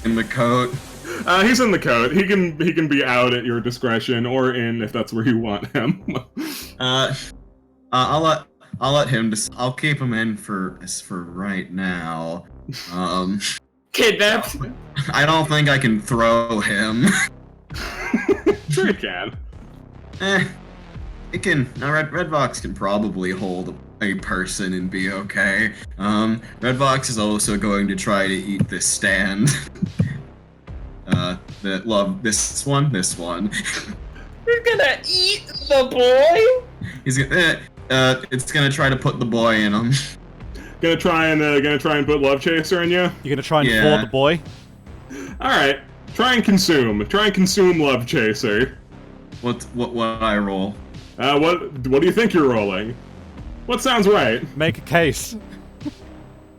in the coat? He's in the coat. He can be out at your discretion or in if that's where you want him. I'll let him. I'll keep him in for right now. Kidnapped. I don't think I can throw him. Sure you can. It can. Now Redbox can probably hold a person and be okay. Redbox is also going to try to eat this stand. This one. You're gonna eat the boy? He's gonna. It's gonna try to put the boy in him. Gonna try and put Love Chaser in you. You're gonna try and floor the boy. All right. Try and consume Love Chaser. What I roll? What do you think you're rolling? What sounds right? Make a case.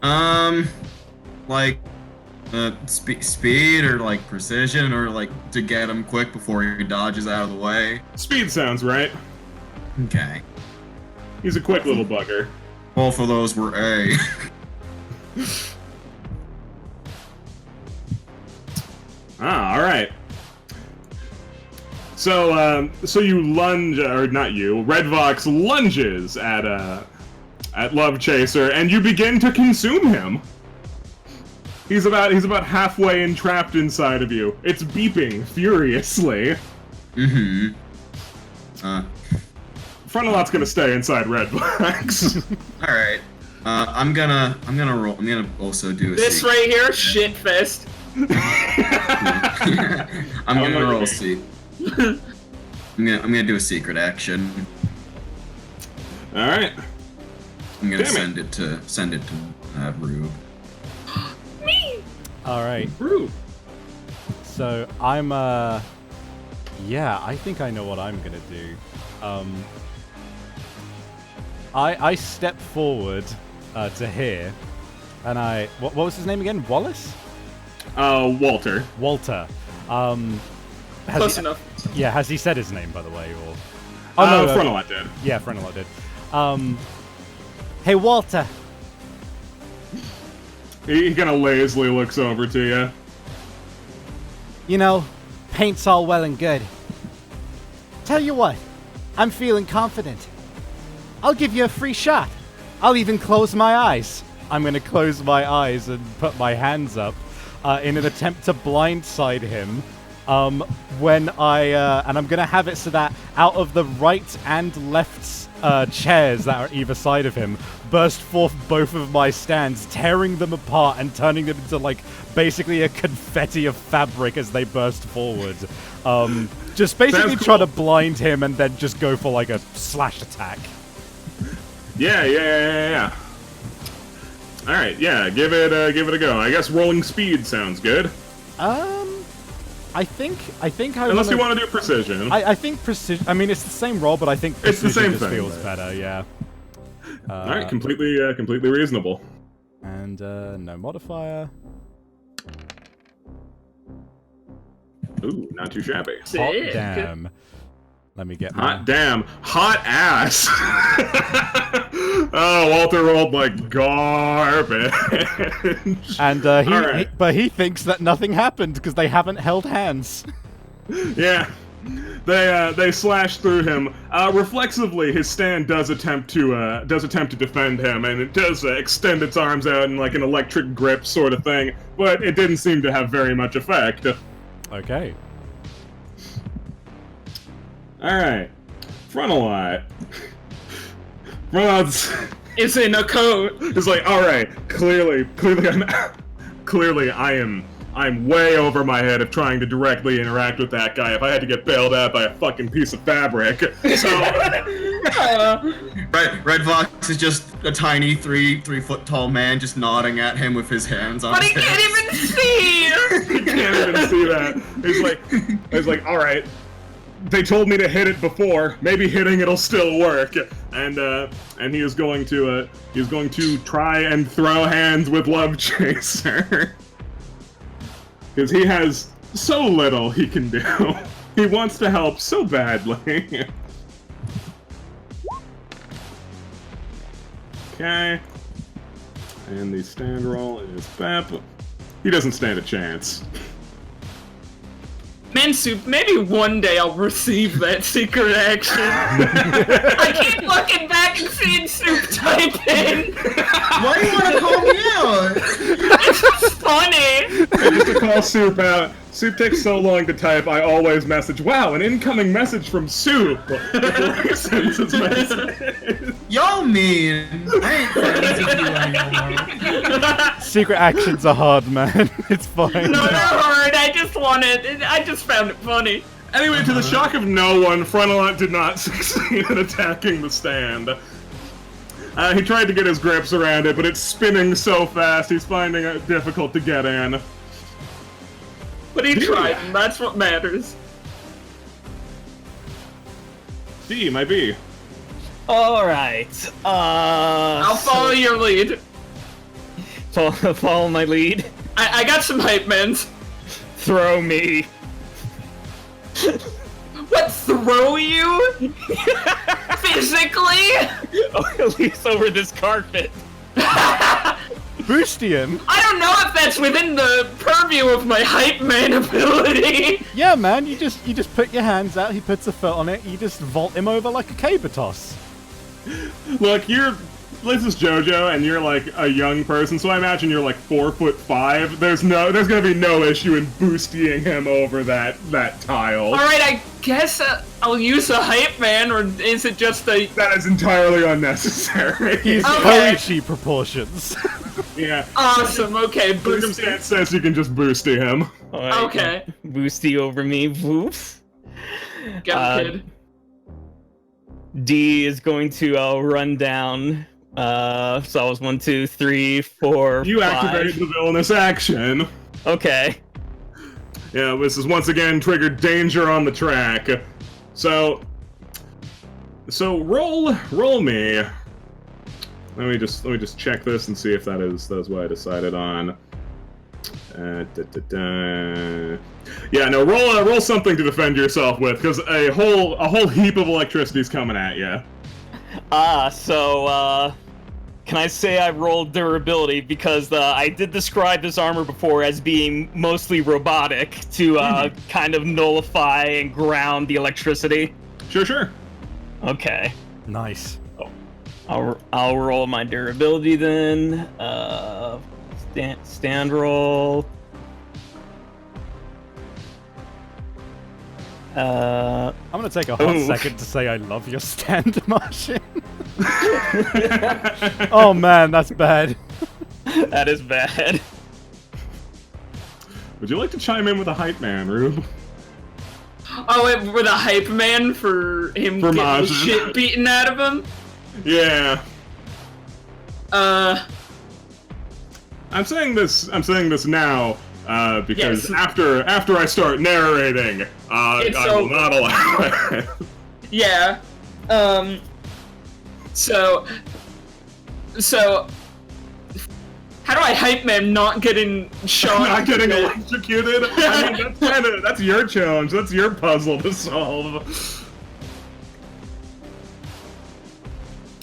Like, speed or like precision or like to get him quick before he dodges out of the way. Speed sounds right. Okay. He's a quick little bugger. Both of those were A. All right. So you lunge, or not you? Redvox lunges at Love Chaser, and you begin to consume him. He's about halfway entrapped inside of you. It's beeping furiously. Frontalot's gonna stay inside Redbox. All right. I'm gonna roll. I'm gonna also do a This right here, shit fest. I'm gonna roll a secret. I'm gonna do a secret action. All right. I'm gonna send it to Rube. Me. All right. Rube. So I'm yeah, I think I know what I'm gonna do. I step forward to here, and what was his name again? Wallace? Walter. Walter. Close enough. Yeah, has he said his name, by the way? Or... Oh, no, Frontalot did. Yeah, Frontalot did. Hey, Walter. He kind of lazily looks over to you. You know, paint's all well and good. Tell you what, I'm feeling confident. I'll give you a free shot. I'll even close my eyes. I'm going to close my eyes and put my hands up in an attempt to blindside him. And I'm going to have it so that out of the right and left chairs that are either side of him, burst forth both of my stands, tearing them apart and turning them into, like, basically a confetti of fabric as they burst forward. Just basically try to blind him and then just go for, like, a slash attack. Yeah. All right, yeah, give it a go. I guess rolling speed sounds good. I think unless you want to do precision. I think precision. I mean, it's the same roll, but I think precision it's the same just thing, feels better. Yeah. All right, completely reasonable. And no modifier. Ooh, not too shabby. Hot Sick. damn. Let me get Hot damn. Hot ass. Oh, Walter rolled like garbage. And but he thinks that nothing happened because they haven't held hands. Yeah. They slash through him. Reflexively, his stand does attempt to defend him, and it does extend its arms out in like an electric grip sort of thing, but it didn't seem to have very much effect. Okay. Alright. Frontalot. Frontalot's... It's in a coat. It's like, alright, clearly I I'm way over my head of trying to directly interact with that guy if I had to get bailed out by a fucking piece of fabric. So Red Fox is just a tiny 3 foot tall man just nodding at him with his hands on But his he hips. can't even see! he can't even see that. He's like, all right. They told me to hit it before. Maybe hitting it'll still work. And he is going to try and throw hands with Love Chaser. Because he has so little he can do. He wants to help so badly. Okay. And the stand roll is Bep. He doesn't stand a chance. Man, Soup, maybe one day I'll receive that secret action. I keep looking back and seeing Soup typing. Why do you want to call me out? It's just funny. Just to call Soup out. Soup takes so long to type, I always message, wow, an incoming message from Soup! Before he sends his message. Y'all mean. I ain't friends with you anymore. Secret actions are hard, man. It's fine. No, they're hard. I just found it funny. Anyway, to the shock of no one, Frontalot did not succeed in attacking the stand. He tried to get his grips around it, but it's spinning so fast, he's finding it difficult to get in. But he tried, and that's what matters. D, my B. Alright, I'll follow your lead. Follow my lead. I got some hype mans. Throw me. What, throw you? Physically? Oh, at least over this carpet. Boostian? I don't know if that's within the purview of my hype man ability. Yeah, man, you just put your hands out, he puts a foot on it, you just vault him over like a caber toss. Look, this is JoJo, and you're like a young person, so I imagine you're like 4'5". There's gonna be no issue in boosting him over that tile. Alright, I guess I'll use a hype man, or is it just a... That is entirely unnecessary. He's Okay. Koichi proportions. Yeah. Awesome, okay, boosty. Circumstance says you can just boosty him. Alright, Okay. Boosty over me. Woof. Get him, kid. D is going to run down. So I was 1, 2, 3, 4. You 5. activated the villainous action. Okay. Yeah, this is once again triggered danger on the track. So roll me. Let me just check this and see if that is what I decided on. Yeah, no, roll something to defend yourself with, because a whole heap of electricity's coming at you. Can I say I rolled durability because I did describe this armor before as being mostly robotic to kind of nullify and ground the electricity? Sure. Okay. Nice. I'll roll my durability then. Stand roll. I'm gonna take a hot second to say I love your stand, Martian. Oh man, that's bad. That is bad. Would you like to chime in with a hype man, Rube? Oh, with a hype man for him For getting the Majin. shit beaten out of him? Yeah. I'm saying this now, because Yes. after I start narrating, I will not allow it. Yeah. So, how do I hype man not getting shot? Not getting electrocuted? I mean, that's your challenge. That's your puzzle to solve.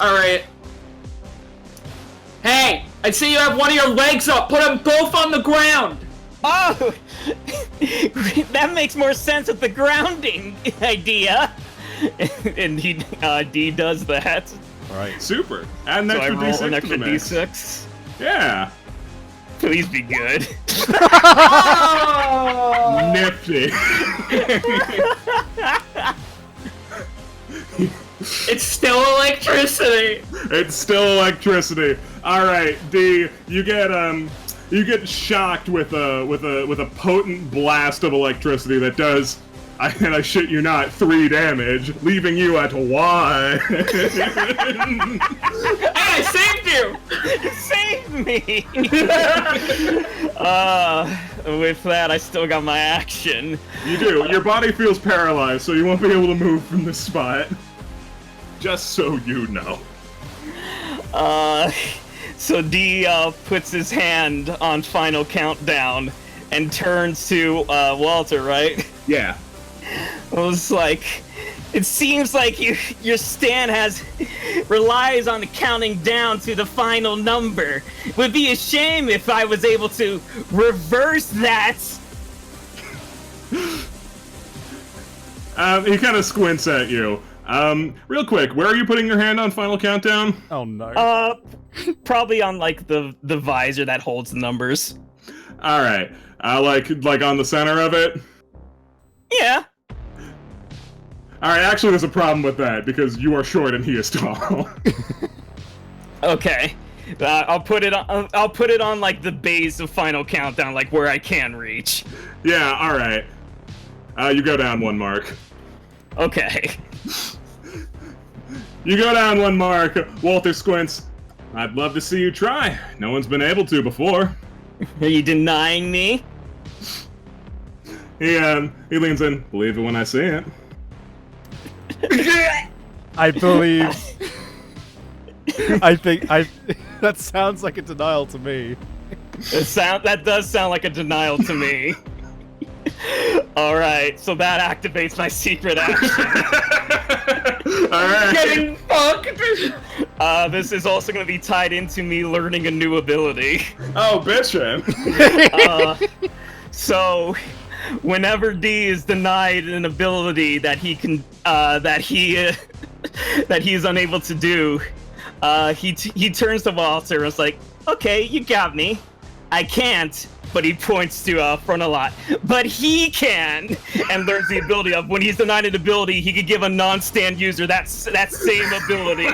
Alright. Hey! I see you have one of your legs up! Put them both on the ground! Oh! That makes more sense with the grounding idea. And D does that. Alright. Super. Add an So I extra roll D6 an to extra the mix. D6. Yeah. Please be good. Oh! Nifty. It's still electricity! It's still electricity. All right, D, you get you get shocked with a potent blast of electricity that does, and I shit you not, 3 damage, leaving you at 1. I saved you! Save me! With that, I still got my action. You do. Your body feels paralyzed, so you won't be able to move from this spot. Just so you know. So D puts his hand on Final Countdown and turns to Walter, right? Yeah. I was like, it seems like your stand relies on the counting down to the final number. It would be a shame if I was able to reverse that. He kind of squints at you. Real quick, where are you putting your hand on Final Countdown? Oh no. Probably on like the visor that holds the numbers. All right. Like on the center of it. Yeah. All right. Actually, there's a problem with that because you are short and he is tall. Okay. I'll put it on. I'll put it on like the base of Final Countdown, like where I can reach. Yeah. All right. You go down 1 mark. Okay. You go down 1 mark. Walter squints. I'd love to see you try. No one's been able to before. Are you denying me? He leans in. Believe it when I see it. I believe. I think that sounds like a denial to me. That does sound like a denial to me. Alright, so that activates my secret action. Alright. Getting fucked! This is also going to be tied into me learning a new ability. Oh, bitchin'. So, whenever D is denied an ability that he can, that he is unable to do, he turns to Walter and is like, okay, you got me. I can't, but he points to Frontalot. But he can, and learns the ability of when he's denied an ability, he could give a non-stand user that same ability.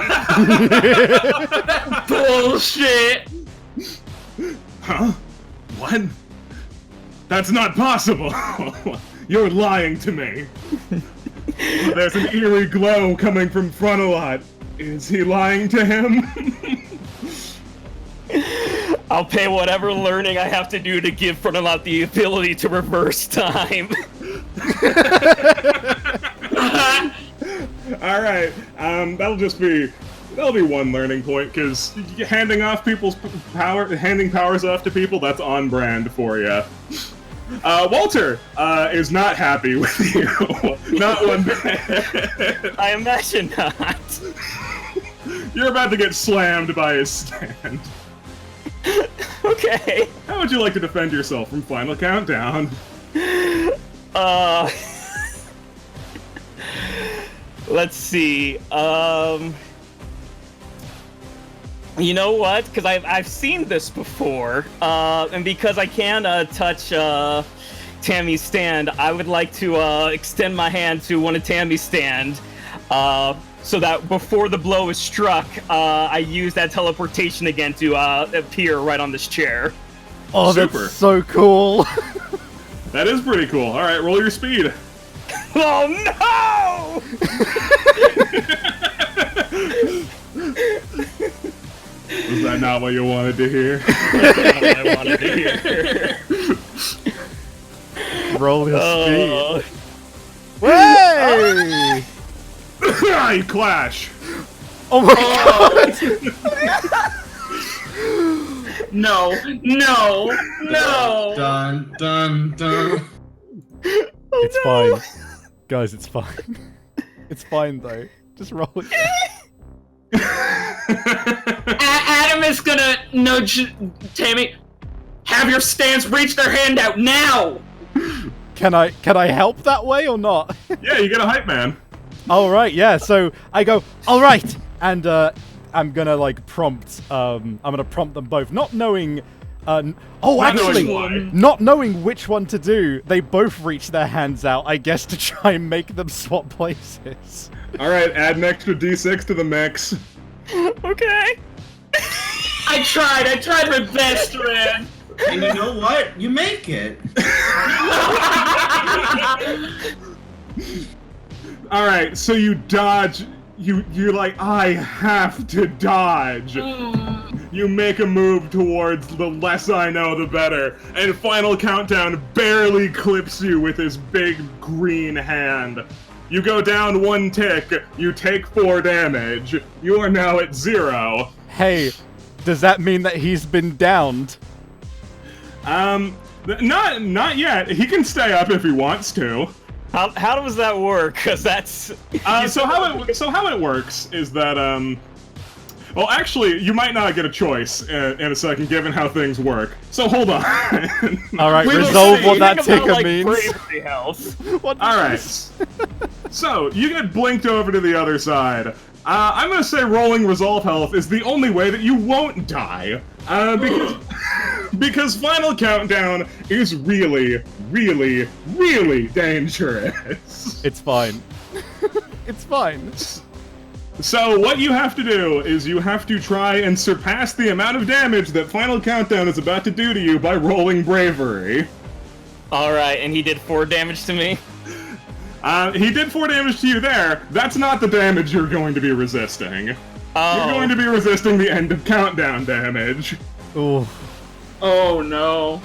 Bullshit! Huh? What? That's not possible! You're lying to me! There's an eerie glow coming from Frontalot. Is he lying to him? I'll pay whatever learning I have to do to give Frontalot the ability to reverse time. Alright, that'll be 1 learning point, because handing powers off to people, that's on brand for you. Walter is not happy with you. Not 1 bit. I imagine not. You're about to get slammed by his stand. Okay. How would you like to defend yourself from Final Countdown? Let's see. You know what? Because I've seen this before, and because I can touch Tammy's stand, I would like to extend my hand to one of Tammy's stand, so that before the blow is struck, I use that teleportation again to appear right on this chair. Oh, Super. that's so cool. That is pretty cool. All right, roll your speed. Oh no! Was that not what you wanted to hear? That's not what I wanted to hear. Roll your speed. Oh. Way! You clash. Oh my god! No, no, no! Dun dun dun. It's fine. Guys, it's fine. It's fine though. Just roll it. Adam is gonna nudge Tammy. Have your stands reach their hand out now! Can I help that way or not? Yeah, you get a hype man. All right, yeah. So I go, all right, and I'm gonna like prompt. I'm gonna prompt them both, not knowing. Not knowing why. Not knowing which one to do. They both reach their hands out, I guess, to try and make them swap places. All right, add an extra d6 to the mix. Okay. I tried my best, man! And you know what? You make it. All right, so you dodge. You're like, I have to dodge. You make a move towards the less I know, the better. And Final Countdown barely clips you with his big green hand. You go down 1 tick. You take 4 damage. You are now at 0. Hey, does that mean that he's been downed? Not yet. He can stay up if he wants to. How does that work? Because that's... So how it works is that, well, actually, you might not get a choice in a second, given how things work. So hold on. Alright, We will resolve see. what that Think about, ticker means. bravery health. What Alright. So, you get blinked over to the other side. I'm gonna say rolling resolve health is the only way that you won't die. Because Final Countdown is really, really, really dangerous. It's fine. It's fine. So what you have to do is you have to try and surpass the amount of damage that Final Countdown is about to do to you by rolling bravery. Alright, and he did 4 damage to me? He did 4 damage to you there. That's not the damage you're going to be resisting. Oh. You're going to be resisting the end of countdown damage. Ooh. Oh no.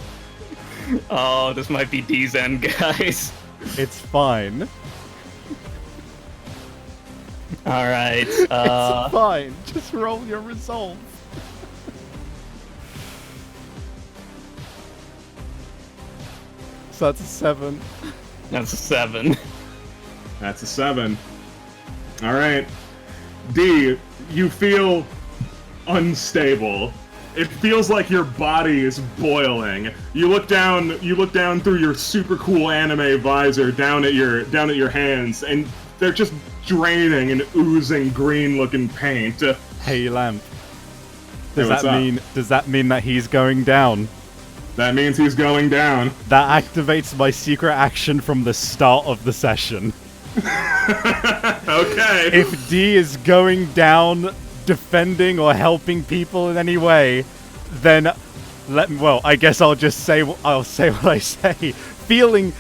Oh, this might be D's end, guys. It's fine. Alright, It's fine. Just roll your resolve. So that's a 7. That's a 7. That's a 7. Alright. D, you feel unstable. It feels like your body is boiling. You look down through your super cool anime visor down at your hands, and they're just draining and oozing green-looking paint. Hey, Lamp. Hey, what's up? Does that mean that he's going down? That means he's going down. That activates my secret action from the start of the session. Okay. If D is going down, defending or helping people in any way, then I guess I'll say what I say. Feeling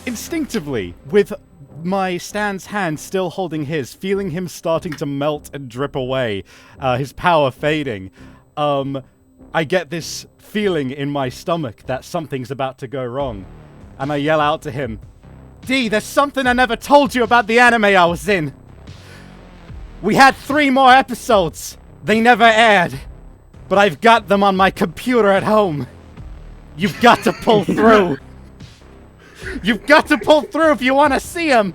instinctively with my Stan's hand still holding his, feeling him starting to melt and drip away, his power fading. I get this feeling in my stomach that something's about to go wrong, and I yell out to him, D, there's something I never told you about the anime I was in. We had 3 more episodes. They never aired. But I've got them on my computer at home. You've got to pull through. You've got to pull through if you want to see them.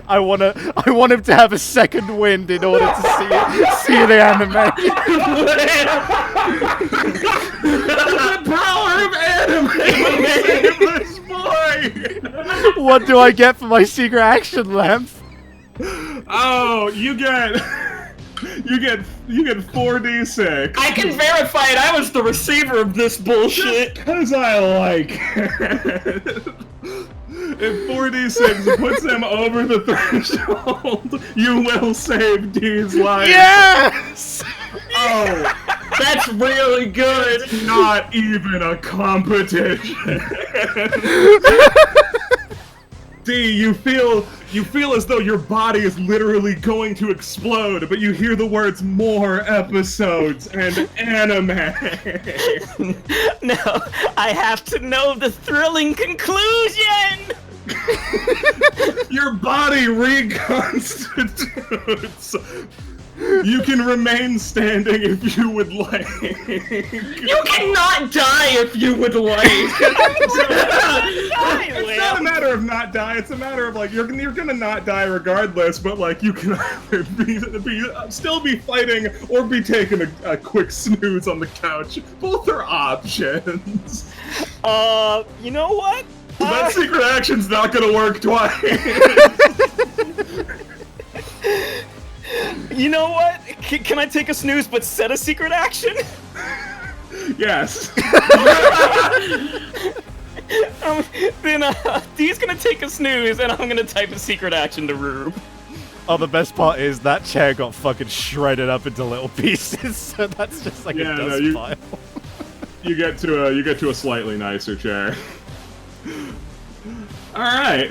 I want him to have a second wind in order to see the anime. The power of anime save this boy! What do I get for my secret action, Lamp? Oh, you get 4d6. I can verify it. I was the receiver of this bullshit. Because I like it. If 4d6 puts him over the threshold, you will save D's life. Yes! Oh, That's really good. it's not even a competition. D, you feel as though your body is literally going to explode, but you hear the words "more episodes" and "anime." No, I have to know the thrilling conclusion! Your body reconstitutes. You can remain standing if you would like. You cannot die if you would like. It's not a matter of not die. It's a matter of like you're gonna not die regardless. But like you can either still be fighting or be taking a quick snooze on the couch. Both are options. You know what? That secret action's not gonna work twice. You know what? Can I take a snooze but set a secret action? Yes. Then D's gonna take a snooze and I'm gonna type a secret action to Rube. Oh, the best part is that chair got fucking shredded up into little pieces, so that's just like Yeah, a no, dust you- pile. you get to a slightly nicer chair. All right.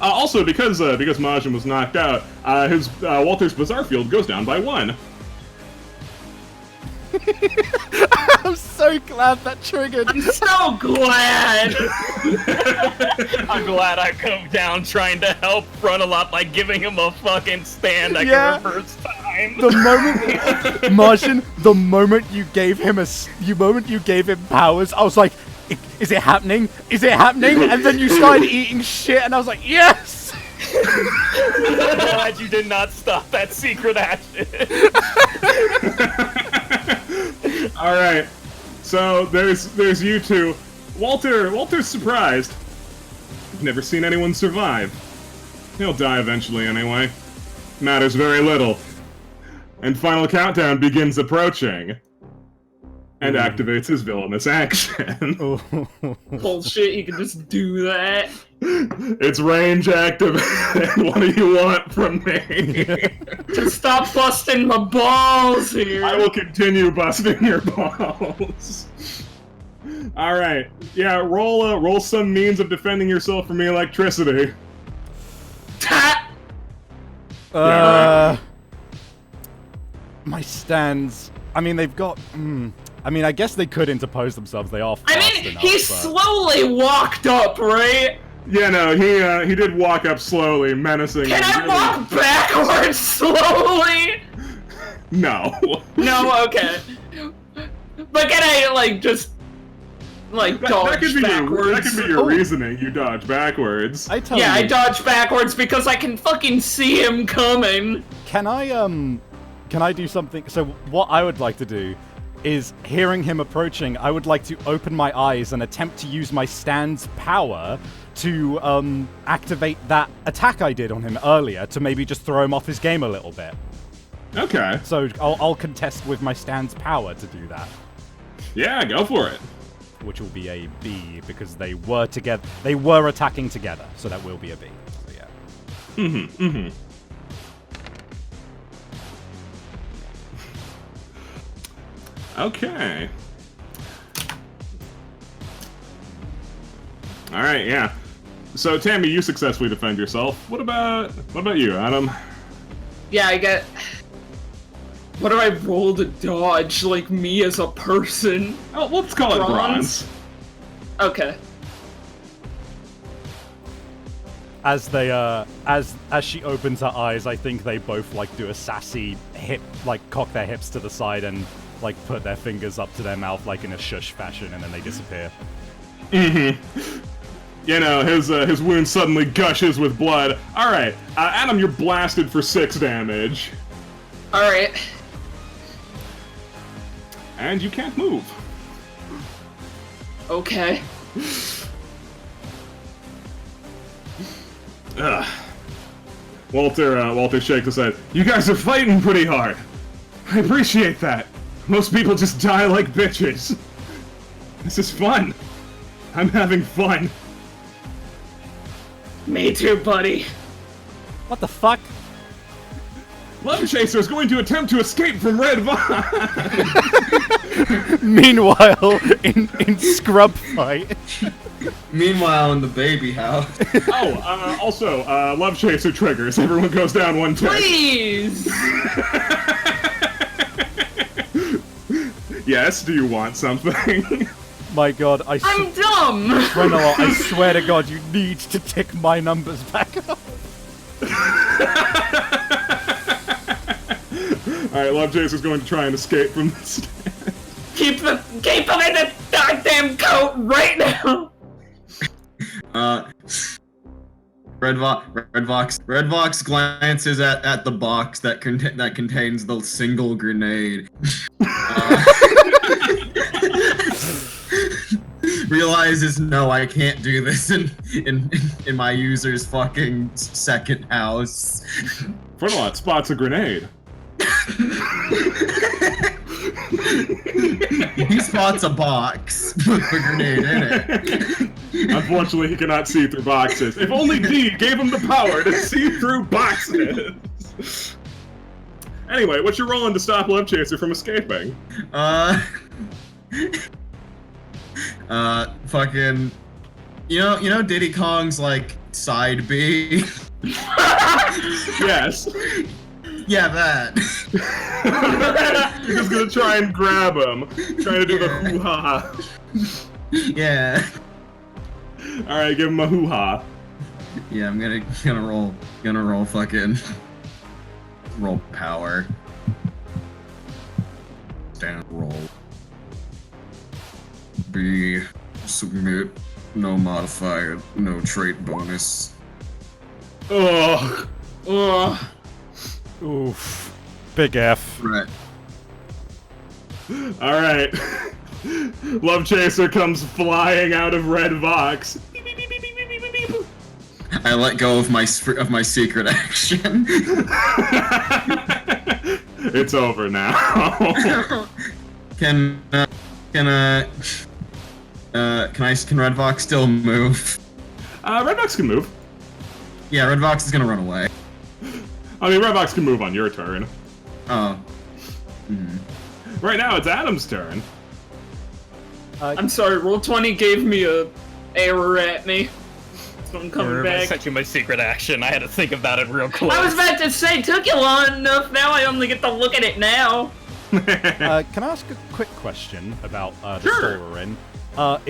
Also, because Majin was knocked out, his Walter's Bizarre Field goes down by 1. I'm so glad that triggered. I'm so glad! I'm glad I come down trying to help Frontalot by giving him a fucking stand I Yeah. can reverse time. The moment, Martian, the moment you gave him powers, I was like, is it happening? Is it happening? And then you started eating shit, and I was like, yes! I'm glad you did not stop that secret action. All right. So there's you two. Walter's surprised. I've never seen anyone survive. He'll die eventually anyway. Matters very little. And final countdown begins approaching. And activates his villainous action. Bullshit, you can just do that. It's range activated. What do you want from me? To stop busting my balls here. I will continue busting your balls. All right. Yeah, roll some means of defending yourself from the electricity. My stands. I mean, they've got. I mean, I guess they could interpose themselves. They are fast I mean, enough, he but... slowly walked up, right? Yeah, no, he did walk up slowly, menacing. Can I walk backwards slowly? No. No, okay. But can I, like, just, like, dodge backwards? That could be your reasoning. You dodge backwards. I tell Yeah, you, I dodge backwards because I can fucking see him coming. Can I do something? So what I would like to do is, hearing him approaching, I would like to open my eyes and attempt to use my stand's power to activate that attack I did on him earlier to maybe just throw him off his game a little bit. Okay. So I'll contest with my stand's power to do that. Yeah, go for it. Which will be a B because they were together. They were attacking together, so that will be a B. So yeah. Okay. All right, yeah. So Tammy, you successfully defend yourself. What about you, Adam? Yeah, I get... What do I roll to dodge? Like, me as a person? Oh, let's call it bronze. Okay. As they as she opens her eyes, I think they both like do a sassy hip, like cock their hips to the side and like put their fingers up to their mouth like in a shush fashion, and then they disappear. You know, his wound suddenly gushes with blood. All right, Adam, you're blasted for 6 damage. All right. And you can't move. Okay. Ugh. Walter shakes his head. You guys are fighting pretty hard. I appreciate that. Most people just die like bitches. This is fun. I'm having fun. Me too, buddy. What the fuck? Love Chaser is going to attempt to escape from Red Vine. Meanwhile, in scrub fight. Meanwhile, in the baby house. Also, Love Chaser triggers. Everyone goes down 1 tick. Please! Yes, do you want something? My god, I'm dumb! Renalo, I swear to god, you need to tick my numbers back up. Alright, Love Chaser's going to try and escape from this. Keep him in the goddamn coat right now! Redvox glances at the box that contains the single grenade. Realizes, no, I can't do this in my user's fucking second house. Frontalot spots a grenade. He spots a box with a grenade in it. Unfortunately, he cannot see through boxes. If only D gave him the power to see through boxes. Anyway, what you rolling to stop Love Chaser from escaping? Fucking, you know Diddy Kong's like side B. Yes. Yeah, that. He's just gonna try and grab him, trying to do the Yeah. hoo-ha. Yeah. All right, give him a hoo-ha. Yeah, I'm gonna roll fucking roll power. Stand roll. B submit, no modifier, no trait bonus. Ugh. Ugh. Oof. Big F. Right. All right. Love Chaser comes flying out of Red Vox. Beep, beep, beep, beep, beep, beep, beep, beep. I let go of my secret action. It's over now. Can Red Vox still move? Red Vox can move. Yeah, Red Vox is gonna run away. I mean, Red Vox can move on your turn. Oh. Mhm. Right now, it's Adam's turn. I'm sorry, Roll20 gave me a error at me. So I'm coming I back. sent you my secret action. I had to think about it real close. I was about to say, took you long enough, now I only get to look at it now. Can I ask a quick question about the Sure. store we're in? Are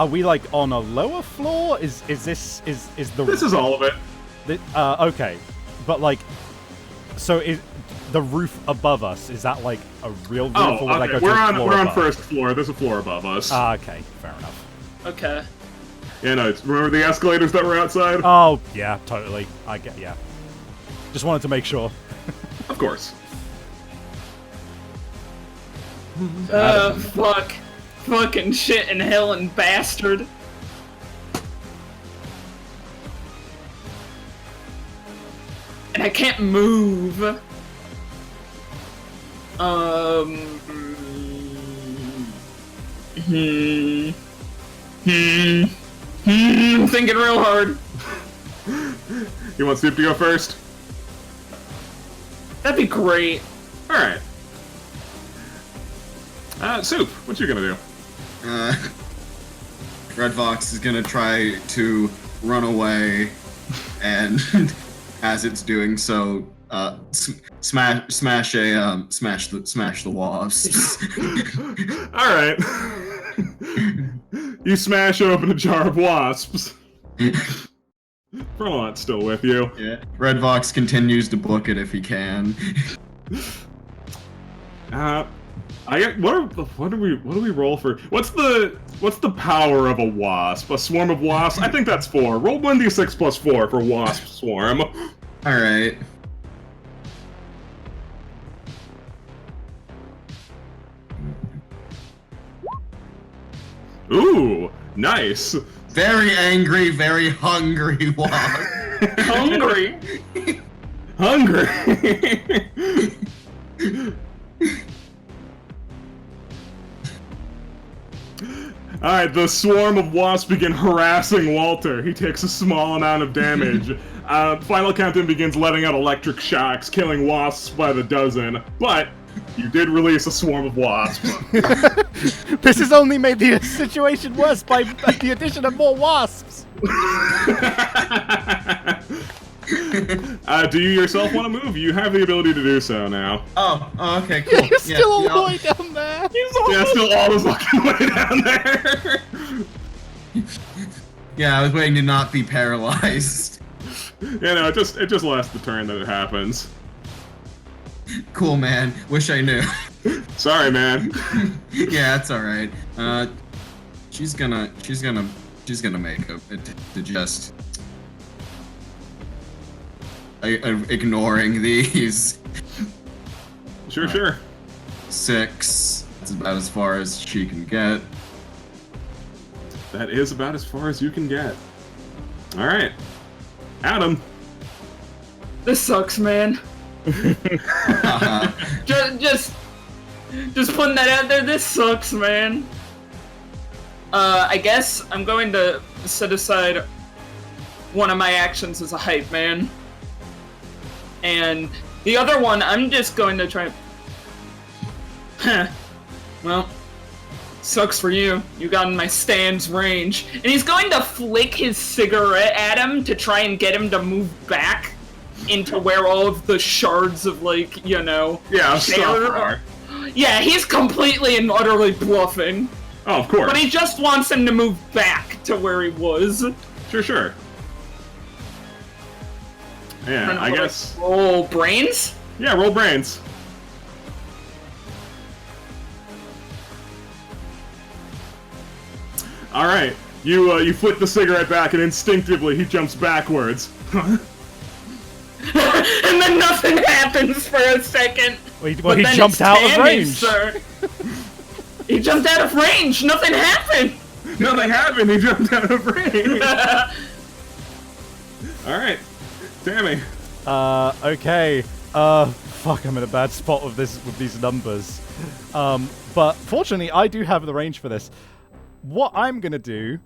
we like on a lower floor? Is the This is all of it. okay, but like, so is the roof above us? Is that like a real roof? Oh, or would that okay. go to a floor We're on above? first floor. There's a floor above us. Okay, fair enough. Okay. Yeah, no. Remember the escalators that were outside? Oh yeah, totally. I get yeah. Just wanted to make sure. Of course. Fuck. Fucking shit in hell and bastard. And I can't move. Thinking real hard. You want Soup to go first? That'd be great. All right. Soup, what you gonna do? Red Vox is gonna try to run away, and as it's doing so, smash the wasps. All right. You smash open a jar of wasps. Frolant's still with you. Yeah. Red Vox continues to book it if he can. What do we roll for? What's the power of a wasp? A swarm of wasps? I think that's 4. Roll 1d6 plus 4 for wasp swarm. All right. Ooh, nice. Very angry, very hungry wasp. Hungry. Hungry. Alright, the swarm of wasps begin harassing Walter. He takes a small amount of damage. Final Countdown begins letting out electric shocks, killing wasps by the dozen. But you did release a swarm of wasps. This has only made the situation worse by the addition of more wasps. Do you yourself want to move? You have the ability to do so now. Oh, okay, cool. You're still all yeah, the way down there. Yeah, still all the fucking way down there. Yeah, I was waiting to not be paralyzed. Yeah, no, it just lasts the turn that it happens. Cool, man. Wish I knew. Sorry, man. Yeah, that's all right. She's gonna make a to just ignoring these. Sure. 6. That's about as far as she can get. That is about as far as you can get. All right, Adam. This sucks, man. Just putting that out there. This sucks, man. I guess I'm going to set aside one of my actions as a hype man, and the other one I'm just going to try. Well, sucks for you. You got in my stand's range. And he's going to flick his cigarette at him to try and get him to move back into where all of the shards of, like, you know... Yeah, stuff are. Yeah, he's completely and utterly bluffing. Oh, of course. But he just wants him to move back to where he was. Sure. Yeah, I guess... Roll brains? Yeah, roll brains. Alright, you flip the cigarette back and instinctively he jumps backwards. And then nothing happens for a second. Well, he jumped out of range. Sir. He jumped out of range. Nothing happened. Nothing happened. He jumped out of range. All right, Tammy. Okay. Fuck, I'm in a bad spot with these numbers. But fortunately, I do have the range for this. What I'm gonna do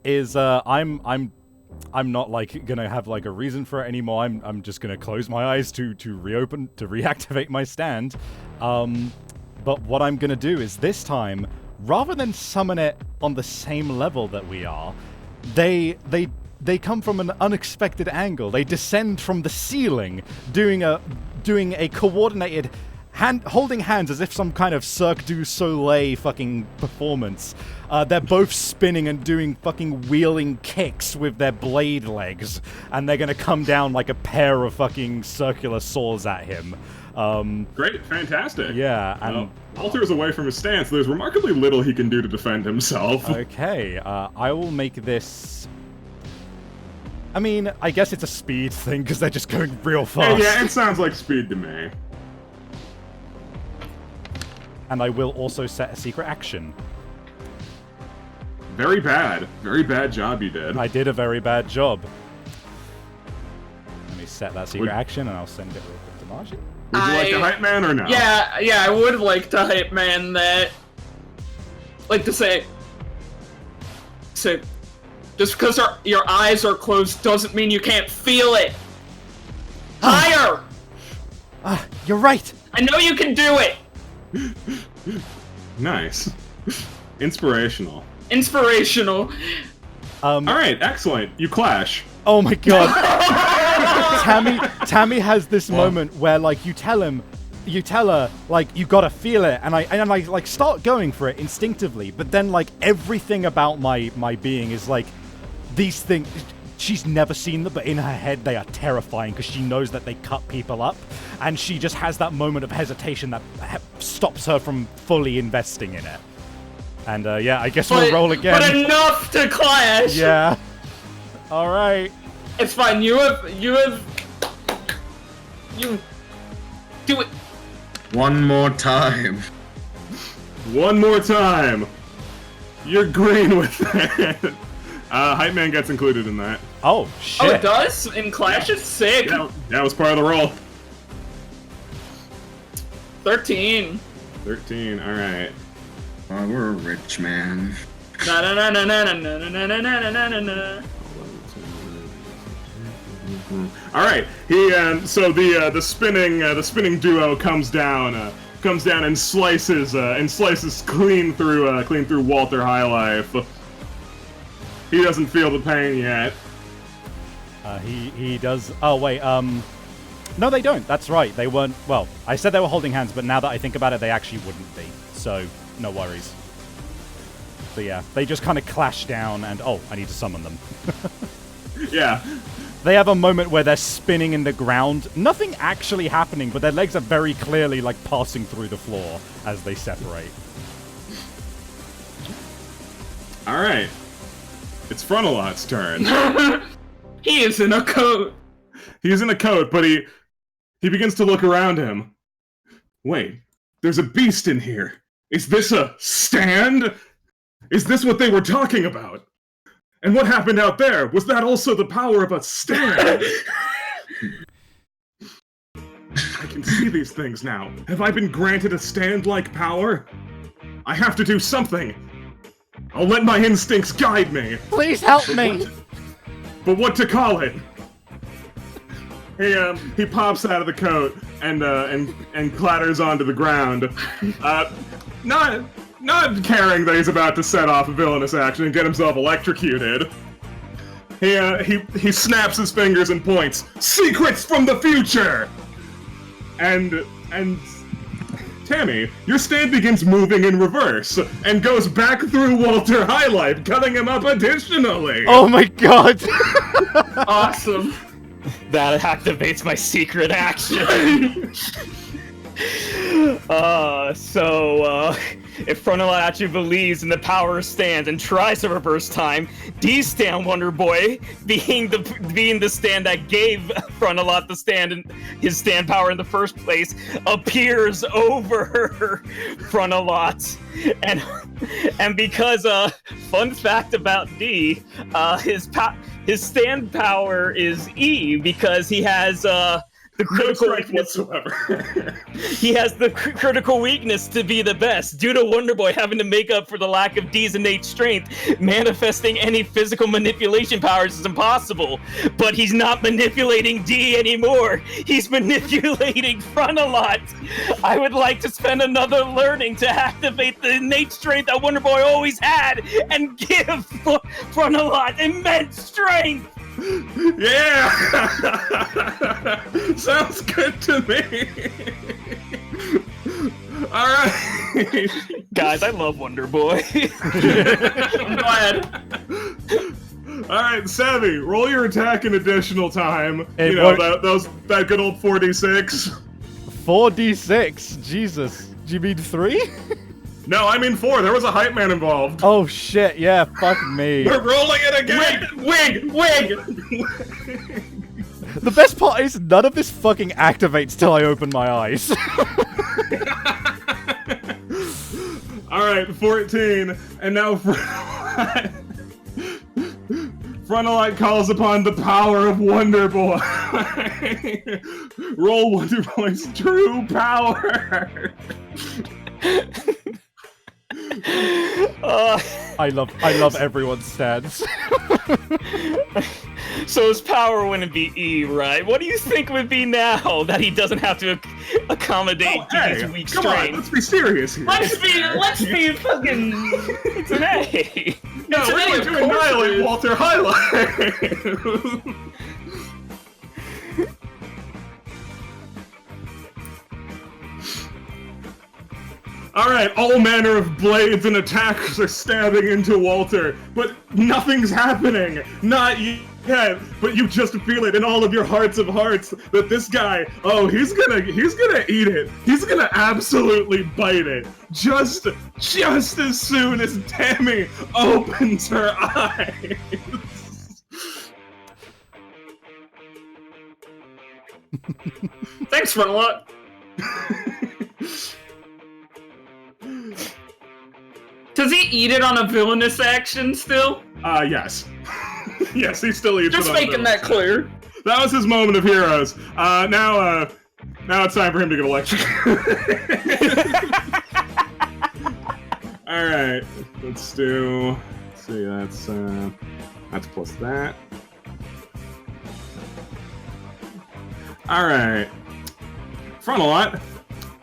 is I'm not like gonna have like a reason for it anymore. I'm just gonna close my eyes to reactivate my stand. But what I'm gonna do is this time, rather than summon it on the same level that we are, they come from an unexpected angle. They descend from the ceiling, doing a coordinated holding hands as if some kind of Cirque du Soleil fucking performance. They're both spinning and doing fucking wheeling kicks with their blade legs, and they're gonna come down like a pair of fucking circular saws at him. Great, fantastic. Yeah, and Alter is away from his stance. There's remarkably little he can do to defend himself. Okay, I will make this. I mean, I guess it's a speed thing because they're just going real fast. Yeah, it sounds like speed to me. And I will also set a secret action. Very bad job you did. I did a very bad job. Let me set that secret action and I'll send it real quick to Margin. Would you like to hype man or no? Yeah, I would like to hype man that. Like to say, just because your eyes are closed doesn't mean you can't feel it. Higher! You're right! I know you can do it! Nice. Inspirational. Alright, excellent. You clash. Oh my god. Tammy has this moment where like you tell her like you gotta feel it, and I like start going for it instinctively, but then like everything about my being is like these things. She's never seen them, but in her head they are terrifying because she knows that they cut people up, and she just has that moment of hesitation that stops her from fully investing in it. And yeah, I guess we'll roll again. But enough to clash. Yeah. All right. It's fine. You do it. One more time. One more time. You're green with that. Hype man gets included in that. Oh shit. Oh, it does? In Clash? It's sick. Yeah, that was part of the roll. 13. 13, alright. Oh, we're a rich man. Na na na na na na na na na na na na na. Alright, so the spinning duo comes down and slices clean through Walter Highlife. He doesn't feel the pain yet. He does. Oh wait, no, they don't. That's right. They weren't. Well, I said they were holding hands, but now that I think about it, they actually wouldn't be. So no worries. So yeah, they just kind of clash down, and oh, I need to summon them. Yeah. They have a moment where they're spinning in the ground. Nothing actually happening, but their legs are very clearly like passing through the floor as they separate. All right. It's Frontalot's turn. He is in a coat. He's in a coat, but he begins to look around him. Wait, there's a beast in here. Is this a stand? Is this what they were talking about? And what happened out there? Was that also the power of a stand? I can see these things now. Have I been granted a stand-like power? I have to do something. I'll let my instincts guide me. Please help me. But what to call it? He pops out of the coat and clatters onto the ground. not caring that he's about to set off a villainous action and get himself electrocuted, he snaps his fingers and points. Secrets from the future! And Tammy, your stand begins moving in reverse and goes back through Walter Highlight, cutting him up additionally. Oh my god! Awesome. That activates my secret action. If Frontalot believes in the power of stands and tries to reverse time, D-Stand Wonder Boy, being the stand that gave Frontalot the stand and his stand power in the first place, appears over Frontalot. And because fun fact about D, his stand power is E because he has the critical weakness whatsoever. He has the critical weakness to be the best, due to Wonder Boy having to make up for the lack of D's innate strength. Manifesting any physical manipulation powers is impossible, but he's not manipulating D anymore. He's manipulating Frontalot. I would like to spend another learning to activate the innate strength that Wonder Boy always had and give Frontalot immense strength. Yeah! Sounds good to me. Alright. Guys, I love Wonder Boy. I'm glad. Alright, Savvy, roll your attack in additional time. Hey, you know, what- that good old 4d6. 4d6? Jesus. Do you mean 3? No, I mean 4. There was a hype man involved. Oh shit, yeah, fuck me. We're rolling it again! Wig! The best part is none of this fucking activates till I open my eyes. Alright, 14. And now Frontalite calls upon the power of Wonder Boy. Roll Wonder Boy's true power. I love everyone's stance. So his power wouldn't be E, right? What do you think would be now that he doesn't have to accommodate Hey, D's weak come on, strength? let's be serious here. Let's be fucking. It's an A. No, It's we're an A, going of to course it annihilate is. Walter Highlight. Alright, all manner of blades and attacks are stabbing into Walter, but nothing's happening! Not yet! But you just feel it in all of your hearts of hearts that this guy, oh, he's gonna eat it. He's gonna absolutely bite it. Just as soon as Tammy opens her eyes. Thanks, Frontalot. Does he eat it on a villainous action still? Yes. Yes, he still eats Just it on making that clear. That was his moment of heroes. Now it's time for him to get electrocuted. Alright, let's see, that's plus that. Alright. Frontalot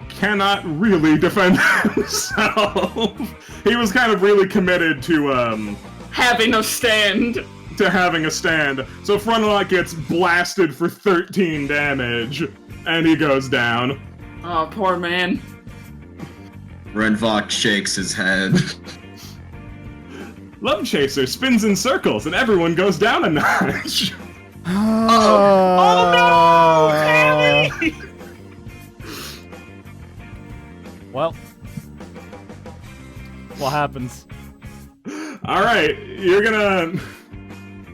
cannot really defend himself. He was kind of really committed to, Having a stand. having a stand. So Frontalot gets blasted for 13 damage, and he goes down. Oh, poor man. Renvok shakes his head. Love Chaser spins in circles, and everyone goes down a notch. Oh no, Tammy! Well, what happens? All right, you're gonna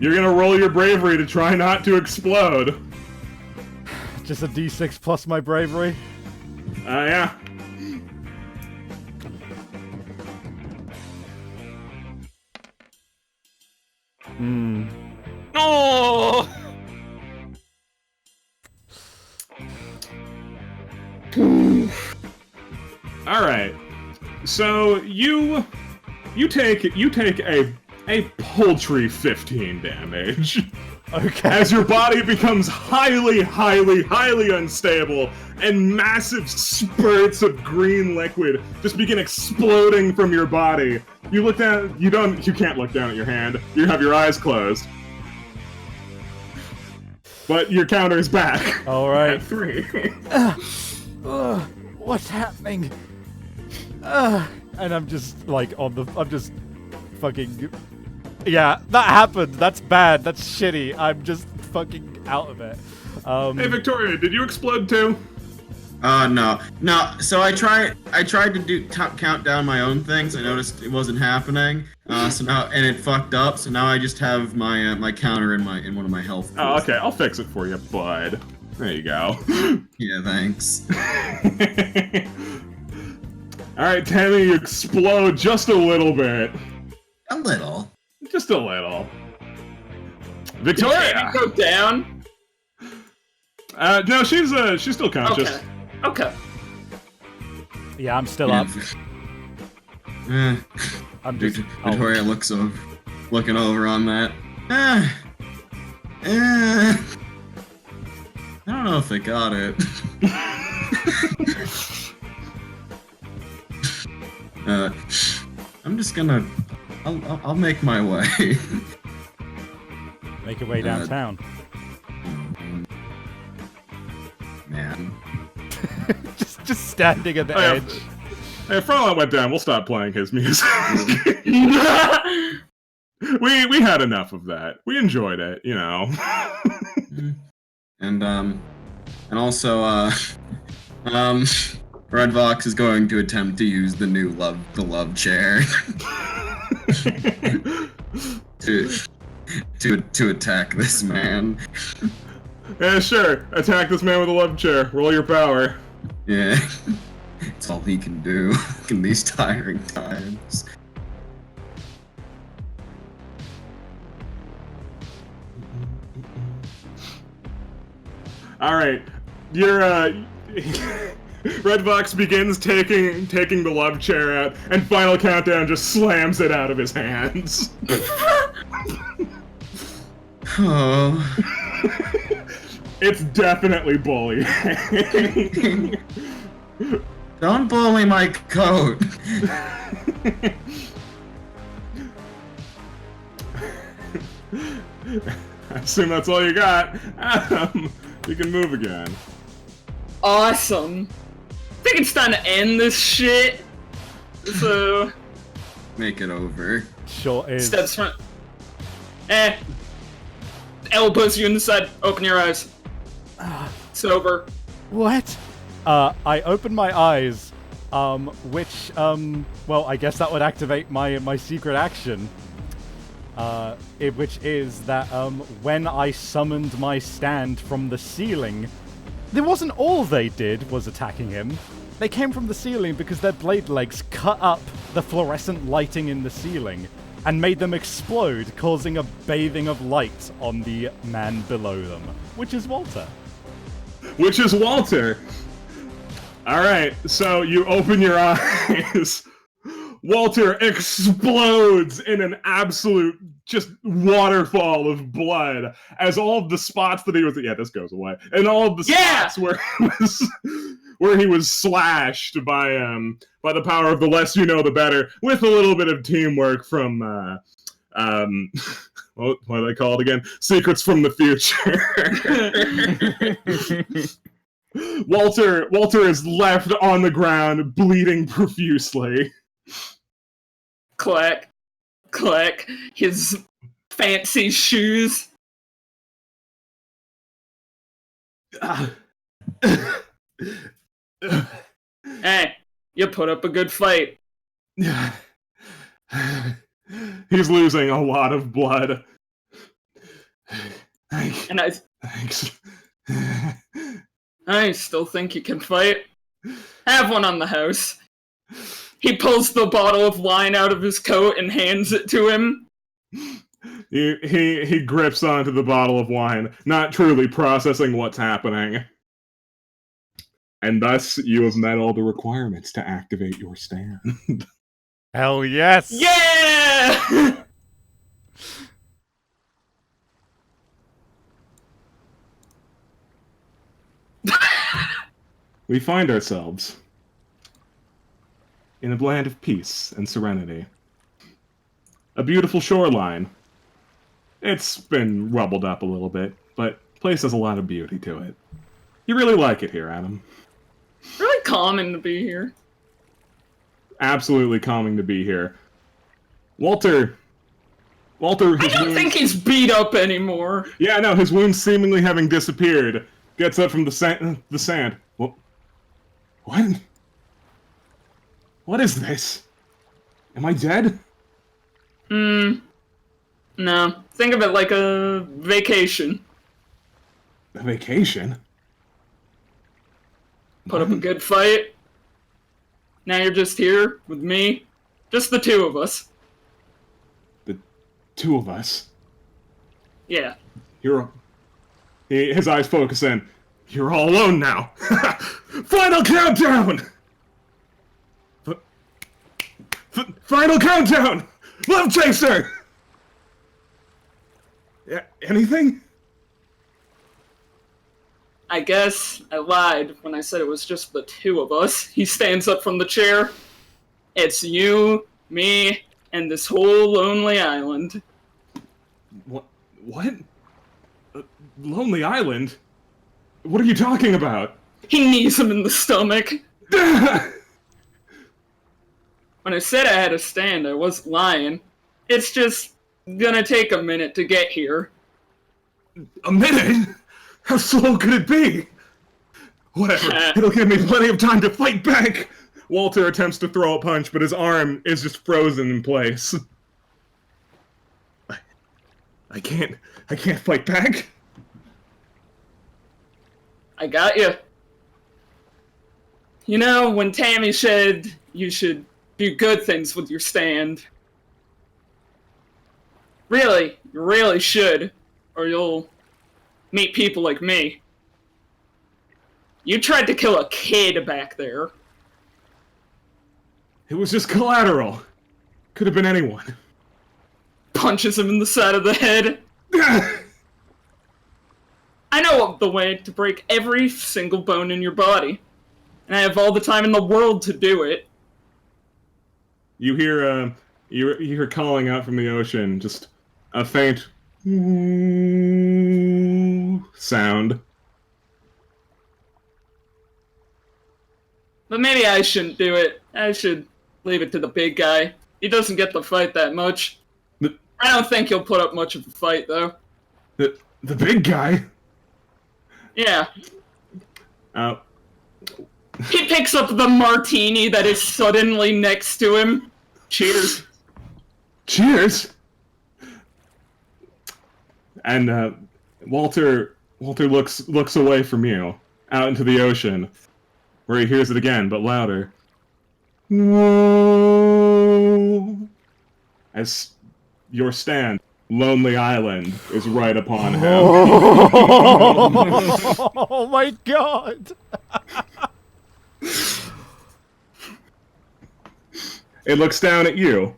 roll your bravery to try not to explode. Just a d6 plus my bravery. Yeah. Oh! All right. So you take a paltry 15 damage. Okay. As your body becomes highly, highly, highly unstable, and massive spurts of green liquid just begin exploding from your body. You look down. You can't look down at your hand. You have your eyes closed. But your counter is back. All right. At 3. What's happening? And I'm just like I'm just fucking. Yeah, that happened. That's bad. That's shitty. I'm just fucking out of it. Hey, Victoria, did you explode too? No. So I tried to count down my own things. I noticed it wasn't happening. So now, and it fucked up. So now I just have my my counter in one of my health pools. Oh, okay. I'll fix it for you, bud. There you go. Yeah, thanks. All right, Tammy, you explode just a little bit. A little. Just a little. Victoria. Did Tammy go down? No, she's still conscious. Okay. Yeah, I'm still up. I'm just. Victoria looking over on that. I don't know if they got it. I'm just gonna. I'll make my way. Make your way downtown. Man. just standing at the edge. Hey, if Frontline went down, we'll stop playing his music. we had enough of that. We enjoyed it, you know. And also Redvox is going to attempt to use the new love chair to attack this man. Yeah, sure. Attack this man with a love chair. Roll your power. Yeah. It's all he can do in these tiring times. All right, your Redvox begins taking the love chair out, and Final Countdown just slams it out of his hands. Oh. It's definitely bullying. Don't bully my coat. I assume that's all you got. You can move again. Awesome. I think it's time to end this shit. So. Make it over. Sure is. Steps front. Elbows you in the side. Open your eyes. It's over. What? I open my eyes, which, well, I guess that would activate my secret action. Which is that, when I summoned my stand from the ceiling, it wasn't all they did was attacking him. They came from the ceiling because their blade legs cut up the fluorescent lighting in the ceiling and made them explode, causing a bathing of light on the man below them, which is Walter. Alright, so you open your eyes. Walter explodes in an absolute just waterfall of blood as all of the spots that he was... Yeah, this goes away. And all of the spots where he was slashed by the power of the less you know, the better, with a little bit of teamwork from... what are they called again? Secrets from the Future. Walter is left on the ground, bleeding profusely. Clack. Clack. His fancy shoes. Hey, you put up a good fight. He's losing a lot of blood. Thanks. I still think you can fight. Have one on the house. He pulls the bottle of wine out of his coat and hands it to him. He grips onto the bottle of wine, not truly processing what's happening. And thus, you have met all the requirements to activate your stand. Hell yes! Yeah! we find ourselves in a land of peace and serenity. A beautiful shoreline. It's been rubbled up a little bit, but the place has a lot of beauty to it. You really like it here, Adam. Really calming to be here. Absolutely calming to be here. Walter, I don't think he's beat up anymore. Yeah, no, his wounds seemingly having disappeared. Gets up from the sand. What? What is this? Am I dead? No. Think of it like a vacation. A vacation? Put up a good fight. Now you're just here with me. Just the two of us. The two of us? Yeah. His eyes focus in. You're all alone now. Final countdown! Final countdown! Love Chaser! Yeah, anything? I guess I lied when I said it was just the two of us. He stands up from the chair. It's you, me, and this whole lonely island. What? Lonely Island? What are you talking about? He knees him in the stomach. When I said I had to stand, I wasn't lying. It's just gonna take a minute to get here. A minute? How slow could it be? Whatever, it'll give me plenty of time to fight back! Walter attempts to throw a punch, but his arm is just frozen in place. I can't fight back? I got you. You know, when Tammy said you should do good things with your stand. Really, you really should, or you'll meet people like me. You tried to kill a kid back there. It was just collateral. Could have been anyone. Punches him in the side of the head. I know the way to break every single bone in your body. And I have all the time in the world to do it. You hear, you hear calling out from the ocean, just a faint sound. But maybe I shouldn't do it. I should leave it to the big guy. He doesn't get to fight that much. I don't think he'll put up much of a fight, though. The big guy? Yeah. He picks up the martini that is suddenly next to him. Cheers. Cheers! And, Walter looks away from you, out into the ocean, where he hears it again, but louder. Whoa! As your stand, Lonely Island, is right upon him. Oh my god! It looks down at you,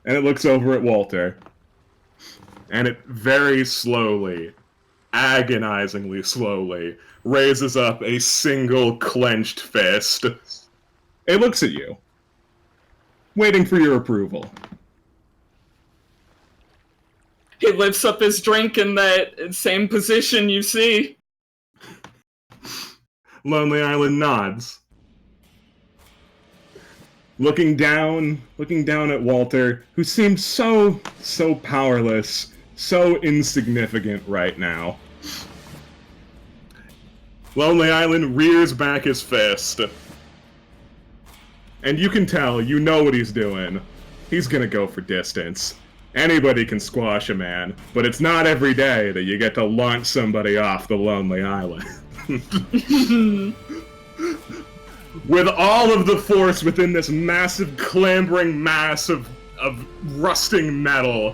and it looks over at Walter, and it very slowly, agonizingly slowly, raises up a single clenched fist. It looks at you, waiting for your approval. He lifts up his drink in that same position you see. Lonely Island nods. Looking down at Walter, who seems so powerless, so insignificant right now. Lonely Island rears back his fist. And you can tell, you know what he's doing. He's gonna go for distance. Anybody can squash a man, but it's not every day that you get to launch somebody off the Lonely Island. With all of the force within this massive clambering mass of rusting metal,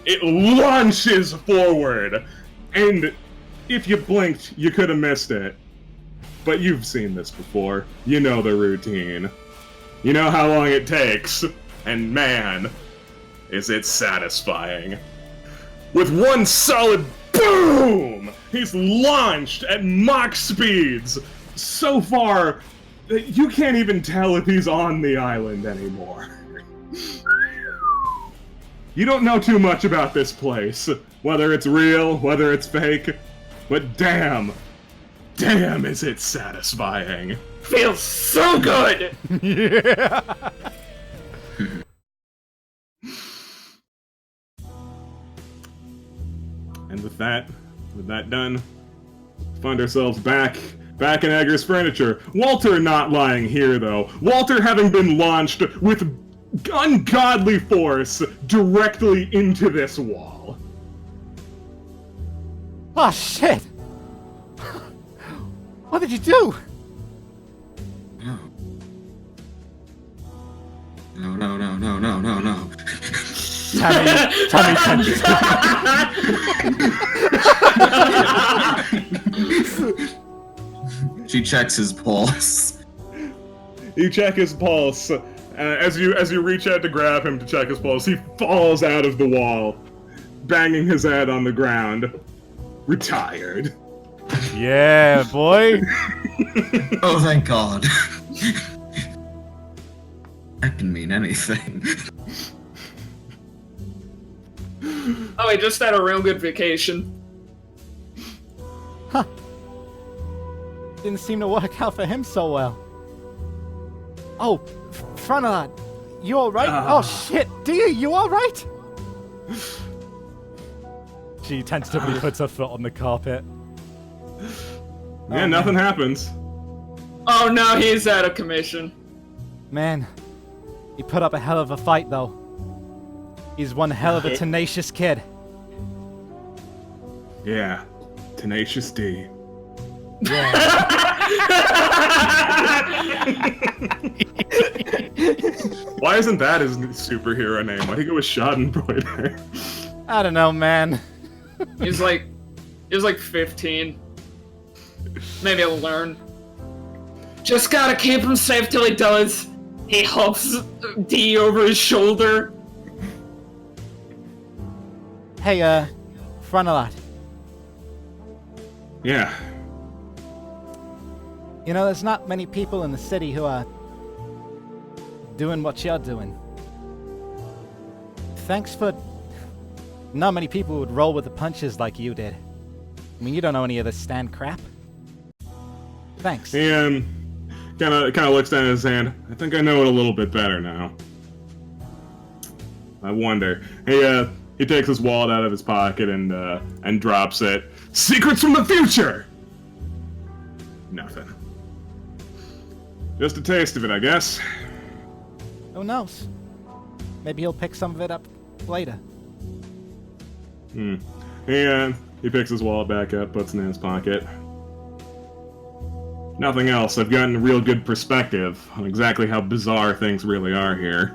it launches forward, and if you blinked, you could have missed it. But you've seen this before. You know the routine. You know how long it takes, and man, is it satisfying. With one solid boom, he's launched at Mach speeds, so far, you can't even tell if he's on the island anymore. You don't know too much about this place, whether it's real, whether it's fake, but damn is it satisfying. Feels so good! Yeah. And with that done, find ourselves back in Agra's furniture. Walter not lying here, though. Walter having been launched with ungodly force directly into this wall. Oh shit! What did you do? No. Tammy. She checks his pulse. You check his pulse. As you reach out to grab him to check his pulse, he falls out of the wall, banging his head on the ground. Retired. Yeah, boy. Oh, thank God. That can mean anything. Oh, he just had a real good vacation. Huh. Didn't seem to work out for him so well. Oh, Frontalot, you alright? Oh shit, dear, you alright? She tentatively puts her foot on the carpet. Yeah, nothing happens. Oh no, he's out of commission. Man, he put up a hell of a fight, though. He's one hell of a tenacious kid. Yeah, Tenacious D. Why isn't that his superhero name? Why'd he go with Schadenfreude? I don't know, man. He's like 15. Maybe he'll learn. Just gotta keep him safe till he does. He huffs D over his shoulder. Hey, Frontalot. Yeah. You know, there's not many people in the city who are doing what you're doing. Thanks for... Not many people would roll with the punches like you did. I mean, you don't know any of this stand crap. Thanks. He kind of looks down at his hand. I think I know it a little bit better now. I wonder. He takes his wallet out of his pocket and drops it. Secrets from the future. Nothing. Just a taste of it, I guess. Who knows? Maybe he'll pick some of it up later. He picks his wallet back up, puts it in his pocket. Nothing else. I've gotten a real good perspective on exactly how bizarre things really are here.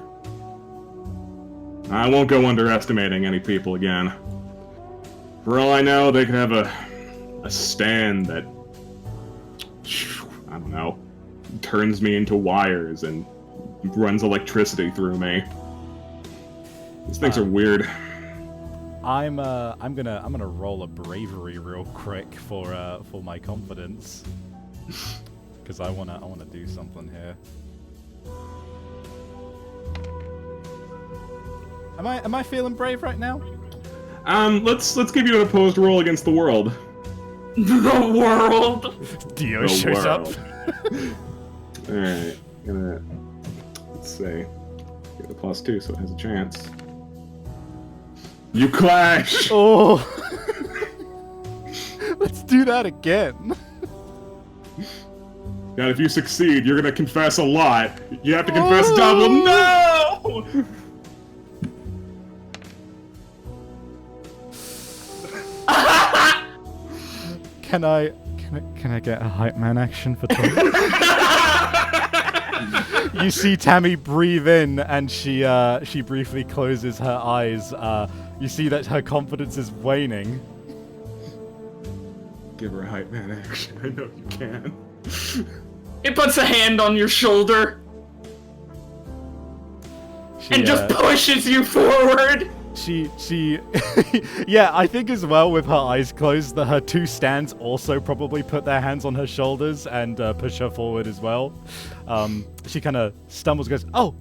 I won't go underestimating any people again. For all I know, they could have a stand that, I don't know, turns me into wires and runs electricity through me. These things are weird. I'm gonna roll a bravery real quick for my confidence. Because I wanna do something here. Am I feeling brave right now? Let's give you an opposed roll against the world. The world. Dio The shows up. Alright, let's see. Get a +2 so it has a chance. You clash! Oh. Let's do that again. God, if you succeed, you're gonna confess a lot. You have to confess double. No! Can I get a hype man action for Tammy? You see Tammy breathe in, and she briefly closes her eyes. You see that her confidence is waning. Give her a hype man action. I know you can. He puts a hand on your shoulder and just pushes you forward. she yeah, I think as well with her eyes closed that her two stands also probably put their hands on her shoulders and push her forward as well. She kind of stumbles, goes, oh,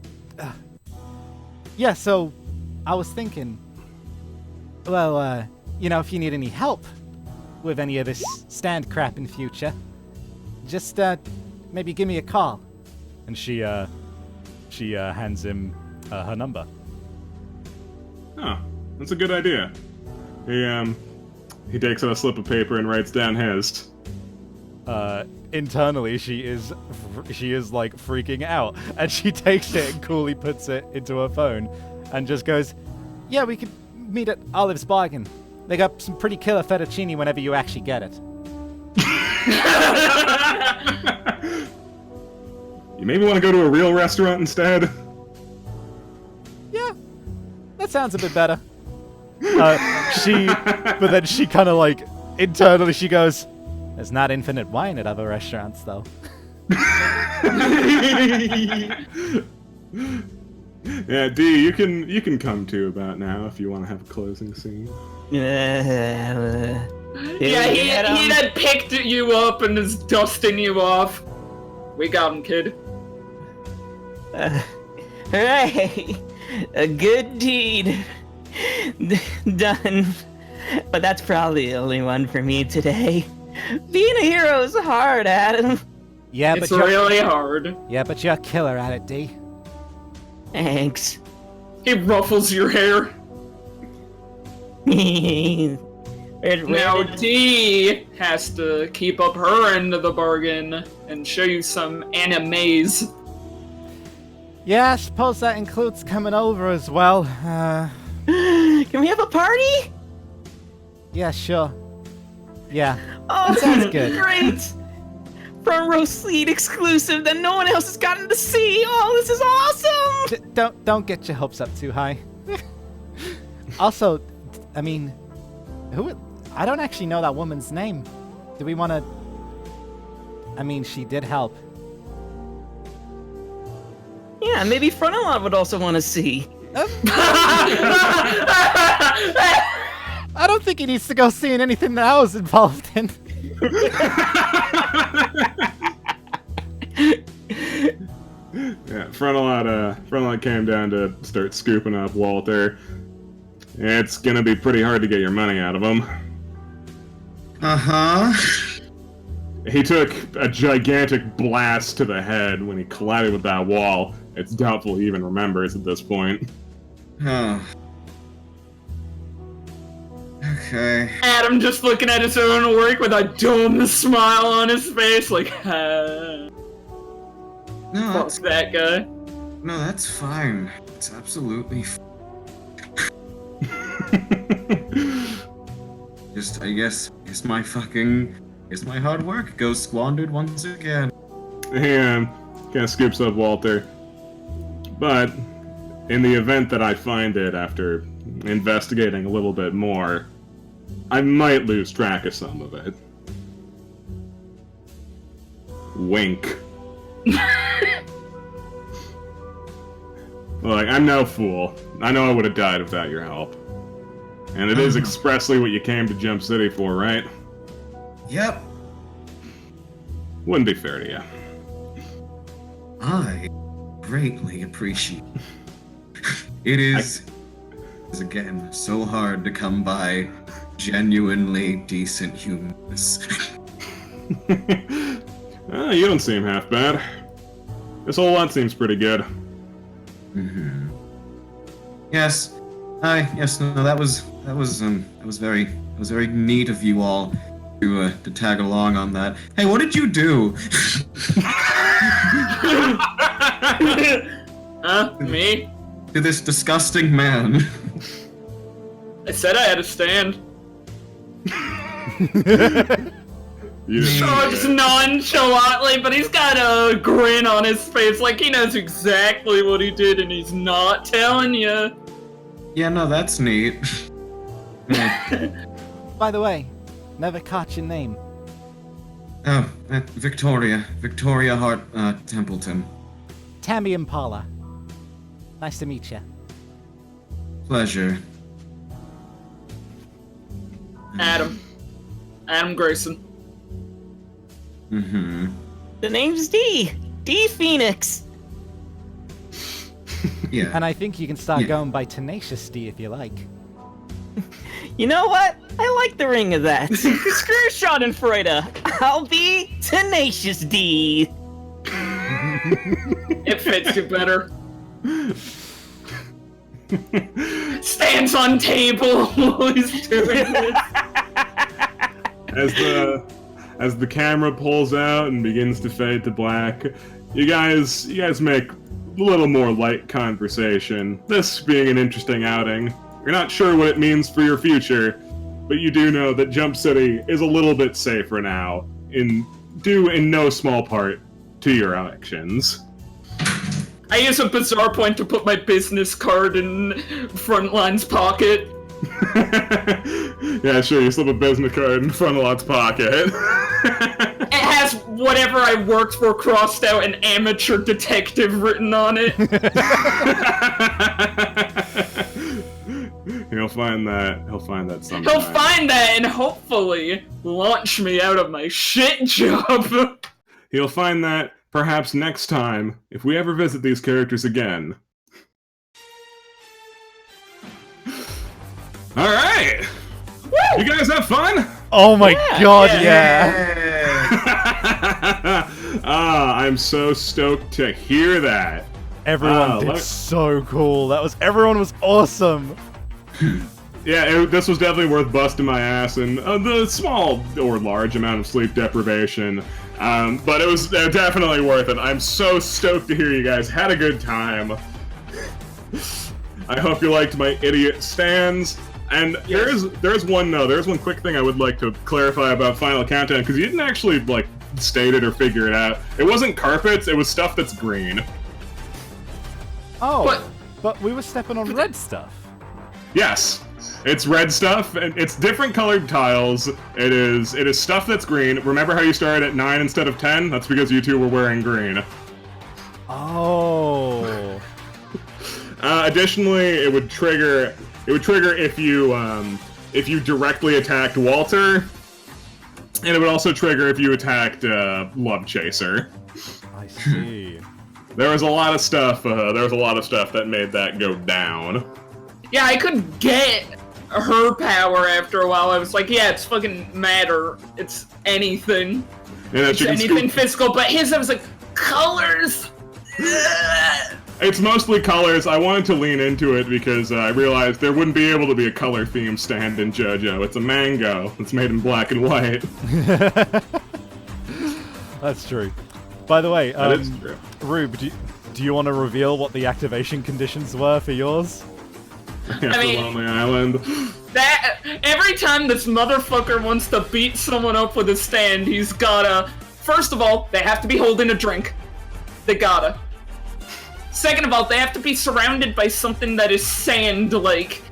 yeah, so I was thinking, well, if you need any help with any of this stand crap in future, just maybe give me a call. And she hands him her number. Oh, that's a good idea. He takes out a slip of paper and writes down his. Internally, she is like freaking out, and she takes it and coolly puts it into her phone, and just goes, "Yeah, we could meet at Olive's Bargain. They got some pretty killer fettuccine whenever you actually get it." You maybe want to go to a real restaurant instead. Yeah, that sounds a bit better. But then she kind of like internally she goes, "There's not infinite wine at other restaurants, though." Yeah, D, you can come to about now if you want to have a closing scene. Yeah, he had picked you up and is dusting you off. We got him, kid. Hooray! A good deed done. But that's probably the only one for me today. Being a hero is hard, Adam. Yeah, it's but really hard. Yeah, but you're a killer at it, D. Thanks. He ruffles your hair. Now D has to keep up her end of the bargain and show you some animes. Yeah, I suppose that includes coming over as well. Can we have a party? Yeah, sure. Yeah. Oh, that sounds good. Great! Front row seat exclusive that no one else has gotten to see. Oh, this is awesome! Don't get your hopes up too high. Also, I mean, I don't actually know that woman's name. Do we want to? I mean, she did help. Yeah, maybe Frontalot would also want to see. I don't think he needs to go seeing anything that I was involved in. Yeah, Frontalot came down to start scooping up Walter. It's gonna be pretty hard to get your money out of him. Uh-huh. He took a gigantic blast to the head when he collided with that wall. It's doubtful he even remembers at this point. Oh. Okay. Adam just looking at his own work with a dumb smile on his face, like, fuck that guy. No, that's fine. It's absolutely fine. I guess my hard work goes squandered once again. He kind of scoops up Walter. But in the event that I find it after investigating a little bit more, I might lose track of some of it. Wink. Look, I'm no fool. I know I would have died without your help. And it is expressly what you came to Jump City for, right? Yep. Wouldn't be fair to you. I greatly appreciate it. It is again so hard to come by genuinely decent humans. You don't seem half bad. This whole lot seems pretty good. Mm-hmm. Yes. No, that was very neat of you all to tag along on that. Hey, what did you do? Huh? Me? To this disgusting man. I said I had a stand. You didn't Shrugs nonchalantly, but he's got a grin on his face like he knows exactly what he did and he's not telling you. Yeah, no, that's neat. By the way, never caught your name. Oh, Victoria Hart Templeton. Tammy Impala. Nice to meet you. Pleasure. Adam Grayson. Mm-hmm. The name's D Phoenix. Yeah. And I think you can start Yeah. going by Tenacious D if you like. You know what? I like the ring of that. Screw Schadenfreude. I'll be Tenacious D. It fits you better. Stands on table while he's doing this. As the camera pulls out and begins to fade to black, you guys make a little more light conversation. This being an interesting outing. You're not sure what it means for your future, but you do know that Jump City is a little bit safer now, due in no small part to your actions. I use a bizarre point to put my business card in Frontline's pocket. Yeah, sure, you slip a business card in Frontlot's pocket. It has whatever I worked for crossed out and amateur detective written on it. He'll find that sometime. He'll find that and hopefully launch me out of my shit job. He'll find that perhaps next time, if we ever visit these characters again. Alright! You guys have fun? Oh my god, yeah. I'm so stoked to hear that. Everyone did so cool. Everyone was awesome. Yeah, this was definitely worth busting my ass and the small or large amount of sleep deprivation. But it was definitely worth it. I'm so stoked to hear you guys had a good time. I hope you liked my idiot stands. And there's one quick thing I would like to clarify about Final Countdown, because you didn't actually state it or figure it out. It wasn't carpets, it was stuff that's green. Oh, but we were stepping on red stuff. Yes, it's red stuff, and it's different colored tiles. It is stuff that's green. Remember how you started at 9 instead of 10? That's because you two were wearing green. Oh. Additionally, it would trigger if you directly attacked Walter, and it would also trigger if you attacked Love Chaser. I see. There was a lot of stuff. That made that go down. Yeah, I could get her power after a while. I was like, yeah, it's fucking matter. It's anything. Yeah, It's anything physical. But his, I was like, colors. It's mostly colors. I wanted to lean into it because I realized there wouldn't be able to be a color theme stand in JoJo. It's a mango. It's made in black and white. That's true. By the way, That is true. Rube, do you want to reveal what the activation conditions were for yours? I mean, Lonely Island. That every time this motherfucker wants to beat someone up with a stand, he's gotta. First of all, they have to be holding a drink. They gotta. Second of all, they have to be surrounded by something that is sand, like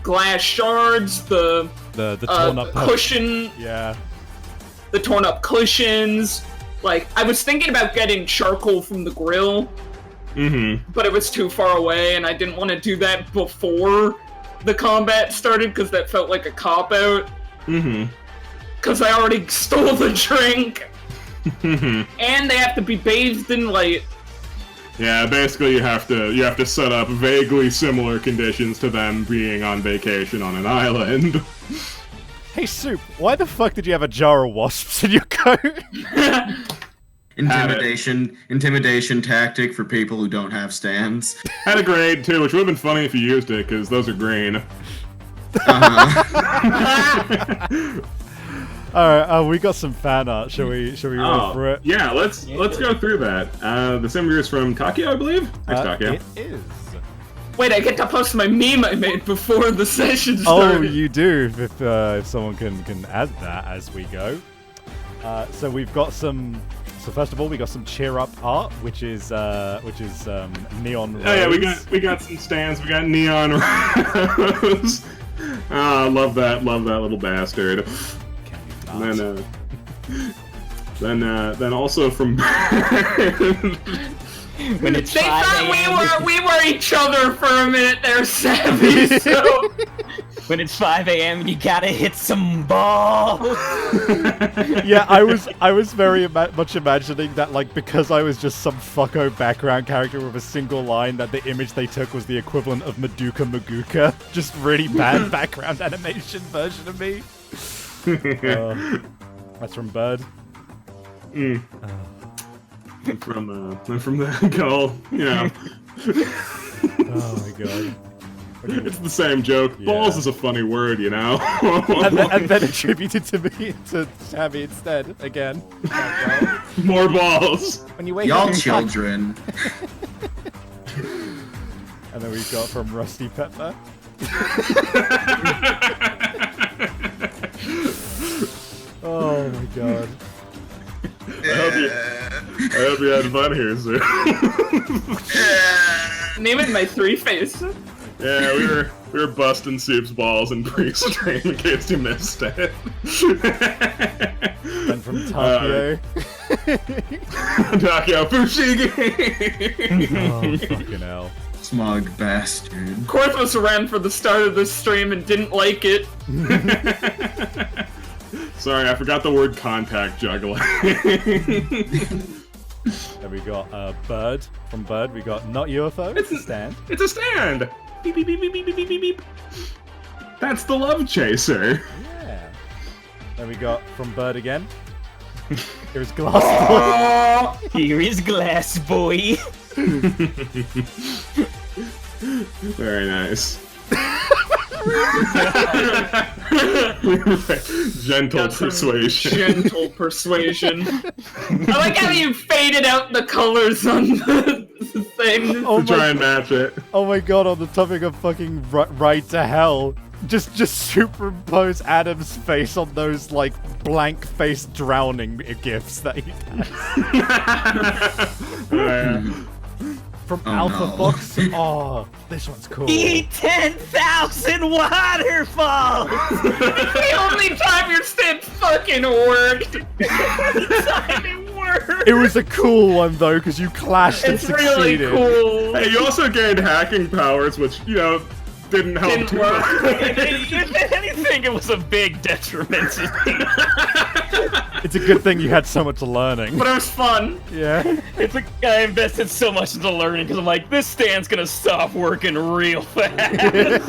glass shards, the torn up cushion. Yeah. The torn up cushions. Like, I was thinking about getting charcoal from the grill. Mm-hmm. But it was too far away, and I didn't want to do that before the combat started, because that felt like a cop-out. Mm-hmm. Because I already stole the drink. And they have to be bathed in light. Yeah, basically you have to set up vaguely similar conditions to them being on vacation on an island. Hey, Soup, why the fuck did you have a jar of wasps in your coat? Intimidation tactic for people who don't have stands. Had a grade too, which would have been funny if you used it, because those are green. Alright, we got some fan art. Shall we run through it? Yeah, let's go through that. The sender is from Takio, I believe. Thanks, Takio. It is. Wait, I get to post my meme I made before the session Oh, started. you do. If someone can add that as we go. So we've got some. So first of all, we got some cheer up art, which is neon rose. Oh yeah, we got some stands. We got neon rose. Love that little bastard. And then also from When it's They 5 thought a.m. we were each other for a minute there, Savvy, so When it's 5 a.m., you gotta hit some balls. Yeah, I was very much imagining that, like, because I was just some fucko background character with a single line, that the image they took was the equivalent of Madoka Maguka. Just really bad background animation version of me. That's from Bird. From the goal, you know. Oh my god. It's the same joke. Yeah. Balls is a funny word, you know. and then attributed to me, to Sammy instead, again. More balls. When you wake Y'all up, children. And then we got from Rusty Pepper. Oh my god. I hope you had fun here, sir. Name it my 3-face. Yeah, we were busting Soup's balls in pre-stream in case you missed it. And from Tokyo. Tokyo Fushigi! Oh, fucking hell. Smug bastard. Korthos ran for the start of this stream and didn't like it. Sorry, I forgot the word contact juggling. Then we got Bird. From Bird, we got not UFO. It's a stand. It's a stand! Beep, beep, beep, beep, beep, beep, beep, beep. That's the love chaser. Yeah. Then we got from Bird again. Here's Glass Boy. Here is Glass Boy. Very nice. Gentle Got some persuasion. Gentle persuasion. I like how you faded out the colors on the thing. Oh To try and match it. Oh my god, on the topic of fucking right to hell, just superimpose Adam's face on those, like, blank face drowning gifs that he has. From Oh, Alpha no. Box. Oh, this one's cool. Eat 10,000 waterfalls. The only time your stand fucking worked. Time it worked. It was a cool one though, because you clashed and It's really succeeded. cool. Hey, you also gained hacking powers, which, you know, didn't help Didn't too work. much. If anything, it was a big detriment to me. It's a good thing you had so much learning. But it was fun. Yeah. It's like I invested so much into learning because I'm like, this stand's gonna stop working real fast.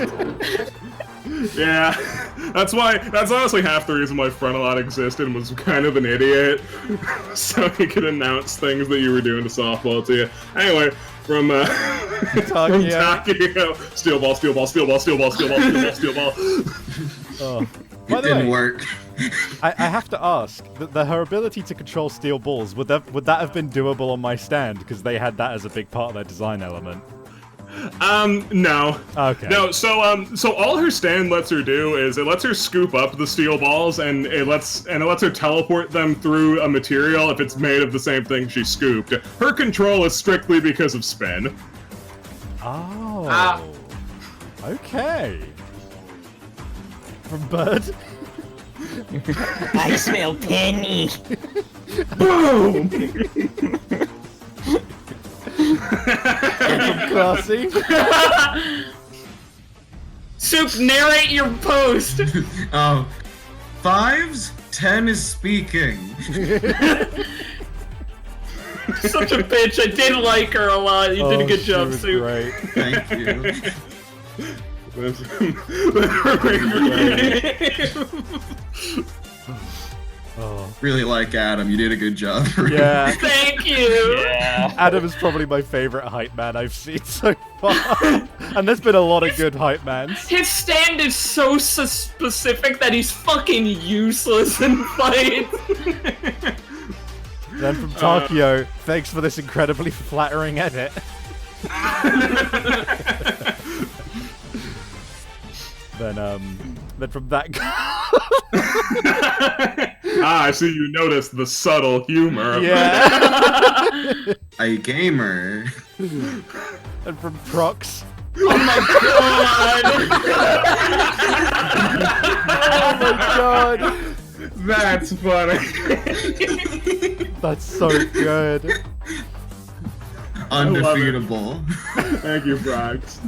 Yeah, that's honestly half the reason why Frontalot existed, was kind of an idiot, so he could announce things that you were doing to softball to you. Anyway, from Tokyo, steel ball, steel ball, steel ball, steel ball, steel ball, steel ball, steel ball. Oh. By It the didn't way, work. I have to ask, her ability to control steel balls, would that have been doable on my stand? Because they had that as a big part of their design element. No. Okay. No, so all her stand lets her do is it lets her scoop up the steel balls and it lets her teleport them through a material if it's made of the same thing she scooped. Her control is strictly because of spin. Oh. Ah. Okay. From Bird. I smell penny. Boom! From Classy. Soup, narrate your post. Oh, 5s? 10 is speaking. Such a bitch. I did like her a lot. You did a good she job, was Soup. Great. Thank you. Oh. Really like Adam. You did a good job. Yeah. Thank you. Yeah. Adam is probably my favorite hype man I've seen so far. And there's been a lot of good hype mans. His stand is so specific that he's fucking useless in fights. Then from Tokyo, thanks for this incredibly flattering edit. Then from that guy. I see you noticed the subtle humor. Yeah. A gamer. And from Prox. Oh my god. Oh my god. That's funny. That's so good. Undefeatable. Thank you, Frogs.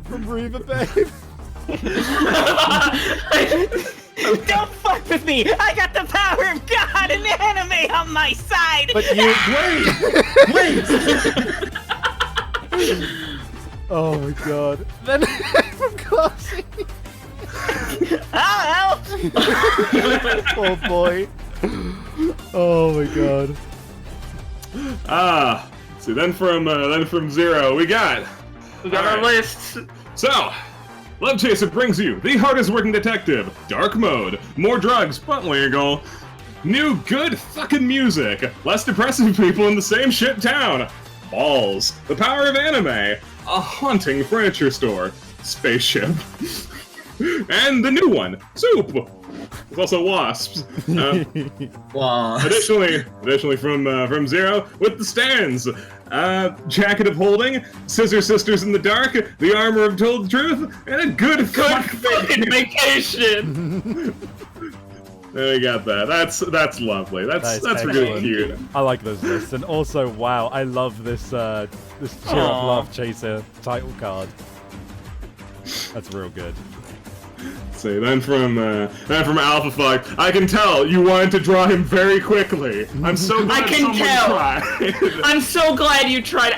From Reva Babe. Don't fuck with me! I got the power of God and anime on my side! But you. Wait! Oh my god. Then from Classy. Oh, Oh boy. Oh my god. So then from Zero, we got our lists. So, Love Chaser brings you the hardest working detective, dark mode, more drugs but legal, new good fucking music, less depressive people in the same shit town, balls, the power of anime, a haunting furniture store, spaceship, and the new one, soup. There's also wasps. Wow. Additionally from Zero with the stands, jacket of holding, scissor sisters in the dark, the armor of told the truth, and a good fucking vacation. There we got that. That's lovely. That's really excellent. cute. I like those lists, and also, wow, I love this this Cheer Up Love Chaser title card. That's real good. See, then from Alpha Fuck, I can tell you wanted to draw him very quickly. I'm so glad I can someone tell. tried. I'm so glad you tried.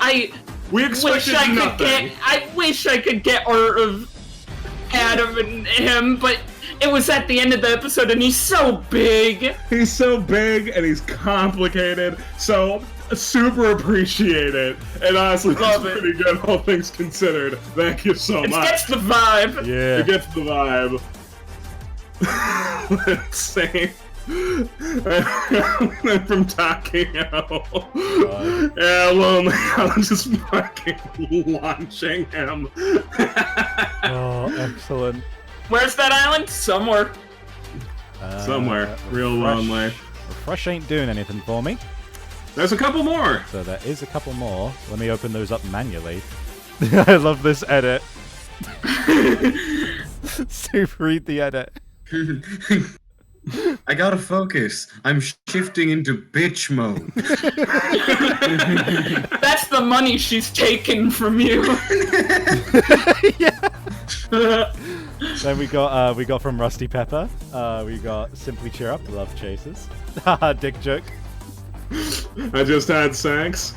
We expected nothing. I wish I could get art of Adam and him, but it was at the end of the episode, and he's so big. He's so big and he's complicated, so super appreciate it. And honestly, Love it's it. pretty good, all things considered. Thank you so It much. gets the vibe. Yeah. It gets the vibe. Let's see. And from Takeo. Yeah, lonely. I'm just fucking launching him. Oh, excellent. Where's that island? Somewhere. Somewhere. Real lonely. Refresh ain't doing anything for me. There's a couple more. So there is a couple more. Let me open those up manually. I love this edit. Super read the edit. I gotta focus. I'm shifting into bitch mode. That's the money she's taken from you. Then we got from Rusty Pepper. We got Simply Cheer Up, Love Chasers. Haha, dick joke. I just had sex.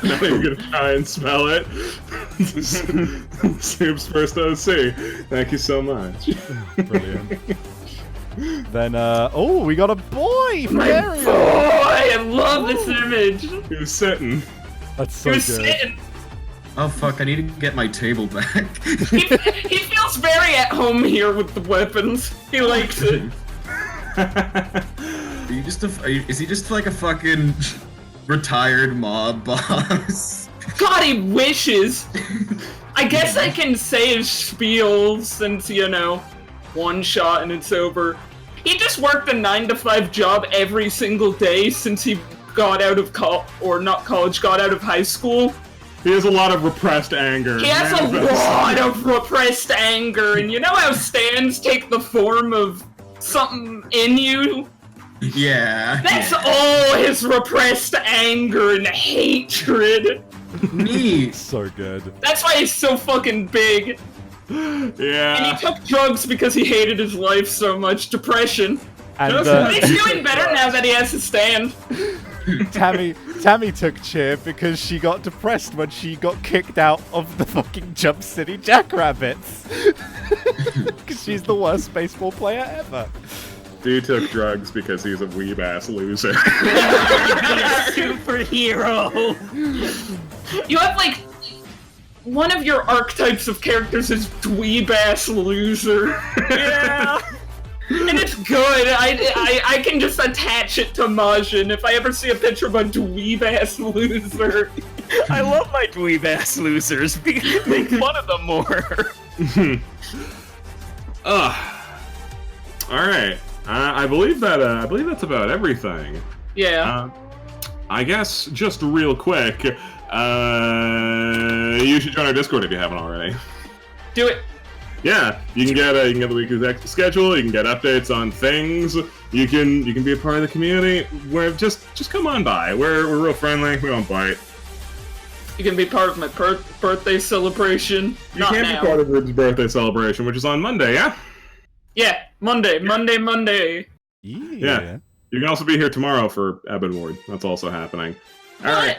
I'm not even gonna try and spell it. Soup's first OC. Thank you so much. Brilliant. Then oh, we got a boy. My Fairy. boy, I love this image. He was sitting. That's so He good. was sitting. Oh fuck, I need to get my table back. He feels very at home here with the weapons. He likes it. Is he just like a fucking retired mob boss? God, he wishes. I guess I can say his spiel since, you know, one shot and it's over. He just worked a 9-to-5 job every single day since he got out of got out of high school. He has a lot of repressed anger. He has a lot of repressed anger, and you know how stands take the form of something in you? Yeah. That's all his repressed anger and hatred. Neat. So good. That's why he's so fucking big. Yeah. And he took drugs because he hated his life so much. Depression. And But he's doing better now that he has a stand. Tammy took cheer because she got depressed when she got kicked out of the fucking Jump City Jackrabbits. Because she's the worst baseball player ever. Dude took drugs because he's a weeb ass loser. superhero. You have like one of your archetypes of characters is dweeb ass loser. Yeah. And it's good. I can just attach it to Majin if I ever see a picture of a dweeb ass loser. I love my dweeb ass losers. Make fun of them more. All right. I believe that's about everything. Yeah. I guess just real quick, you should join our Discord if you haven't already. Do it. Yeah, you can get the weekly schedule. You can get updates on things. You can be a part of the community. We're just come on by. We're real friendly. We don't bite. You can be part of my birthday celebration. You Not can't now. be part of Rube's birthday celebration, which is on Monday, yeah? Yeah, Monday. Yeah. You can also be here tomorrow for Ebon Ward. That's also happening. Alright.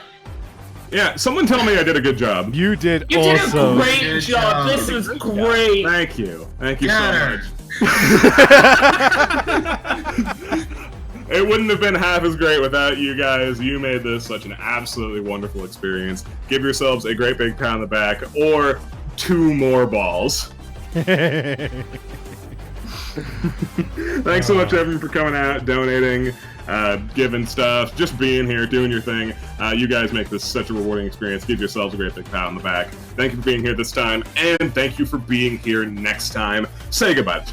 Yeah, someone tell me I did a good job. You did You did a also. great Good job. job. This is great. Thank you. Thank you Yeah. so much. It wouldn't have been half as great without you guys. You made this such an absolutely wonderful experience. Give yourselves a great big pat on the back, or 2 more balls. Thanks so much, everyone, for coming out, donating, giving stuff, just being here, doing your thing. You guys make this such a rewarding experience. Give yourselves a great big pat on the back. Thank you for being here this time, and thank you for being here next time. Say goodbye.